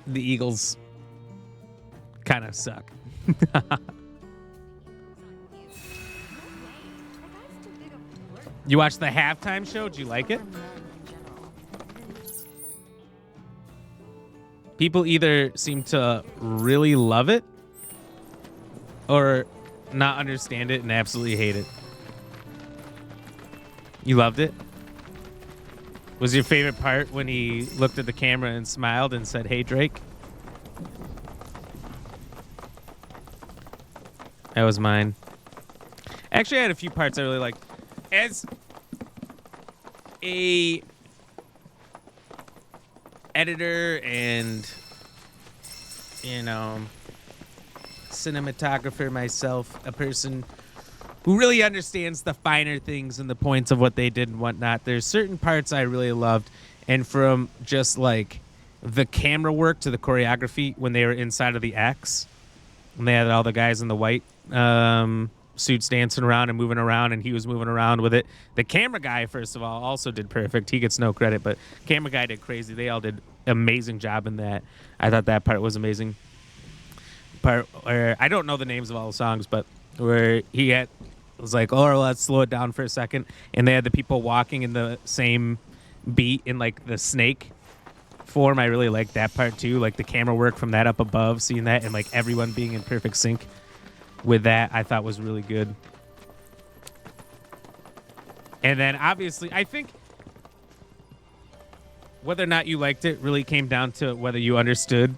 the Eagles kind of suck. You watched the halftime show? Did you like it? People either seem to really love it or not understand it and absolutely hate it. You loved it? Was your favorite part when he looked at the camera and smiled and said, "Hey, Drake"? That was mine. Actually, I had a few parts I really liked. As a editor and, you know, cinematographer myself, a person who really understands the finer things and the points of what they did and whatnot, there's certain parts I really loved. And from just like the camera work to the choreography when they were inside of the X, and they had all the guys in the white suits dancing around and moving around, and he was moving around with it. The camera guy, first of all, also did perfect. He gets no credit, but camera guy did crazy. They all did amazing job in that. I thought that part was amazing. Part where I don't know the names of all the songs, but where he was like, "Oh, let's slow it down for a second," and they had the people walking in the same beat in like the snake form. I really liked that part too, like the camera work from that up above, seeing that, and like everyone being in perfect sync with that, I thought was really good. And then obviously, I think whether or not you liked it really came down to whether you understood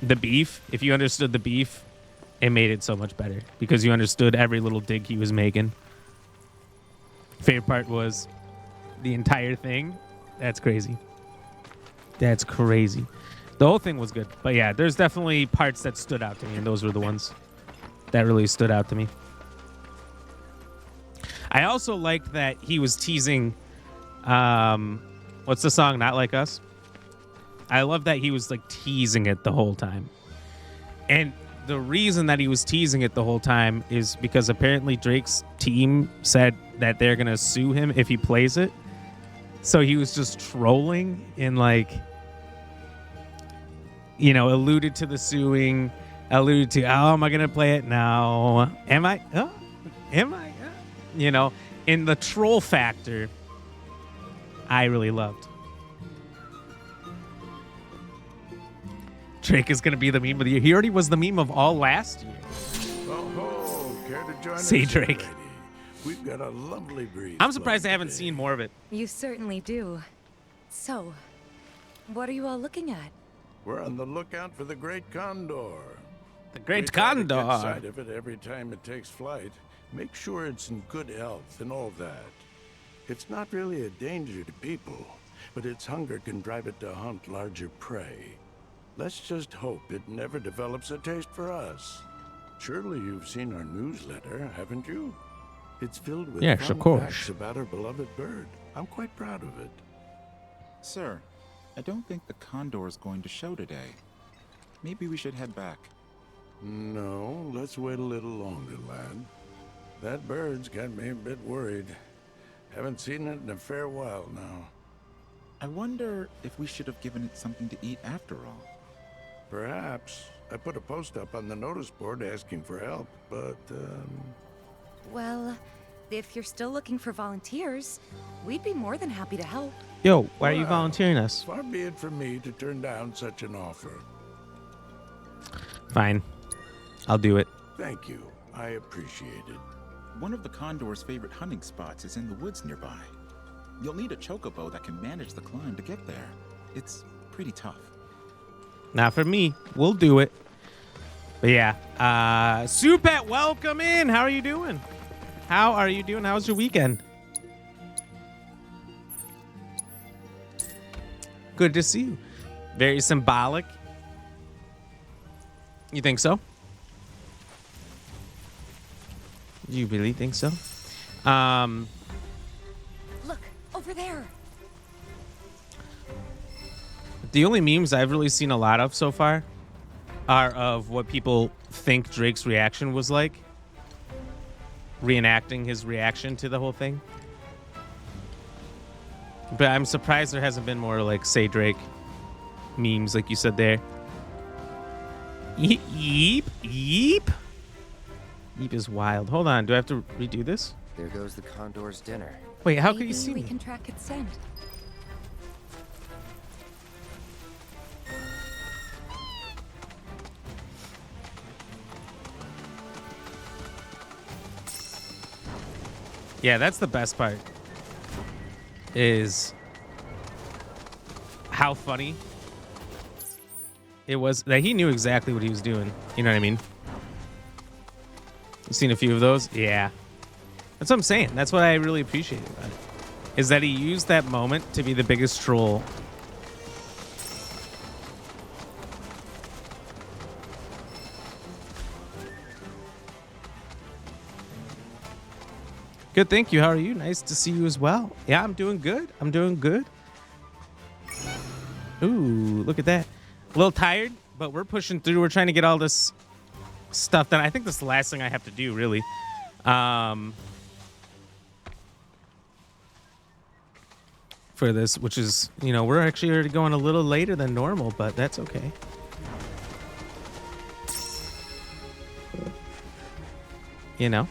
the beef. If you understood the beef, it made it so much better because you understood every little dig he was making. Favorite part was the entire thing. That's crazy. That's crazy. The whole thing was good. But yeah, there's definitely parts that stood out to me, and those were the ones that really stood out to me. I also liked that he was teasing, what's the song, Not Like Us? I love that he was like teasing it the whole time. And the reason that he was teasing it the whole time is because apparently Drake's team said that they're going to sue him if he plays it. So he was just trolling and like, you know, alluded to the suing, alluded to, oh, am I going to play it now? Am I? Oh, am I? You know, in the troll factor, I really loved. Drake is going to be the meme of the year. He already was the meme of all last year. Oh, care to join us? See, Drake. Lady? We've got a lovely breeze. I'm surprised I haven't seen more of it. You certainly do. So, what are you all looking at? We're on the lookout for the Great Condor. The Great We try to Condor. get sight of it every time it takes flight. Make sure it's in good health and all that. It's not really a danger to people, but its hunger can drive it to hunt larger prey. Let's just hope it never develops a taste for us. Surely you've seen our newsletter, haven't you? It's filled with Yes, fun of course. facts about our beloved bird. I'm quite proud of it. Sir, I don't think the Condor is going to show today. Maybe we should head back. No, let's wait a little longer, lad. That bird's got me a bit worried. Haven't seen it in a fair while now. I wonder if we should have given it something to eat after all. Perhaps. I put a post up on the notice board asking for help, but, Well, if you're still looking for volunteers, we'd be more than happy to help. Yo, why are you well, volunteering us? Far be it from me to turn down such an offer. Fine. I'll do it. Thank you. I appreciate it. One of the Condor's favorite hunting spots is in the woods nearby. You'll need a chocobo that can manage the climb to get there. It's pretty tough. Not for me. We'll do it. But yeah. Supet, welcome in. How are you doing? How are you doing? How was your weekend? Good to see you. Very symbolic. You think so? You really think so? Look, over there. The only memes I've really seen a lot of so far are of what people think Drake's reaction was like. Reenacting his reaction to the whole thing. But I'm surprised there hasn't been more like Say Drake memes like you said there. Yeep, yeep. Yeep is wild. Hold on, do I have to redo this? There goes the Condor's dinner. Wait, how could you see we me? can track its scent. Yeah, that's the best part. Is how funny it was that he knew exactly what he was doing. You know what I mean? You've seen a few of those? Yeah. That's what I'm saying. That's what I really appreciate about it. Is that he used that moment to be the biggest troll. Good, thank you. How are you? Nice to see you as well. Yeah, I'm doing good. I'm doing good. Ooh, look at that. A little tired, but we're pushing through. We're trying to get all this stuff done. I think this is the last thing I have to do, really. For this, which is, you know, we're actually already going a little later than normal, but that's okay. You know?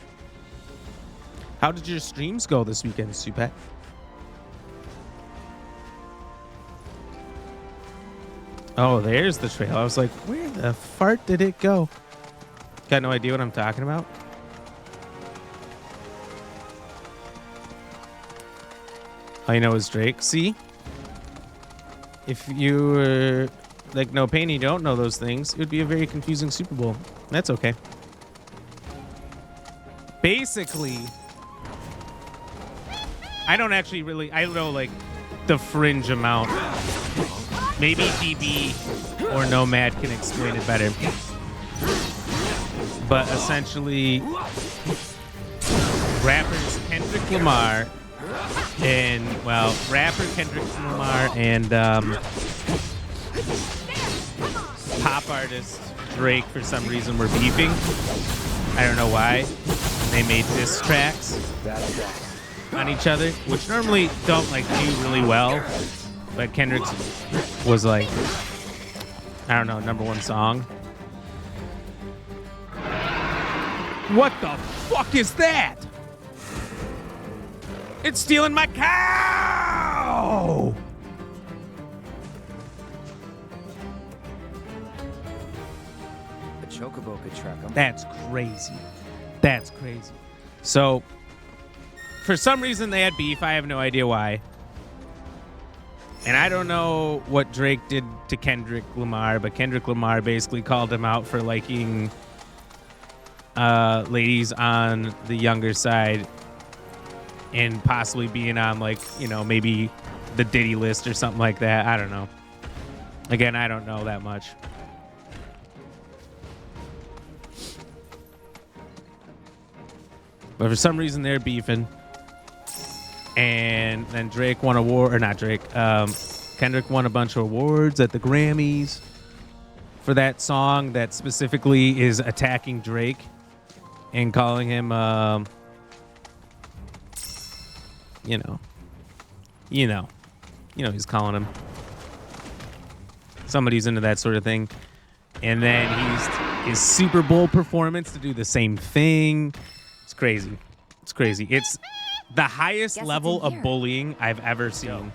How did your streams go this weekend, Supat? Oh, there's the trail. I was like, where the fart did it go? Got no idea what I'm talking about. All you know is Drake. See? If you were like No Pain, you don't know those things, it would be a very confusing Super Bowl. That's okay. Basically, I don't actually really, I don't know like the fringe amount. Maybe DB or Nomad can explain it better. But essentially, rappers Kendrick Lamar and, well, rapper Kendrick Lamar and pop artist Drake, for some reason, were beefing. I don't know why. They made diss tracks on each other, which normally don't like do really well. But Kendrick's was like, I don't know, #1 song. What the fuck is that? It's stealing my cow! A chocobo could track him. That's crazy. That's crazy. So, for some reason they had beef. I have no idea why. And I don't know what Drake did to Kendrick Lamar, but Kendrick Lamar basically called him out for liking ladies on the younger side and possibly being on, like, you know, maybe the Diddy list or something like that. I don't know. Again, I don't know that much. But for some reason, they're beefing. And then Drake won Kendrick won a bunch of awards at the Grammys for that song that specifically is attacking Drake and calling him, you know, he's calling him. Somebody's into that sort of thing. And then his Super Bowl performance to do the same thing. It's crazy. It's crazy. It's the highest level of bullying I've ever seen.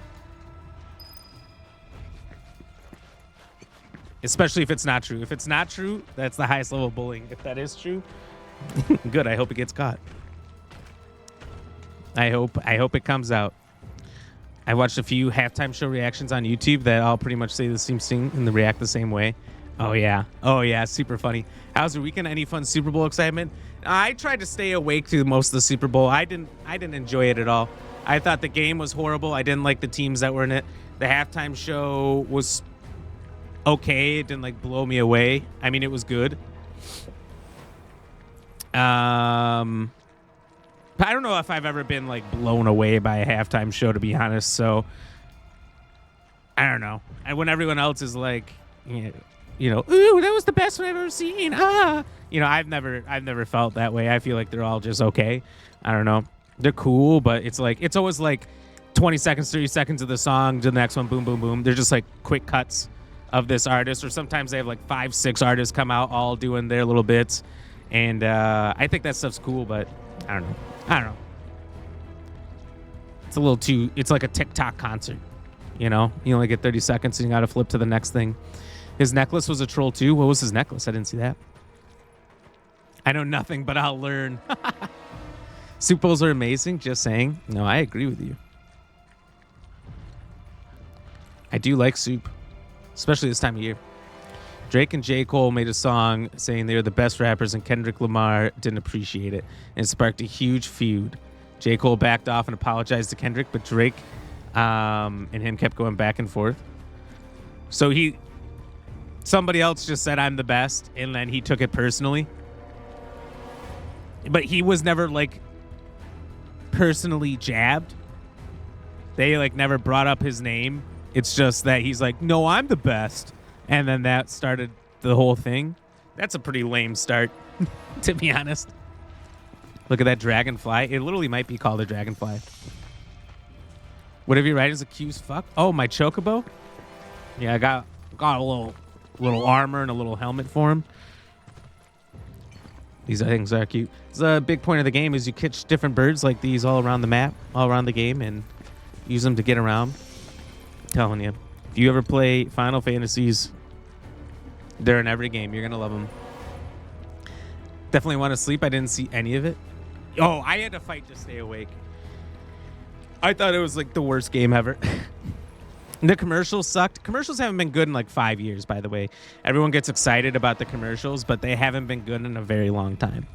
Especially if it's not true. If it's not true, that's the highest level of bullying. If that is true, good. I hope it gets caught. I hope it comes out. I watched a few halftime show reactions on YouTube that all pretty much say the same thing and they react the same way. Oh yeah, super funny. How's your weekend? Any fun Super Bowl excitement? I tried to stay awake through most of the Super Bowl. I didn't enjoy it at all. I thought the game was horrible. I didn't like the teams that were in it. The halftime show was okay. It didn't like blow me away. I mean, it was good. But I don't know if I've ever been like blown away by a halftime show, to be honest. So I don't know. And when everyone else is like, ooh, that was the best one I've ever seen. I've never felt that way. I feel like they're all just okay. I don't know. They're cool, but it's always like 20 seconds, 30 seconds of the song to the next one, boom, boom, boom. They're just like quick cuts of this artist, or sometimes they have like 5-6 artists come out all doing their little bits. And I think that stuff's cool, but I don't know. It's a little too, it's like a TikTok concert, you only get 30 seconds and you got to flip to the next thing. His necklace was a troll too. What was his necklace? I didn't see that. I know nothing, but I'll learn. Super Bowls are amazing. Just saying. No, I agree with you. I do like soup, especially this time of year. Drake and J. Cole made a song saying they were the best rappers, and Kendrick Lamar didn't appreciate it, and it sparked a huge feud. J. Cole backed off and apologized to Kendrick, but Drake and him kept going back and forth. So somebody else just said, I'm the best, and then he took it personally. But he was never, like, personally jabbed. They, like, never brought up his name. It's just that he's like, no, I'm the best. And then that started the whole thing. That's a pretty lame start, to be honest. Look at that dragonfly. It literally might be called a dragonfly. Whatever you write is accused fuck. Oh, my chocobo? Yeah, I got a little armor and a little helmet for him. These things are cute. It's a big point of the game is you catch different birds like these all around the map, all around the game, and use them to get around. I'm telling you. If you ever play Final Fantasies, they're in every game. You're going to love them. Definitely want to sleep. I didn't see any of it. Oh, I had to fight to stay awake. I thought it was like the worst game ever. The commercials sucked. Commercials haven't been good in like 5 years, by the way. Everyone gets excited about the commercials, but they haven't been good in a very long time.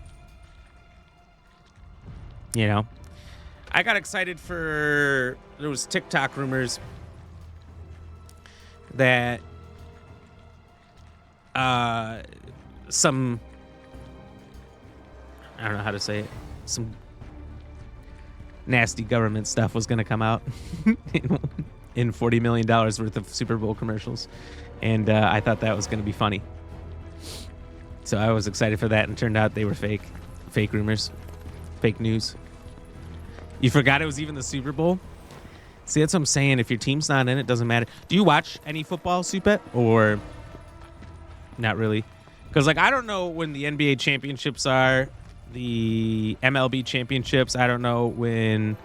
You know? I got excited for... There was TikTok rumors that some... I don't know how to say it. Some nasty government stuff was going to come out in $40 million worth of Super Bowl commercials. And I thought that was going to be funny. So I was excited for that, and it turned out they were fake. Fake rumors. Fake news. You forgot it was even the Super Bowl? See, that's what I'm saying. If your team's not in, it doesn't matter. Do you watch any football, Supet? Or not really? Because, like, I don't know when the NBA championships are, the MLB championships. I don't know when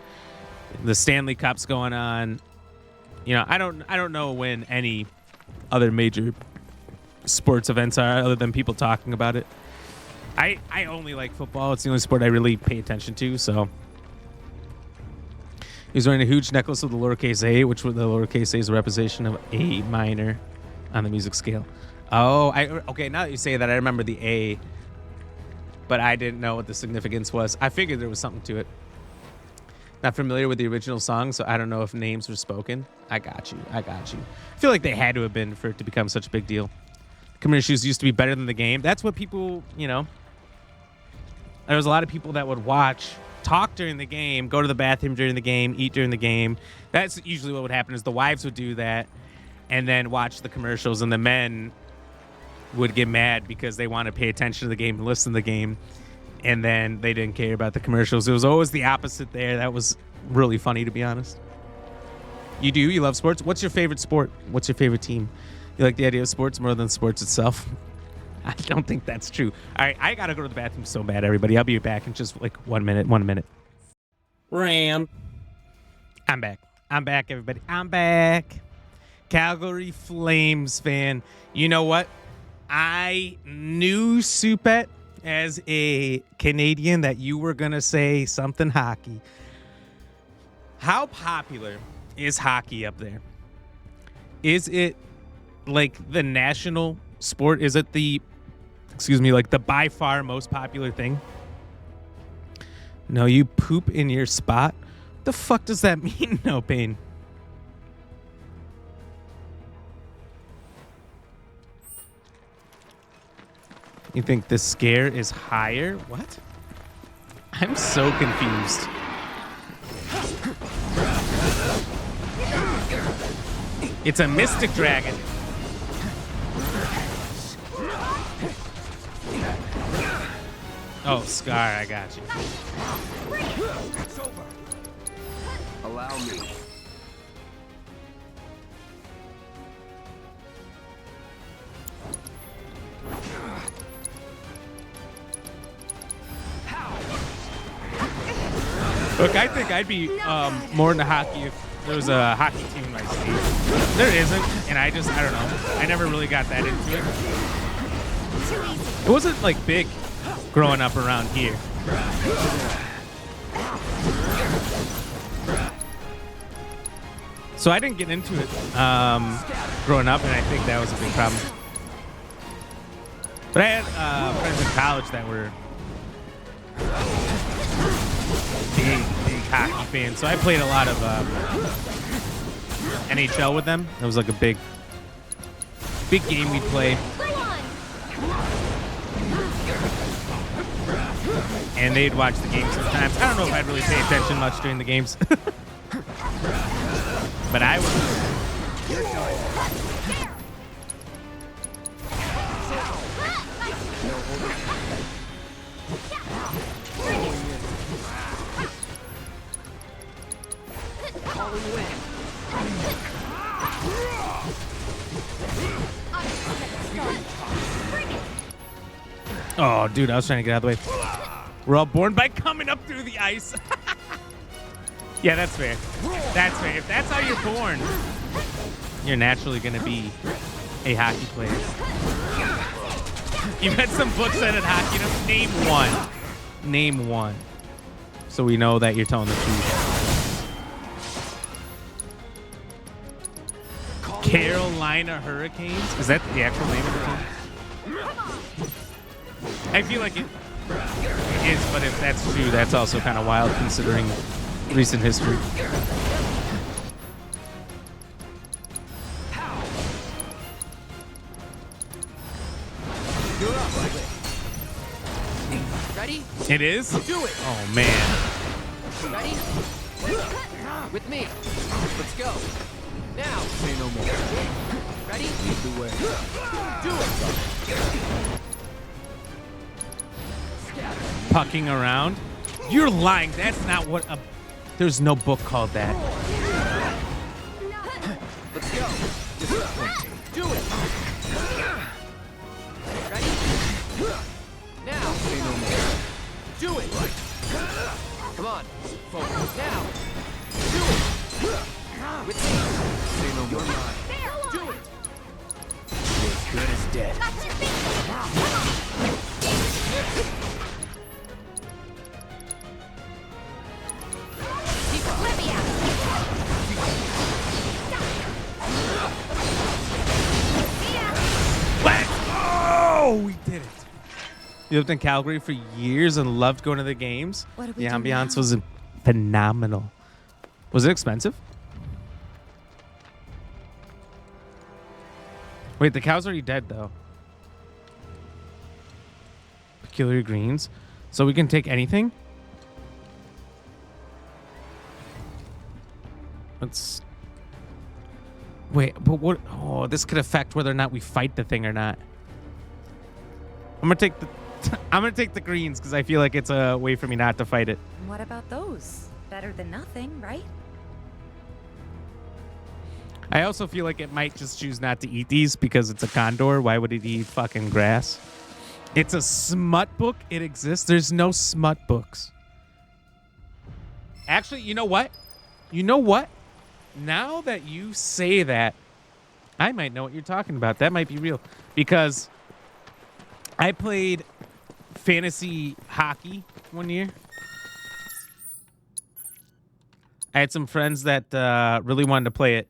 the Stanley Cup's going on. You know, I don't know when any other major sports events are other than people talking about it. I only like football. It's the only sport I really pay attention to, so... He was wearing a huge necklace with the lowercase a, which with the lowercase a is a representation of A minor on the music scale. Oh, okay, now that you say that, I remember the A, but I didn't know what the significance was. I figured there was something to it. Not familiar with the original song, so I don't know if names were spoken. I got you. I feel like they had to have been for it to become such a big deal. Commercials used to be better than the game. That's what people, you know, there was a lot of people that would watch, talk during the game, go to the bathroom during the game, eat during the game. That's usually what would happen is the wives would do that and then watch the commercials, and the men would get mad because they want to pay attention to the game and listen to the game, and then they didn't care about the commercials. It was always the opposite there. That was really funny, to be honest. You love sports? What's your favorite sport? What's your favorite team? You like the idea of sports more than sports itself? I don't think that's true. All right, I got to go to the bathroom so bad, everybody. I'll be back in just like 1 minute. 1 minute. Ram. I'm back, everybody. I'm back. Calgary Flames fan. You know what? I knew, Supet, as a Canadian, that you were going to say something hockey. How popular is hockey up there? Is it like the national sport? Is it the by far most popular thing? No, you poop in your spot? What the fuck does that mean, No Pain? You think the scare is higher? What? I'm so confused. It's a mystic dragon. Oh, Scar, I got you. It's over. Allow me. Look, I think I'd be more into hockey if there was a hockey team in my state. There isn't, and I don't know. I never really got that into it. It wasn't like big growing up around here. So I didn't get into it growing up, and I think that was a big problem. But I had friends in college that were big hockey fans. So I played a lot of NHL with them. It was like a big game we'd play. And they'd watch the games sometimes. I don't know if I'd really pay attention much during the games. But I would. Oh, dude, I was trying to get out of the way. We're all born by coming up through the ice. Yeah, that's fair. That's fair. If that's how you're born, you're naturally going to be a hockey player. You've had some books that had hockey. Name one. Name one. So we know that you're telling the truth. Carolina Hurricanes? Is that the actual name of the team? I feel like it is, but if that's true, that's also kind of wild considering recent history. You're up. Ready? It is? Do it. Oh, man. Ready? With me. Let's go. Now. Say no more. Ready? Lead the way. Do it. Pucking around? You're lying. That's not what a... There's no book called that. Let's go. Do it. Ready? Now. Say no more. Do it. Come on. Focus. Now. Do it. With me. Say no more. Do it. You're as good as dead. Oh, we did it. We lived in Calgary for years and loved going to the games. What do The we do ambiance now? was phenomenal. Was it expensive? Wait, the cow's already dead, though. Peculiar greens. So we can take anything? Let's... Wait, but what... Oh, this could affect whether or not we fight the thing or not. I'm gonna take the... I'm gonna take the greens because I feel like it's a way for me not to fight it. What about those? Better than nothing, right? I also feel like it might just choose not to eat these because it's a condor. Why would it eat fucking grass? It's a smut book. It exists. There's no smut books. Actually, you know what? You know what? Now that you say that, I might know what you're talking about. That might be real. Because I played fantasy hockey one year. I had some friends that really wanted to play it.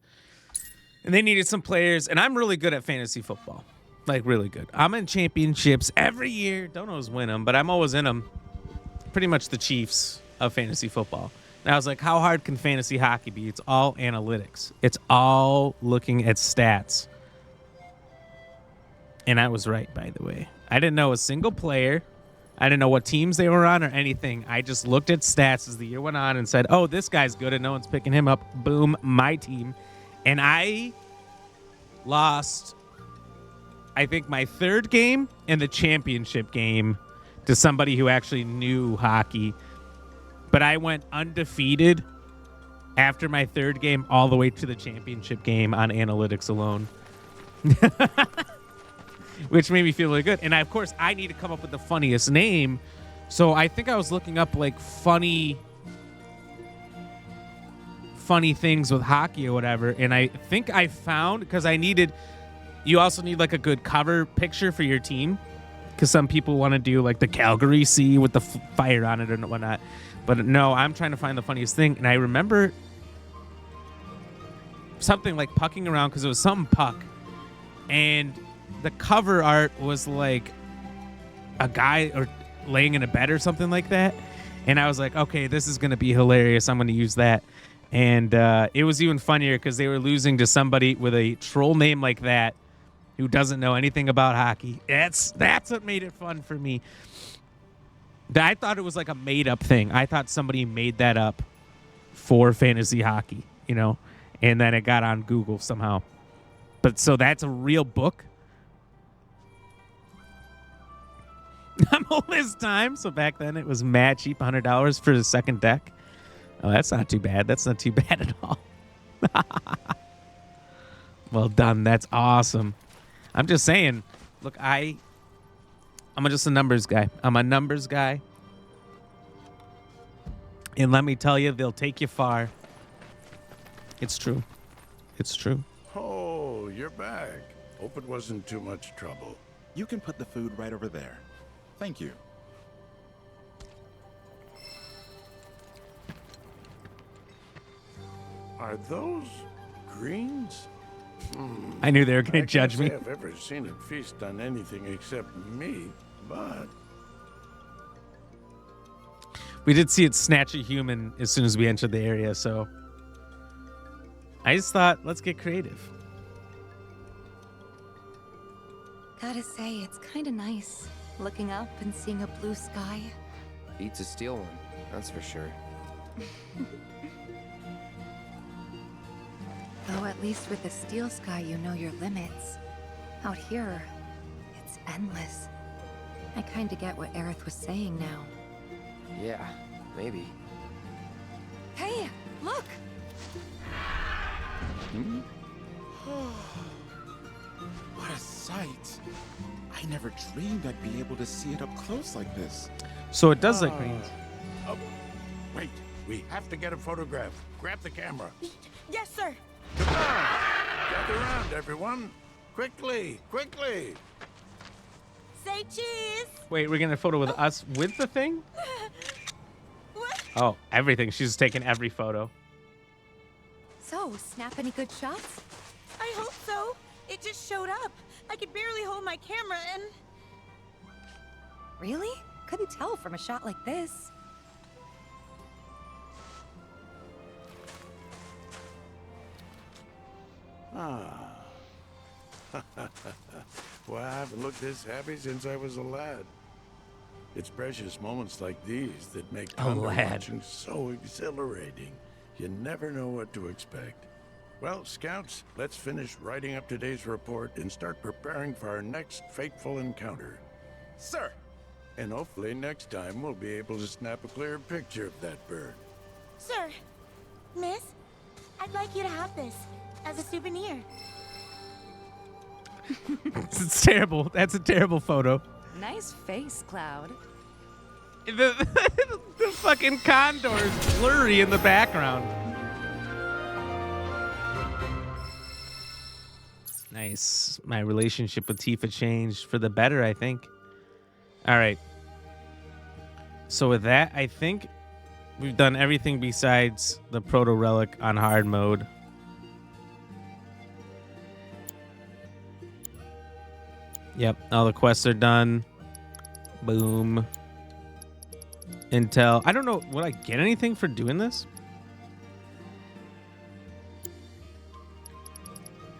And they needed some players. And I'm really good at fantasy football. Like, really good. I'm in championships every year. Don't always win them, but I'm always in them. Pretty much the Chiefs of fantasy football. And I was like, how hard can fantasy hockey be? It's all analytics. It's all looking at stats. And I was right, by the way. I didn't know a single player. I didn't know what teams they were on or anything. I just looked at stats as the year went on and said, oh, this guy's good and no one's picking him up. Boom, my team. And I lost, I think, my third game and the championship game to somebody who actually knew hockey. But I went undefeated after my third game all the way to the championship game on analytics alone. Which made me feel really good. And of course, I need to come up with the funniest name. So I think I was looking up like funny things with hockey or whatever. And I think I found, because you also need like a good cover picture for your team. Because some people want to do like the Calgary Sea with the fire on it and whatnot. But no, I'm trying to find the funniest thing. And I remember something like pucking around because it was something puck, and the cover art was like a guy or laying in a bed or something like that. And I was like, okay, this is gonna be hilarious. I'm gonna use that. And it was even funnier because they were losing to somebody with a troll name like that who doesn't know anything about hockey. That's what made it fun for me. I thought it was like a made-up thing. I thought somebody made that up for fantasy hockey, you know, and then it got on Google somehow. But so that's a real book. I'm old this time, so back then it was mad cheap, $100 for the second deck. Oh, that's not too bad. That's not too bad at all. Well done. That's awesome. I'm just saying, look, I'm just a numbers guy. I'm a numbers guy. And let me tell you, they'll take you far. It's true. It's true. Oh, you're back. Hope it wasn't too much trouble. You can put the food right over there. Thank you. Are those greens? I knew they were going to I judge can't me. say I've ever seen it feast on anything except meat, but We did see it snatch a human as soon as we entered the area, so I just thought, let's get creative. Gotta say, it's kind of nice looking up and seeing a blue sky. Beats a steel one, that's for sure. Though at least with the steel sky, you know your limits. Out here, it's endless. I kind of get what Aerith was saying now. Yeah, maybe. Hey, look! What a sight. I never dreamed I'd be able to see it up close like this. So it does like greens. Oh, wait, we have to get a photograph. Grab the camera. Yes, sir. Come on, gather around, everyone. Quickly, quickly. Say cheese. Wait, we're getting a photo with us with the thing? Oh, everything. She's taking every photo. So, snap any good shots? I hope so. It just showed up. I could barely hold my camera and... Really? Couldn't tell from a shot like this. Ah. Well, I haven't looked this happy since I was a lad. It's precious moments like these that make Condor watching so exhilarating. You never know what to expect. Well, Scouts, let's finish writing up today's report and start preparing for our next fateful encounter. Sir! And hopefully next time we'll be able to snap a clear picture of that bird. Sir, miss, I'd like you to have this as a souvenir. It's terrible. That's a terrible photo. Nice face, Cloud. The fucking condor is blurry in the background. Nice. My relationship with Tifa changed for the better, I think. All right. So with that, I think we've done everything besides the proto relic on hard mode. Yep, all the quests are done. Boom. Intel. I don't know. Would I get anything for doing this?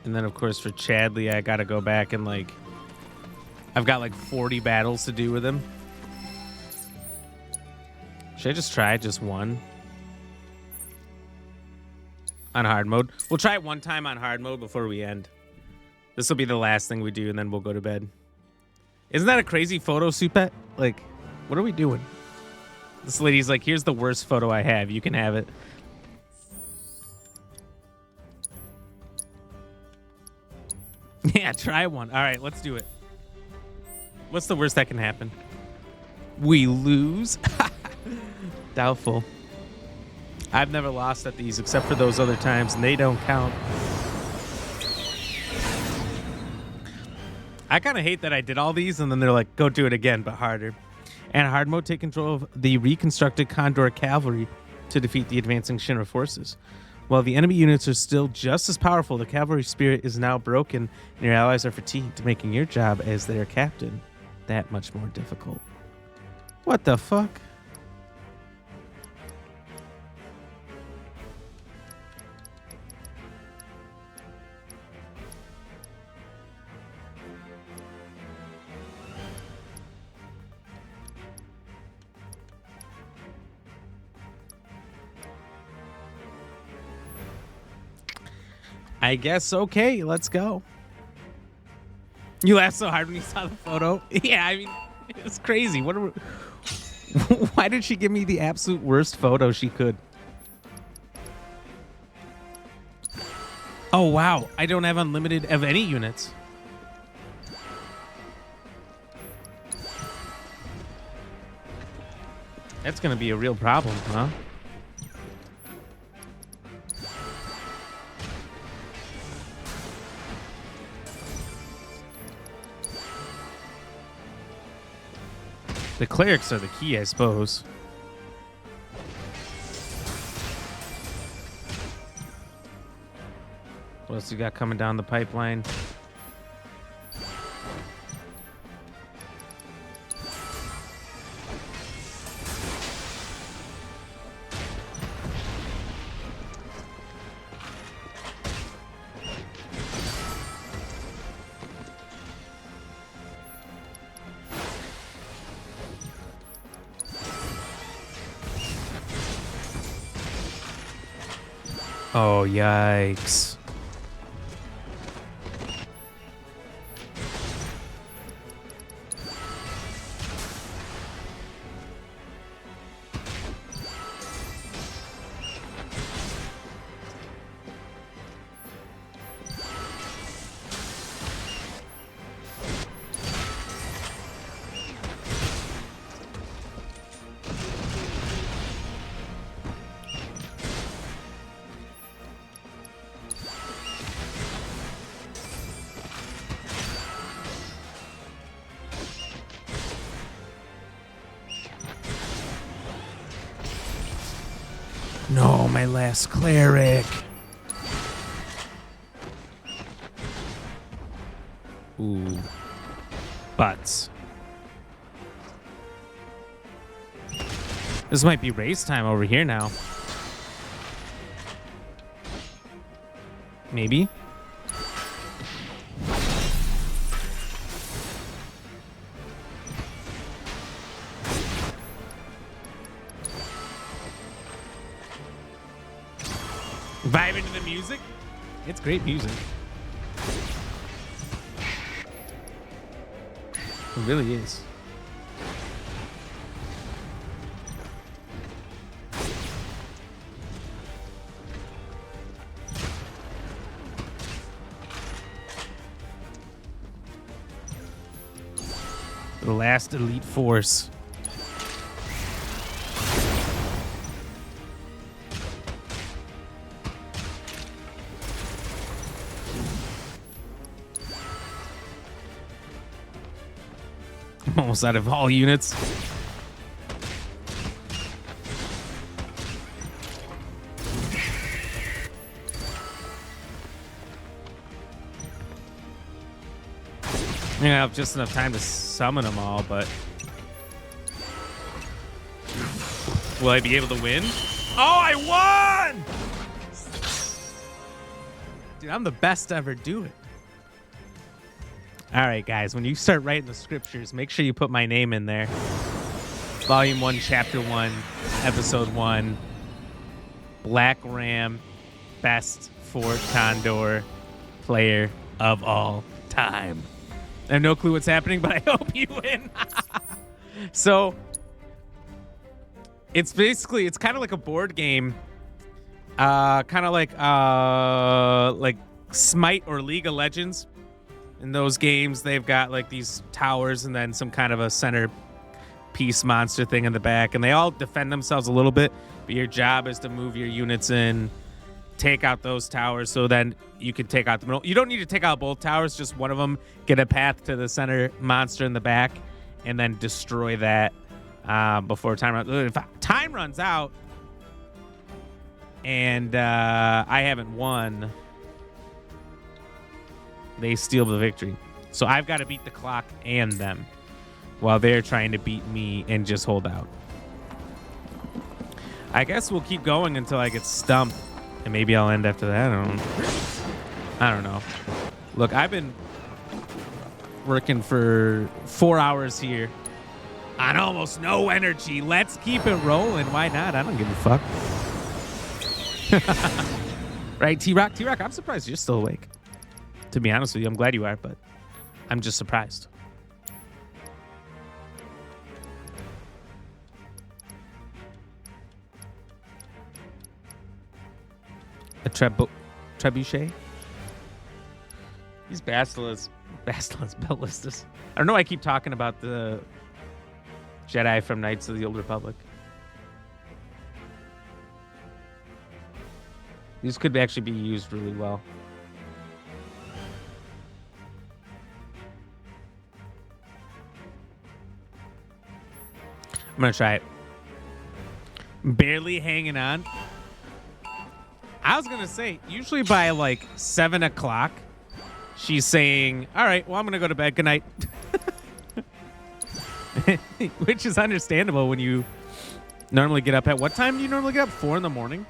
And then, of course, for Chadley, I got to go back and, like... I've got, like, 40 battles to do with him. Should I just try just one? On hard mode? We'll try it one time on hard mode before we end. This will be the last thing we do, and then we'll go to bed. Isn't that a crazy photo, Supet? Like, what are we doing? This lady's like, here's the worst photo I have. You can have it. Yeah, try one. All right, let's do it. What's the worst that can happen? We lose? Doubtful. I've never lost at these except for those other times, and they don't count. I kind of hate that I did all these, and then they're like, go do it again, but harder. And hard mode, take control of the reconstructed Condor cavalry to defeat the advancing Shinra forces. While the enemy units are still just as powerful, the cavalry spirit is now broken, and your allies are fatigued, making your job as their captain that much more difficult. What the fuck? I guess okay, let's go. You laughed so hard when you saw the photo. Yeah, I mean, it was crazy. What? Why did she give me the absolute worst photo she could? Oh wow, I don't have unlimited of any units. That's gonna be a real problem, huh? The clerics are the key, I suppose. What else you got coming down the pipeline? Oh, yikes. No, my last cleric. Ooh. Butts. This might be race time over here now. Maybe. Vibe into the music. It's great music. It really is. The last elite force. I'm almost out of all units. I have just enough time to summon them all, but will I be able to win? Oh, I won! Dude, I'm the best to ever do it. All right, guys, when you start writing the scriptures, make sure you put my name in there. Volume 1, Chapter 1, Episode 1. Black Ram, best Fort Condor player of all time. I have no clue what's happening, but I hope you win. So, it's kind of like a board game. Kind of like Smite or League of Legends. In those games, they've got like these towers and then some kind of a center piece monster thing in the back. And they all defend themselves a little bit. But your job is to move your units in, take out those towers so then you can take out the middle. You don't need to take out both towers, just one of them. Get a path to the center monster in the back and then destroy that before time runs. If time runs out, and I haven't won, they steal the victory. So I've got to beat the clock and them while they're trying to beat me and just hold out. I guess we'll keep going until I get stumped, and maybe I'll end after that. I don't know. Look, I've been working for 4 hours here on almost no energy. Let's keep it rolling. Why not? I don't give a fuck. Right, T-Rock? T-Rock, I'm surprised you're still awake. To be honest with you, I'm glad you are, but I'm just surprised. A trebuchet? These Basilisk ballistas. I don't know why I keep talking about the Jedi from Knights of the Old Republic. These could actually be used really well. I'm gonna try it. Barely hanging on. I was gonna say, usually by like 7 o'clock, she's saying, all right, well, I'm gonna go to bed. Good night. Which is understandable when you normally get up at what time do you normally get up? 4 in the morning?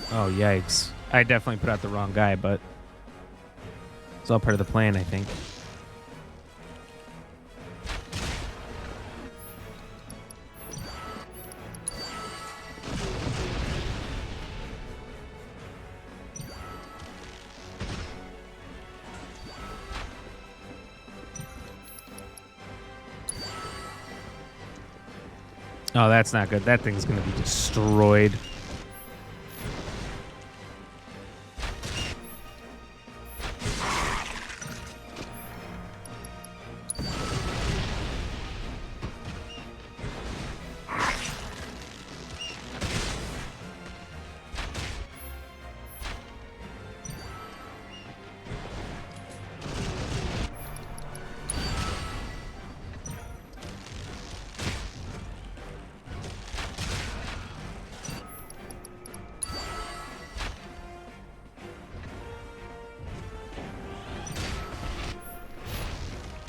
Oh, yikes. I definitely put out the wrong guy, but it's all part of the plan, I think. Oh, that's not good. That thing's going to be destroyed.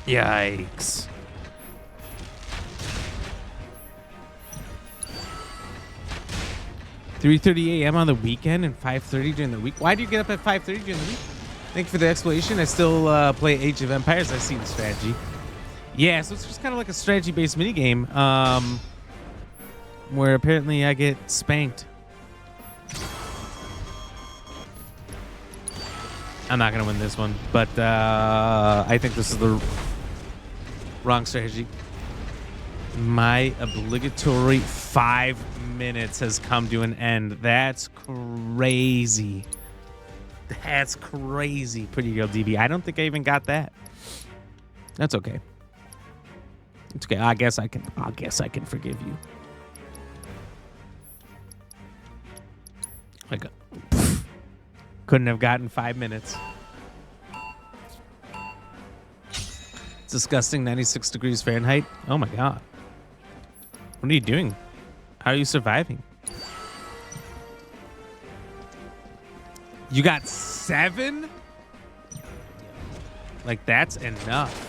Yikes. $3:30 a.m. on the weekend and 5:30 during the week. Why do you get up at 5:30 during the week? Thank you for the explanation. I still play Age of Empires. I see the strategy. Yeah, so it's just kind of like a strategy-based minigame where apparently I get spanked. I'm not going to win this one, but I think this is the wrong strategy. My obligatory 5 minutes has come to an end. That's crazy. That's crazy. Pretty Girl DB. I don't think I even got that. That's okay. It's okay. I guess I can forgive you. Like, couldn't have gotten 5 minutes. It's disgusting. 96 degrees Fahrenheit. Oh my god. What are you doing? How are you surviving? You got 7? Like, that's enough.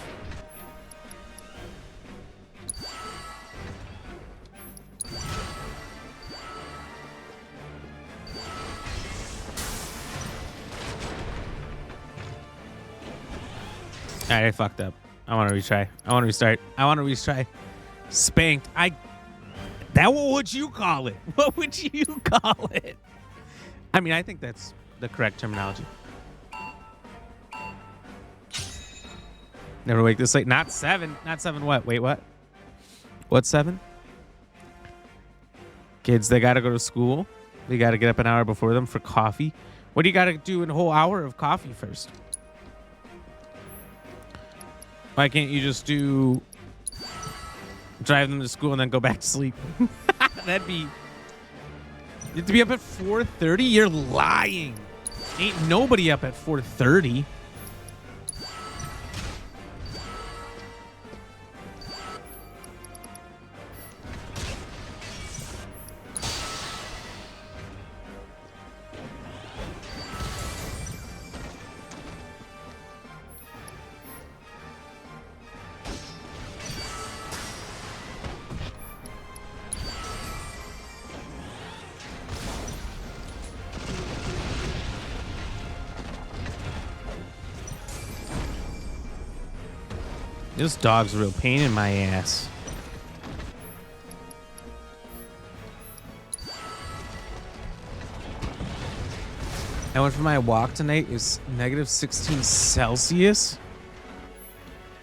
All right, I fucked up. I want to retry. I want to restart. I want to retry. Spanked. What would you call it? What would you call it? I mean, I think that's the correct terminology. Never wake this late. Not 7. Not 7 what? Wait, what? What's 7? Kids, they got to go to school. They got to get up an hour before them for coffee. What do you got to do in a whole hour of coffee first? Why can't you just drive them to school and then go back to sleep? That'd be... You have to be up at 4:30? You're lying. Ain't nobody up at 4:30. This dog's a real pain in my ass. I went for my walk tonight. It's negative 16 Celsius.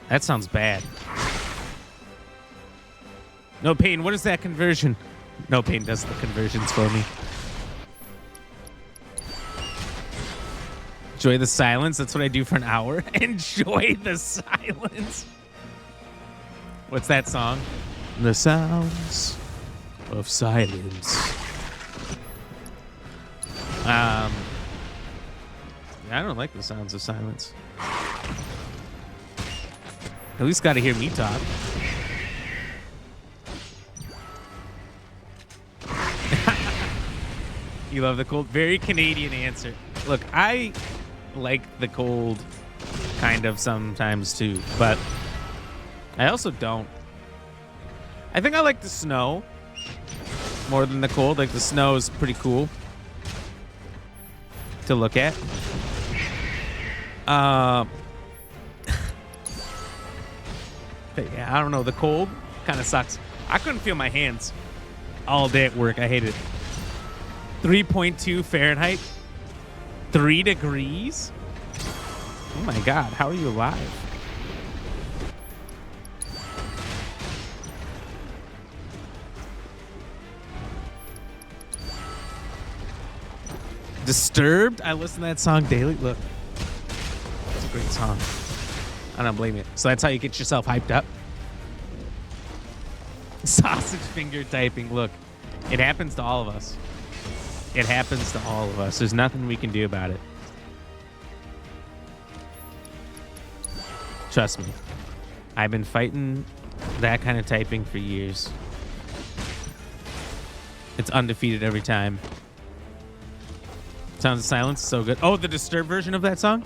That sounds bad. No pain. What is that conversion? No pain does the conversions for me. Enjoy the silence. That's what I do for an hour. Enjoy the silence. What's that song? The sounds of silence. I don't like the sounds of silence. At least got to hear me talk. You love the cold? Very Canadian answer. Look, I like the cold kind of sometimes too, but I also don't. I think I like the snow more than the cold. Like the snow is pretty cool to look at. But yeah, I don't know. The cold kind of sucks. I couldn't feel my hands all day at work. I hated it. 3.2 Fahrenheit. 3 degrees? Oh my God, how are you alive? Disturbed? I listen to that song daily. Look, it's a great song. I don't blame you. So that's how you get yourself hyped up? Sausage finger typing. Look, it happens to all of us. It happens to all of us. There's nothing we can do about it. Trust me. I've been fighting that kind of typing for years. It's undefeated every time. Sounds of Silence, so good. Oh, the Disturbed version of that song?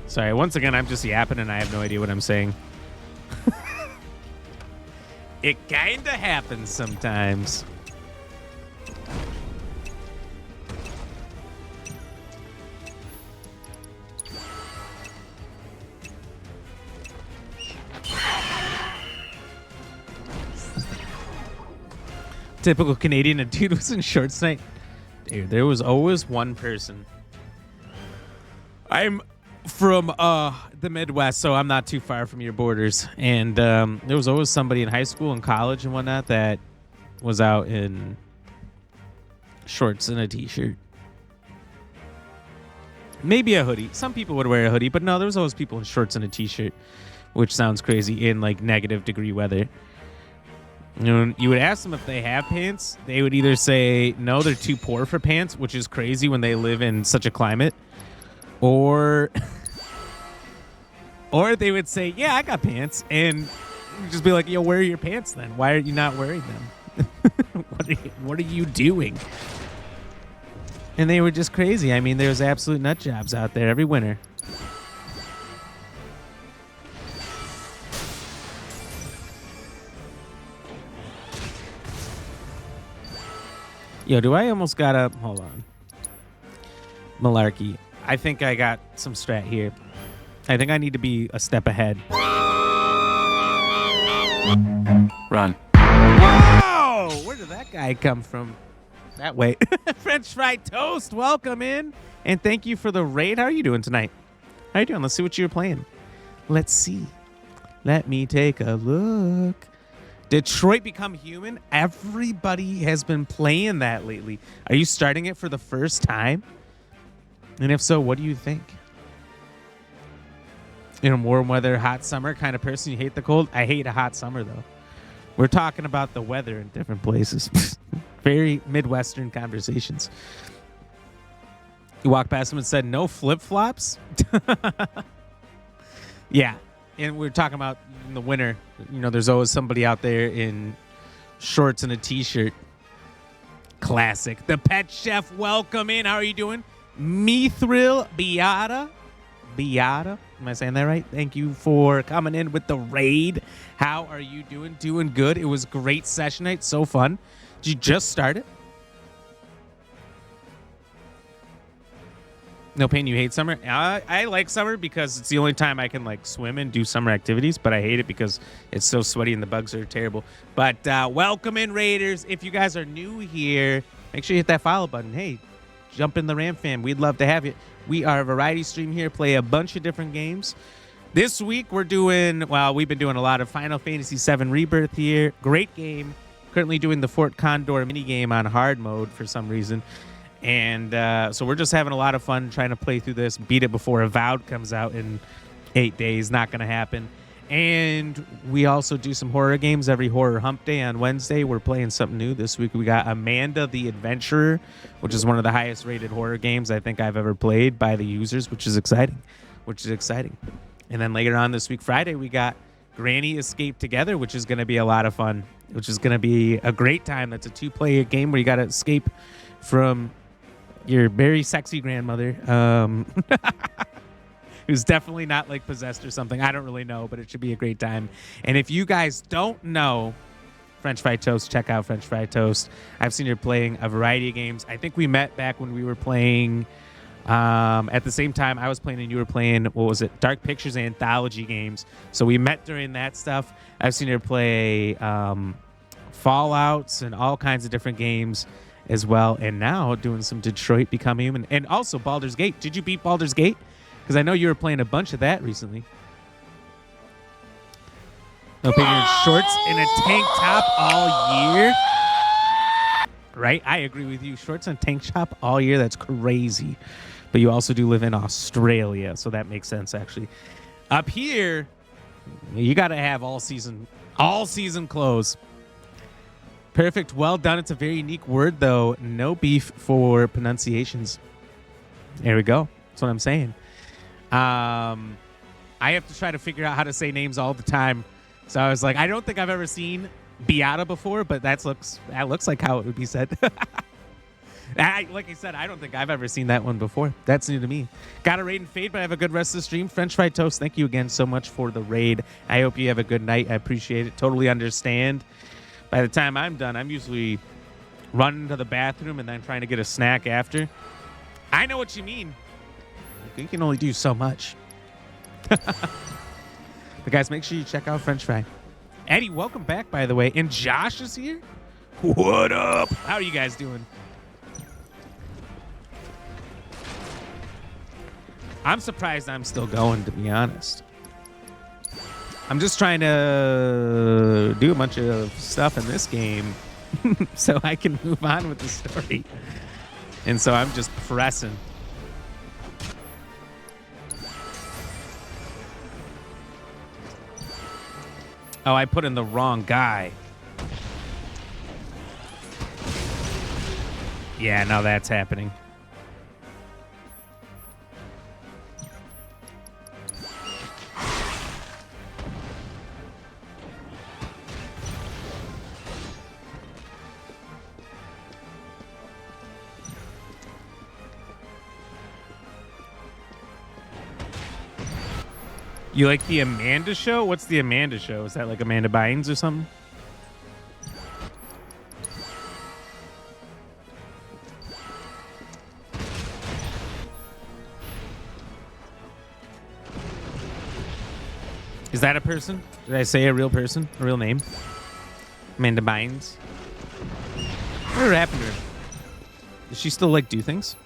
Sorry, once again, I'm just yapping and I have no idea what I'm saying. It kind of happens sometimes. Typical Canadian. A dude was in shorts tonight. Dude, there was always one person. I'm from the Midwest, so I'm not too far from your borders. And there was always somebody in high school and college and whatnot that was out in shorts and a t-shirt. Maybe a hoodie. Some people would wear a hoodie, but no, there was always people in shorts and a t-shirt, which sounds crazy in like negative degree weather. You know, you would ask them if they have pants. They would either say, no, they're too poor for pants, which is crazy when they live in such a climate. Or they would say, yeah, I got pants. And just be like, yo, where are your pants then? Why are you not wearing them? What are you doing? And they were just crazy. I mean, there's absolute nut jobs out there every winter. Yo, do I almost got a... Hold on. Malarkey. I think I got some strat here. I think I need to be a step ahead. Run. Whoa! Where did that guy come from? that way. French fried toast, welcome in. And thank you for the raid. How are you doing tonight? How are you doing? Let's see what you're playing. Let's see. Let me take a look. Detroit Become Human. Everybody has been playing that lately. Are you starting it for the first time? And if so, what do you think? In a warm weather, hot summer kind of person, you hate the cold? I hate a hot summer, though. We're talking about the weather in different places. Very Midwestern conversations. You walked past him and said, no flip-flops? Yeah. And we're talking about in the winter, you know, there's always somebody out there in shorts and a t-shirt. Classic. The Pet Chef, welcome in. How are you doing? Mithril Beata. Beata. Am I saying that right? Thank you for coming in with the raid. How are you doing? Doing good. It was great session night. So fun. Did you just start it? No pain, you hate summer? I like summer because it's the only time I can like swim and do summer activities, but I hate it because it's so sweaty and the bugs are terrible. But welcome in, Raiders. If you guys are new here, make sure you hit that follow button. Hey, jump in the Ram fam. We'd love to have you. We are a variety stream here, play a bunch of different games. This week we're doing, well, we've been doing a lot of Final Fantasy VII Rebirth here. Great game. Currently doing the Fort Condor minigame on hard mode for some reason. And so we're just having a lot of fun trying to play through this, beat it before Avowed comes out in 8 days. Not going to happen. And we also do some horror games every Horror Hump Day on Wednesday. We're playing something new. This week we got Amanda the Adventurer, which is one of the highest rated horror games I think I've ever played by the users, which is exciting. And then later on this week, Friday, we got Granny Escape Together, which is going to be a lot of fun, which is going to be a great time. That's a 2-player game where you got to escape from your very sexy grandmother, who's definitely not like possessed or something. I don't really know, but it should be a great time. And if you guys don't know French Fried Toast, check out French Fried Toast. I've seen her playing a variety of games. I think we met back when we were playing at the same time I was playing and you were playing, what was it? Dark Pictures Anthology games. So we met during that stuff. I've seen her play Fallouts and all kinds of different games as well, and now doing some Detroit Become Human, and also Baldur's Gate. Did you beat Baldur's Gate? Because I know you were playing a bunch of that recently. No opinion, shorts and a tank top all year. Right? I agree with you. Shorts and tank top all year, that's crazy. But you also do live in Australia, so that makes sense, actually. Up here, you got to have all season clothes. Perfect. Well done. It's a very unique word, though. No beef for pronunciations. There we go. That's what I'm saying. I have to try to figure out how to say names all the time. So I was like, I don't think I've ever seen Beata before, but that looks like how it would be said. Like I said, I don't think I've ever seen that one before. That's new to me. Got a raid and fade, but I have a good rest of the stream. French Fried Toast, thank you again so much for the raid. I hope you have a good night. I appreciate it. Totally understand. By the time I'm done, I'm usually running to the bathroom and then trying to get a snack after. I know what you mean. You can only do so much. But guys, make sure you check out French Fry. Eddie, welcome back, by the way. And Josh is here. What up? How are you guys doing? I'm surprised I'm still going, to be honest. I'm just trying to do a bunch of stuff in this game so I can move on with the story. And so I'm just pressing. Oh, I put in the wrong guy. Yeah, now that's happening. You like the Amanda Show? What's the Amanda Show? Is that like Amanda Bynes or something? Is that a person? Did I say a real person? A real name? Amanda Bynes? What happened to her? Does she still like do things?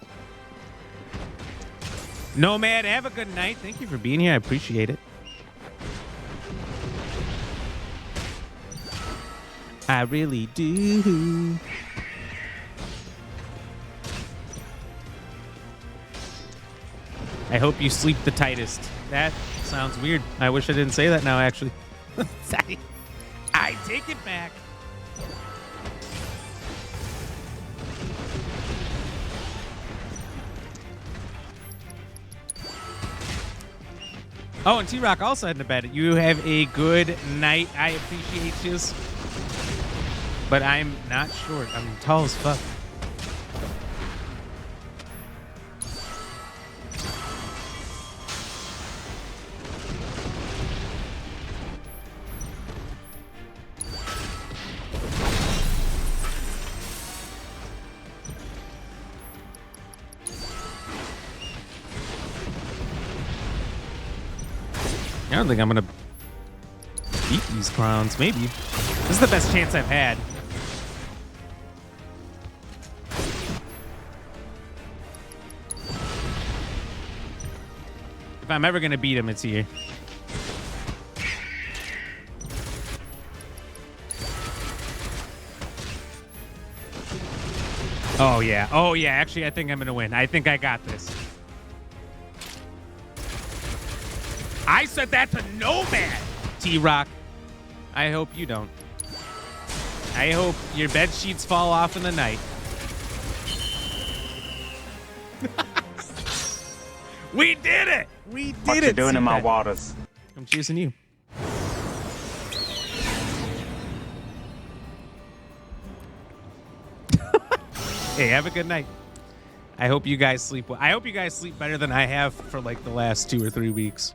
Nomad, have a good night. Thank you for being here. I appreciate it. I really do. I hope you sleep the tightest. That sounds weird. I wish I didn't say that now, actually. I take it back. Oh, and T-Rock also heading to bed. You have a good night. I appreciate you. But I'm not short. I'm tall as fuck. I don't think I'm gonna beat these clowns. Maybe. This is the best chance I've had. If I'm ever gonna beat him, it's here. Oh yeah. Oh yeah. Actually, I think I'm gonna win. I think I got this. I said that to Nomad, T-Rock. I hope you don't. I hope your bed sheets fall off in the night. We did it! We did it! What you doing in my C-Pack. waters? I'm choosing you. Hey, have a good night. I hope you guys sleep well. I hope you guys sleep better than I have for like the last 2 or 3 weeks.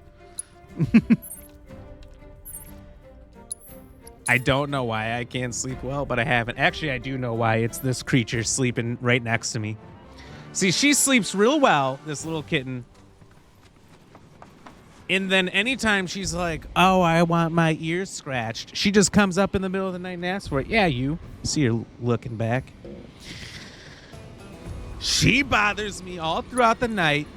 I don't know why I can't sleep well, but I haven't. Actually, I do know why. It's this creature sleeping right next to me. See, she sleeps real well, this little kitten. And then anytime she's like, oh, I want my ears scratched, she just comes up in the middle of the night and asks for it. Yeah, you. See her looking back. She bothers me all throughout the night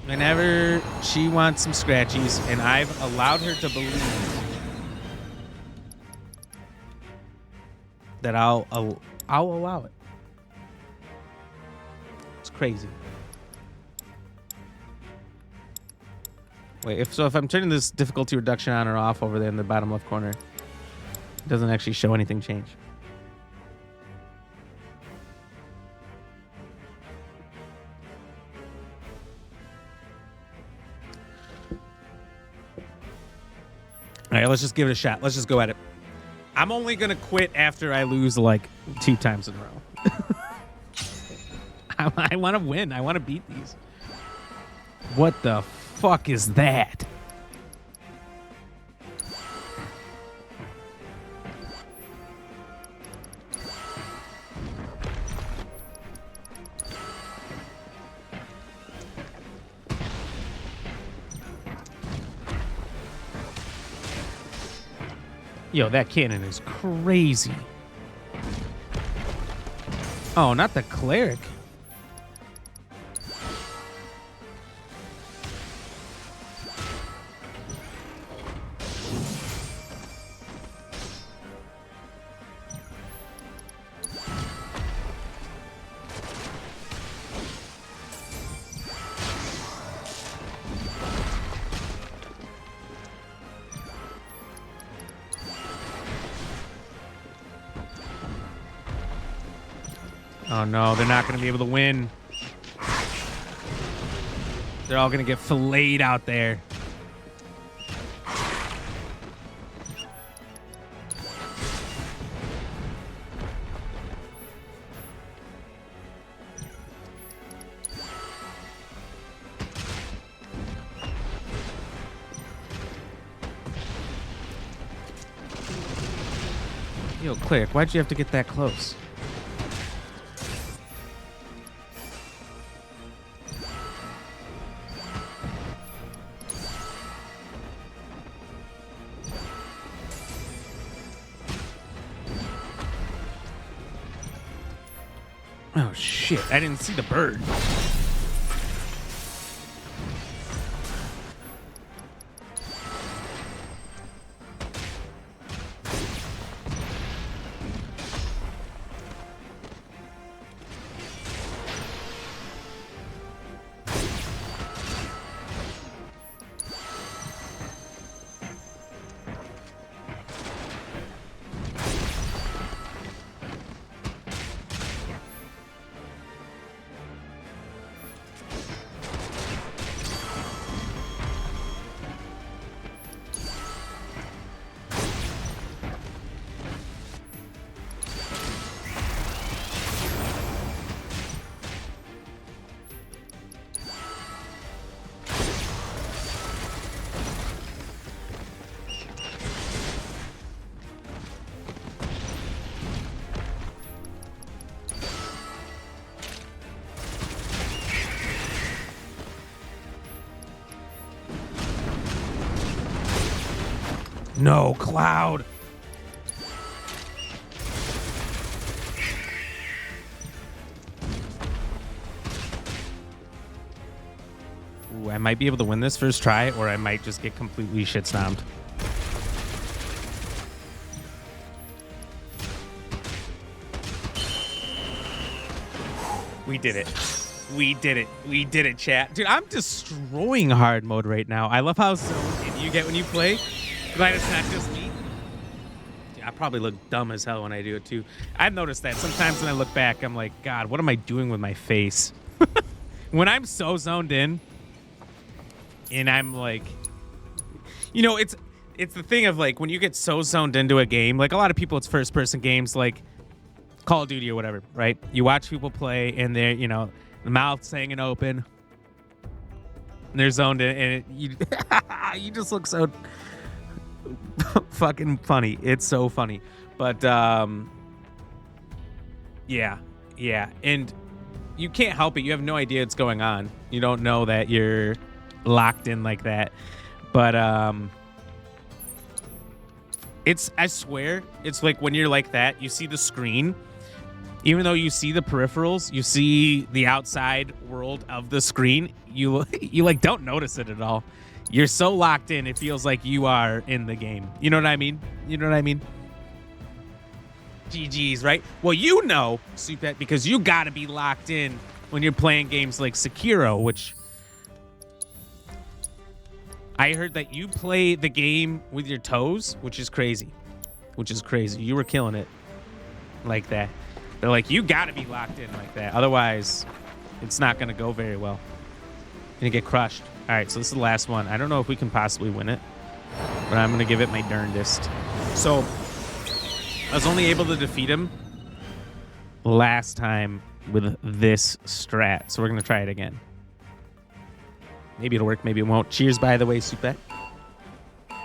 whenever she wants some scratchies, and I've allowed her to believe that I'll allow it. It's crazy. Wait, if I'm turning this difficulty reduction on or off over there in the bottom left corner, it doesn't actually show anything change. All right, let's just give it a shot. Let's just go at it. I'm only going to quit after I lose like 2 times in a row. I want to win. I want to beat these. What the fuck is that? Yo, that cannon is crazy. Oh, not the cleric. Oh no, they're not going to be able to win. They're all going to get filleted out there. Yo, Cleric, why'd you have to get that close? Oh shit! I didn't see the bird. No, Cloud. Ooh, I might be able to win this first try, or I might just get completely shit stomped. We did it. We did it. We did it, chat. Dude, I'm destroying hard mode right now. I love how zoned in you get when you play. Glad it's not just me. Yeah, I probably look dumb as hell when I do it too. I've noticed that sometimes when I look back, I'm like, God, what am I doing with my face? When I'm so zoned in, and I'm like, you know, it's the thing of like when you get so zoned into a game, like a lot of people, it's first person games like Call of Duty or whatever, right? You watch people play and they're, you know, the mouth's hanging open, and they're zoned in, and you you just look so fucking funny. It's so funny. But yeah, and you can't help it. You have no idea what's going on. You don't know that you're locked in like that. But it's, I swear, it's like when you're like that, you see the screen, even though you see the peripherals, you see the outside world of the screen, you like don't notice it at all. You're so locked in, it feels like you are in the game. You know what I mean? You know what I mean? GG's, right? Well, you know, Supet, because you gotta be locked in when you're playing games like Sekiro, which I heard that you play the game with your toes, which is crazy. You were killing it like that. They're like, you gotta be locked in like that. Otherwise, it's not gonna go very well. You're gonna get crushed. All right, so this is the last one. I don't know if we can possibly win it, but I'm gonna give it my darndest. So I was only able to defeat him last time with this strat, so we're gonna try it again. Maybe it'll work, maybe it won't. Cheers, by the way, Supet. All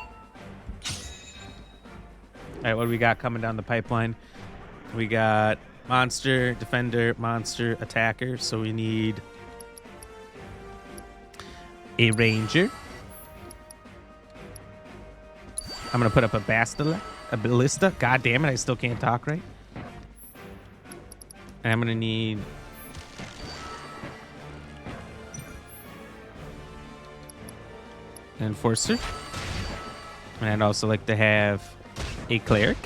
right, what do we got coming down the pipeline? We got monster, defender, monster, attacker. So we need a ranger. I'm going to put up a ballista. God damn it, I still can't talk right. And I'm going to need an enforcer. And I'd also like to have a cleric.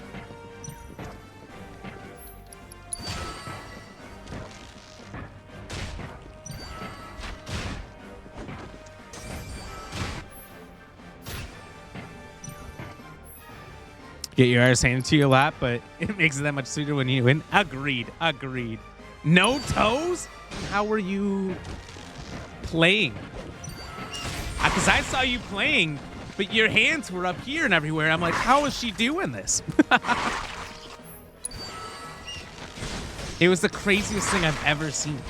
Get your ass handed to you a lot, but it makes it that much sweeter when you win. Agreed. No toes? How were you playing? Because I saw you playing, but your hands were up here and everywhere. I'm like, how is she doing this? It was the craziest thing I've ever seen.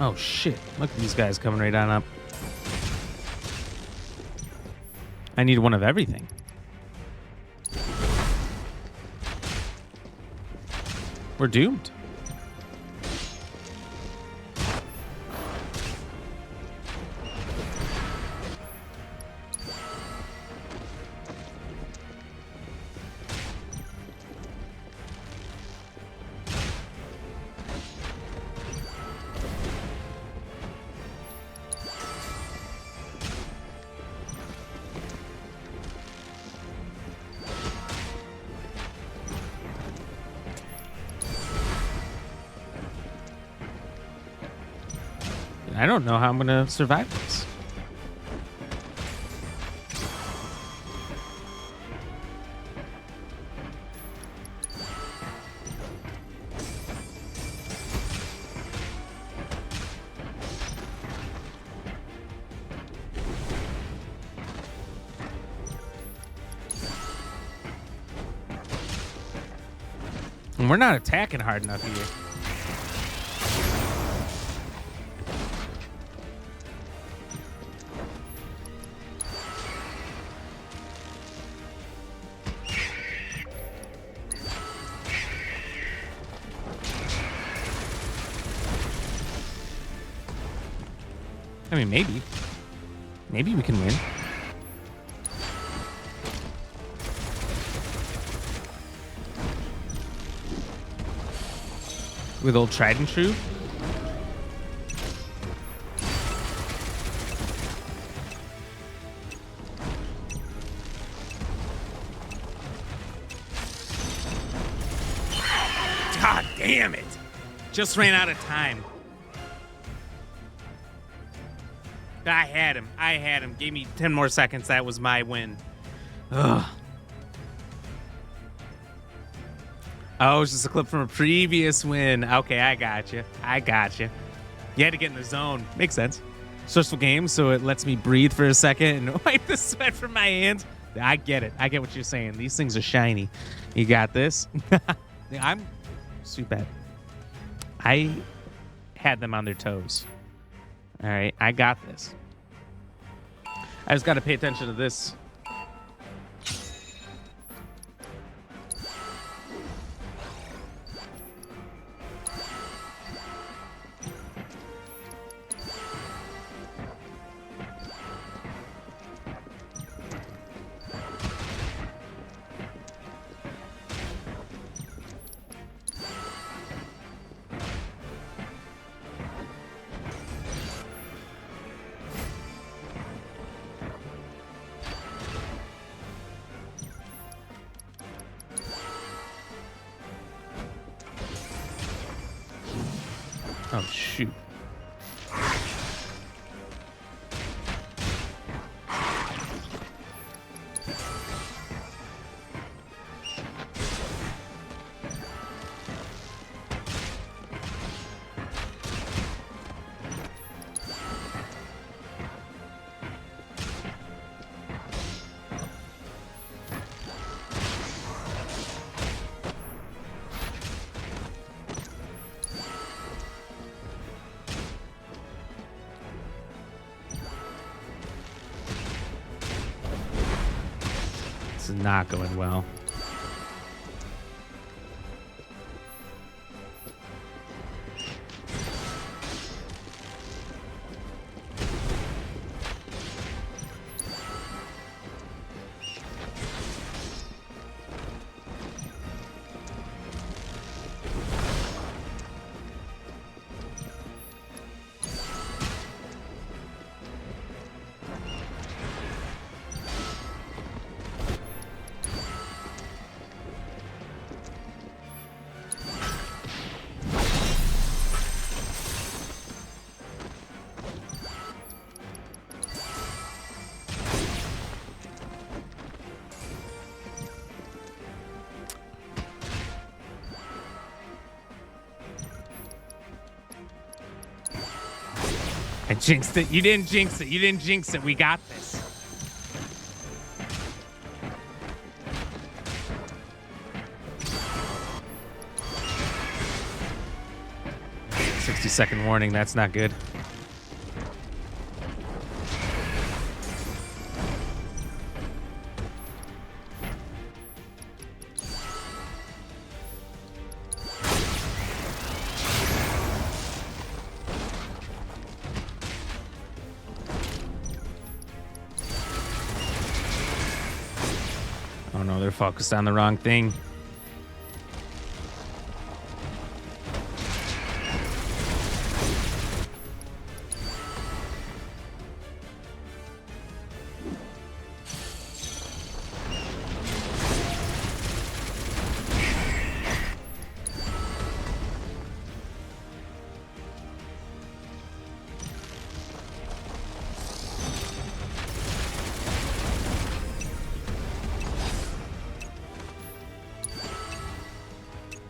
Oh shit! Look at these guys coming right on up. I need one of everything. We're doomed. I don't know how I'm gonna survive this. And we're not attacking hard enough here. I mean, maybe. Maybe we can win. With old tried and true. God damn it. Just ran out of time. I had him. I had him. Gave me 10 more seconds. That was my win. Ugh. Oh, it's just a clip from a previous win. Okay, I got you. I got you. You had to get in the zone. Makes sense. Stressful game, so it lets me breathe for a second and wipe the sweat from my hands. I get it. I get what you're saying. These things are shiny. You got this? I'm super bad. I had them on their toes. All right, I got this. I just got to pay attention to this. Oh, shoot. This is not going well. I jinxed it. You didn't jinx it. You didn't jinx it. We got this. 60-second warning. That's not good. Oh no, they're focused on the wrong thing.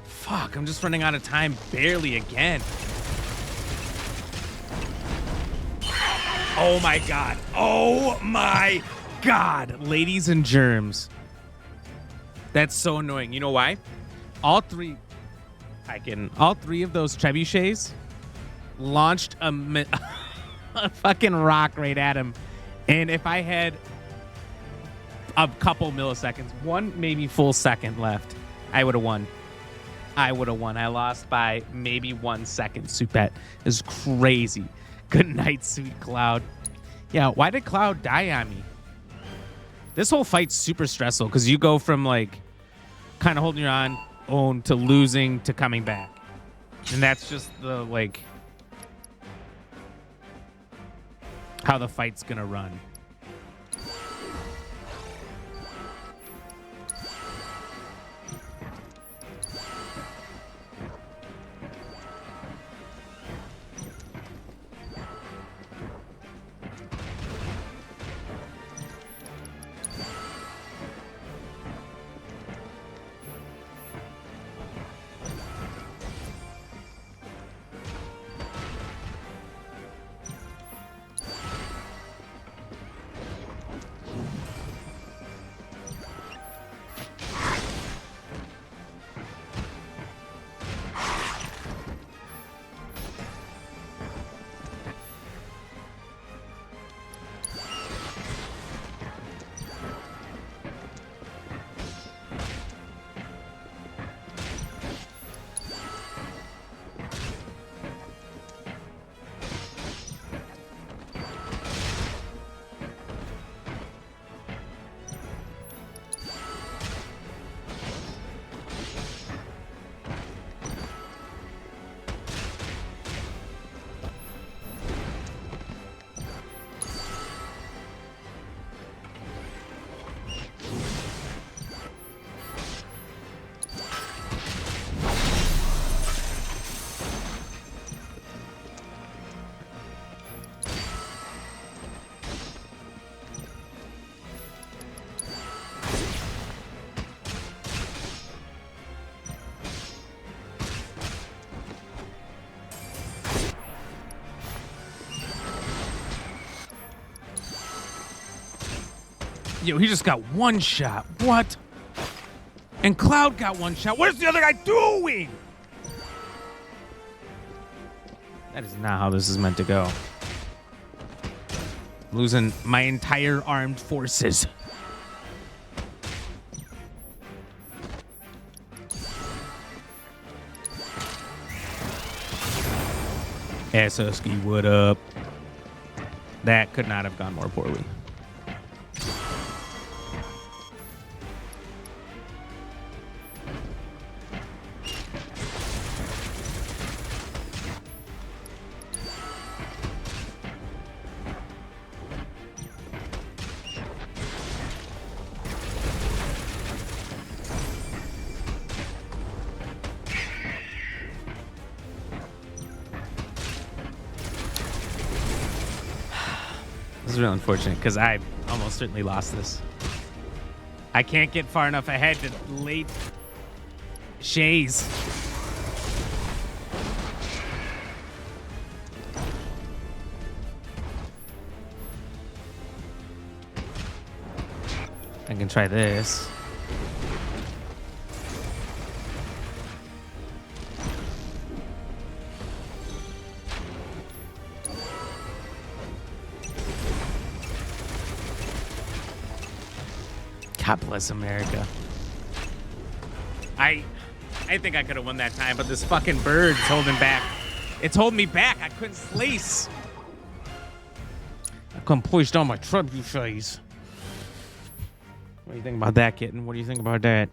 Fuck, I'm just running out of time barely again. Oh my god. Oh my god. Ladies and germs. That's so annoying. You know why? All three of those trebuchets launched a fucking rock right at him. And if I had a couple milliseconds, one maybe full second left, I would have won. I lost by maybe 1 second. Supet is crazy. Good night, sweet Cloud. Yeah, why did Cloud die on me? This whole fight's super stressful because you go from like kind of holding your own to losing to coming back. And that's just the like how the fight's gonna run. Yo, he just got one shot. What? And Cloud got one shot. What is the other guy doing? That is not how this is meant to go. I'm losing my entire armed forces. Sasuke, what up? That could not have gone more poorly. This is real unfortunate because I almost certainly lost this. I can't get far enough ahead to late Shays. I can try this. God bless America. I think I could have won that time, but this fucking bird's holding back. It's holding me back. I couldn't slice. I couldn't push down my trebuchets. What do you think about that, kitten? What do you think about that?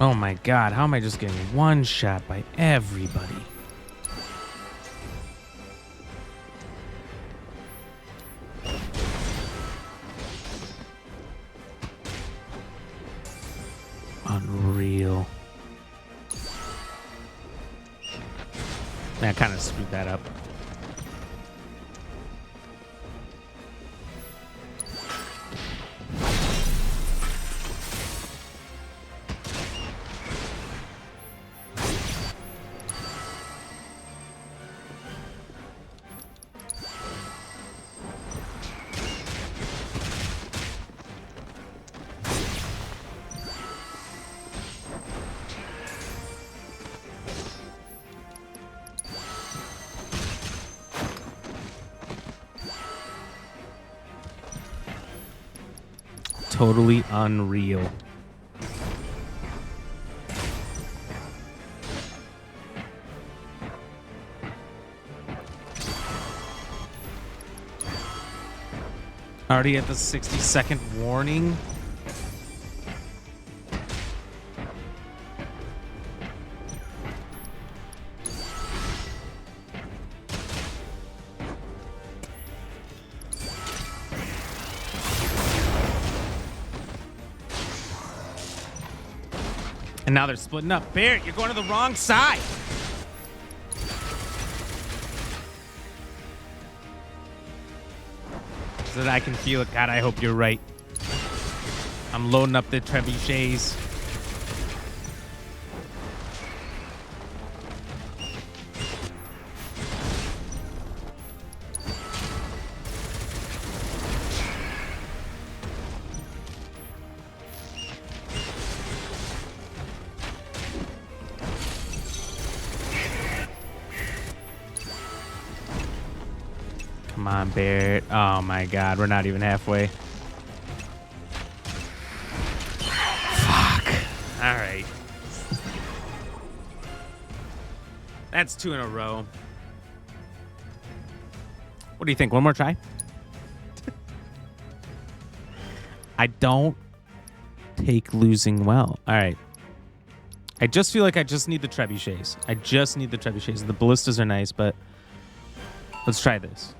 Oh my god, how am I just getting one shot by everybody? Unreal. I kind of screwed that up. Totally unreal. Already at the 60-second warning. And now they're splitting up. Barrett, you're going to the wrong side. So that I can feel it. God, I hope you're right. I'm loading up the trebuchets. Come on, Barrett. Oh my god, we're not even halfway. Fuck. Alright. That's 2 in a row. What do you think? One more try? I don't take losing well. Alright. I just feel like I just need the trebuchets. I just need the trebuchets. The ballistas are nice, but let's try this.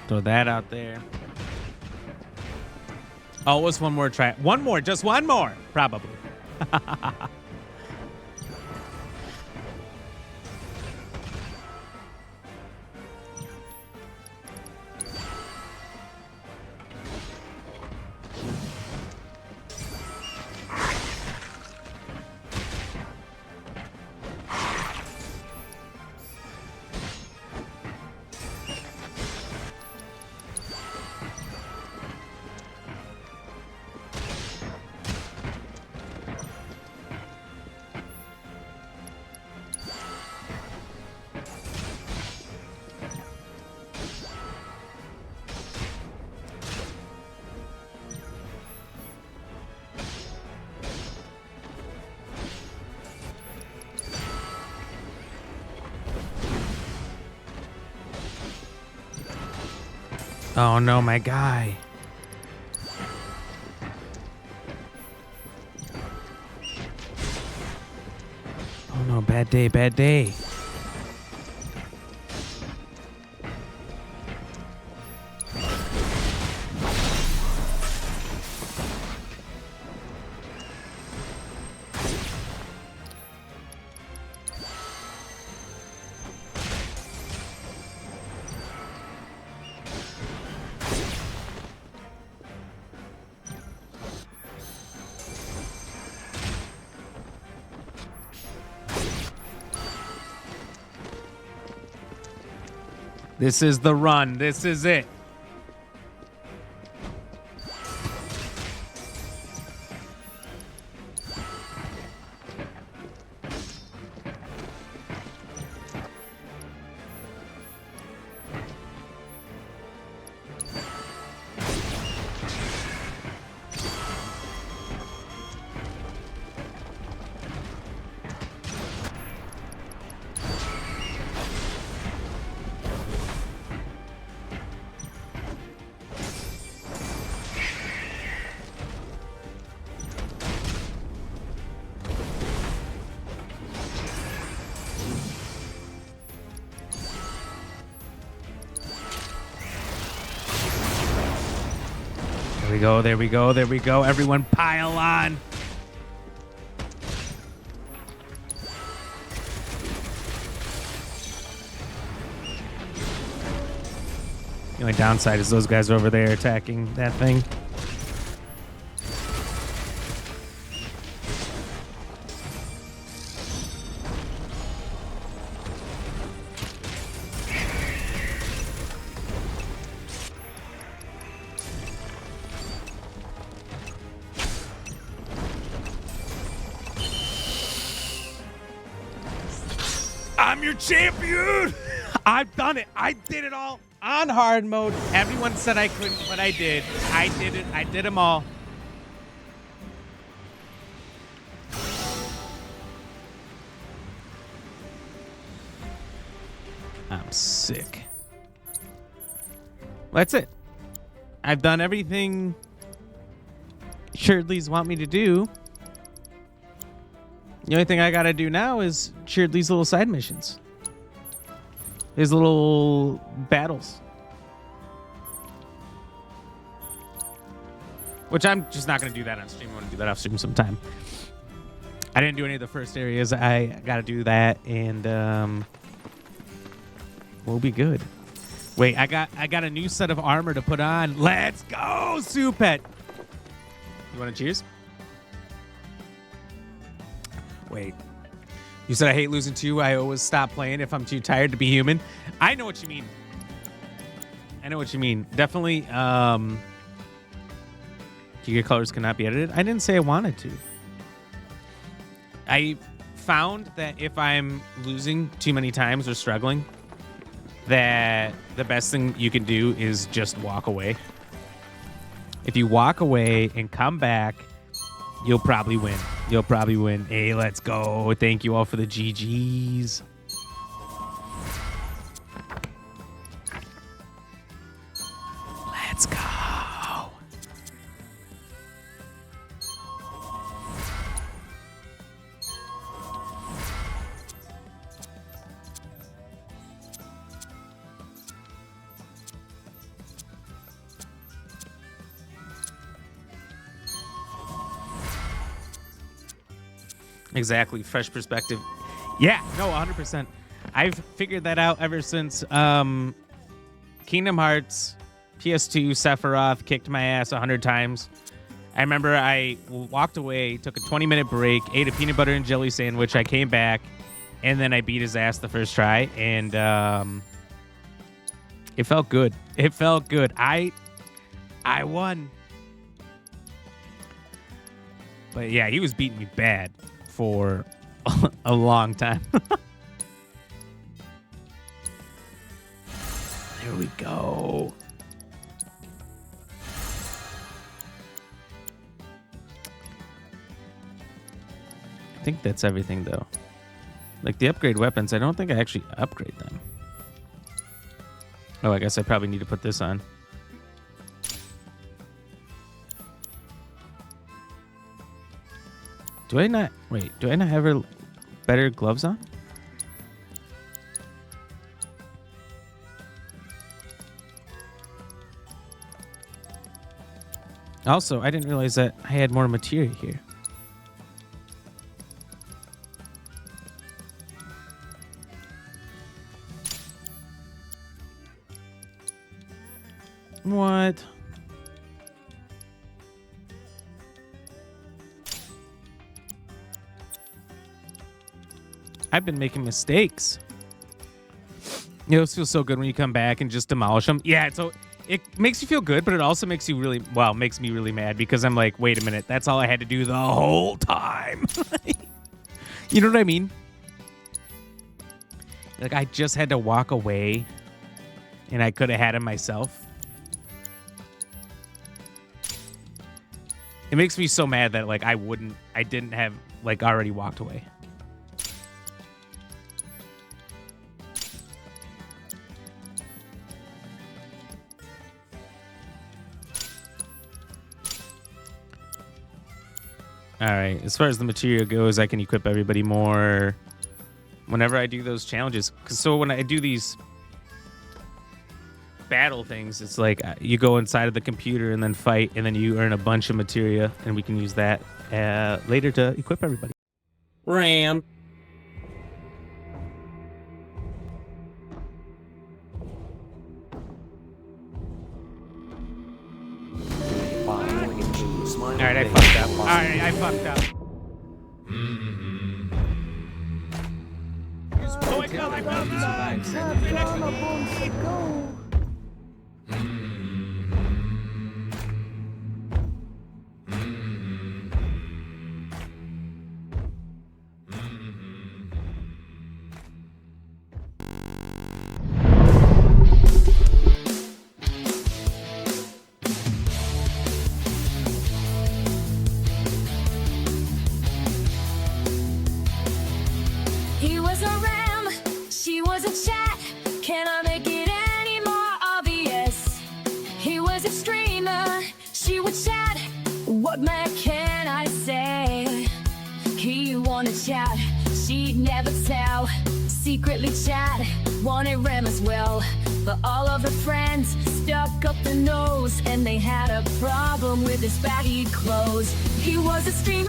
Throw that out there. Oh, what's one more try? One more, just one more, probably. Oh no, my guy. Oh no, bad day, bad day. This is the run. This is it. There we go, there we go, there we go. Everyone pile on. The only downside is those guys over there attacking that thing. I'm your champion! I've done it. I did it all on hard mode. Everyone said I couldn't, but I did. I did it. I did them all. I'm sick. Well, that's it. I've done everything Shirley's want me to do. The only thing I gotta do now is cheer these little side missions. These little battles. Which I'm just not gonna do that on stream. I'm gonna do that off stream sometime. I didn't do any of the first areas. I gotta do that, and we'll be good. Wait, I got a new set of armor to put on. Let's go, Supet. You wanna cheers? Wait. You said I hate losing too. I always stop playing if I'm too tired to be human. I know what you mean. I know what you mean. Definitely, your colors cannot be edited. I didn't say I wanted to. I found that if I'm losing too many times or struggling, that the best thing you can do is just walk away. If you walk away and come back, you'll probably win. You'll probably win. Hey, let's go. Thank you all for the GGs. Let's go. Exactly. Fresh perspective. Yeah, no, 100%. I've figured that out ever since Kingdom Hearts PS2 Sephiroth kicked my ass 100 times. I remember I walked away, took a 20-minute break, ate a peanut butter and jelly sandwich. I came back, and then I beat his ass the first try, and it felt good. It felt good. I won. But yeah, he was beating me bad for a long time. There we go. I think that's everything, though. Like the upgrade weapons, I don't think I actually upgrade them. Oh, I guess I probably need to put this on. Do I not have better gloves on? Also, I didn't realize that I had more materia here. What? I've been making mistakes. You know, it feels so good when you come back and just demolish them. Yeah, so it makes you feel good, but it also makes you makes me really mad because I'm like, wait a minute, that's all I had to do the whole time. You know what I mean? Like, I just had to walk away and I could have had him myself. It makes me so mad that, like, I didn't have, like, already walked away. All right, as far as the material goes, I can equip everybody more whenever I do those challenges. So when I do these battle things, it's like you go inside of the computer and then fight, and then you earn a bunch of materia, and we can use that later to equip everybody. Ram. All right, I fucked up. All right, I fucked up. He was a ram, she was a chat. Can I make it any more obvious? He was a streamer, she would chat. What more can I say? He wanted chat, she'd never tell. Secretly chat, wanted ram as well. But all of her friends stuck up their nose, and they had a problem with his baggy clothes. He was a streamer.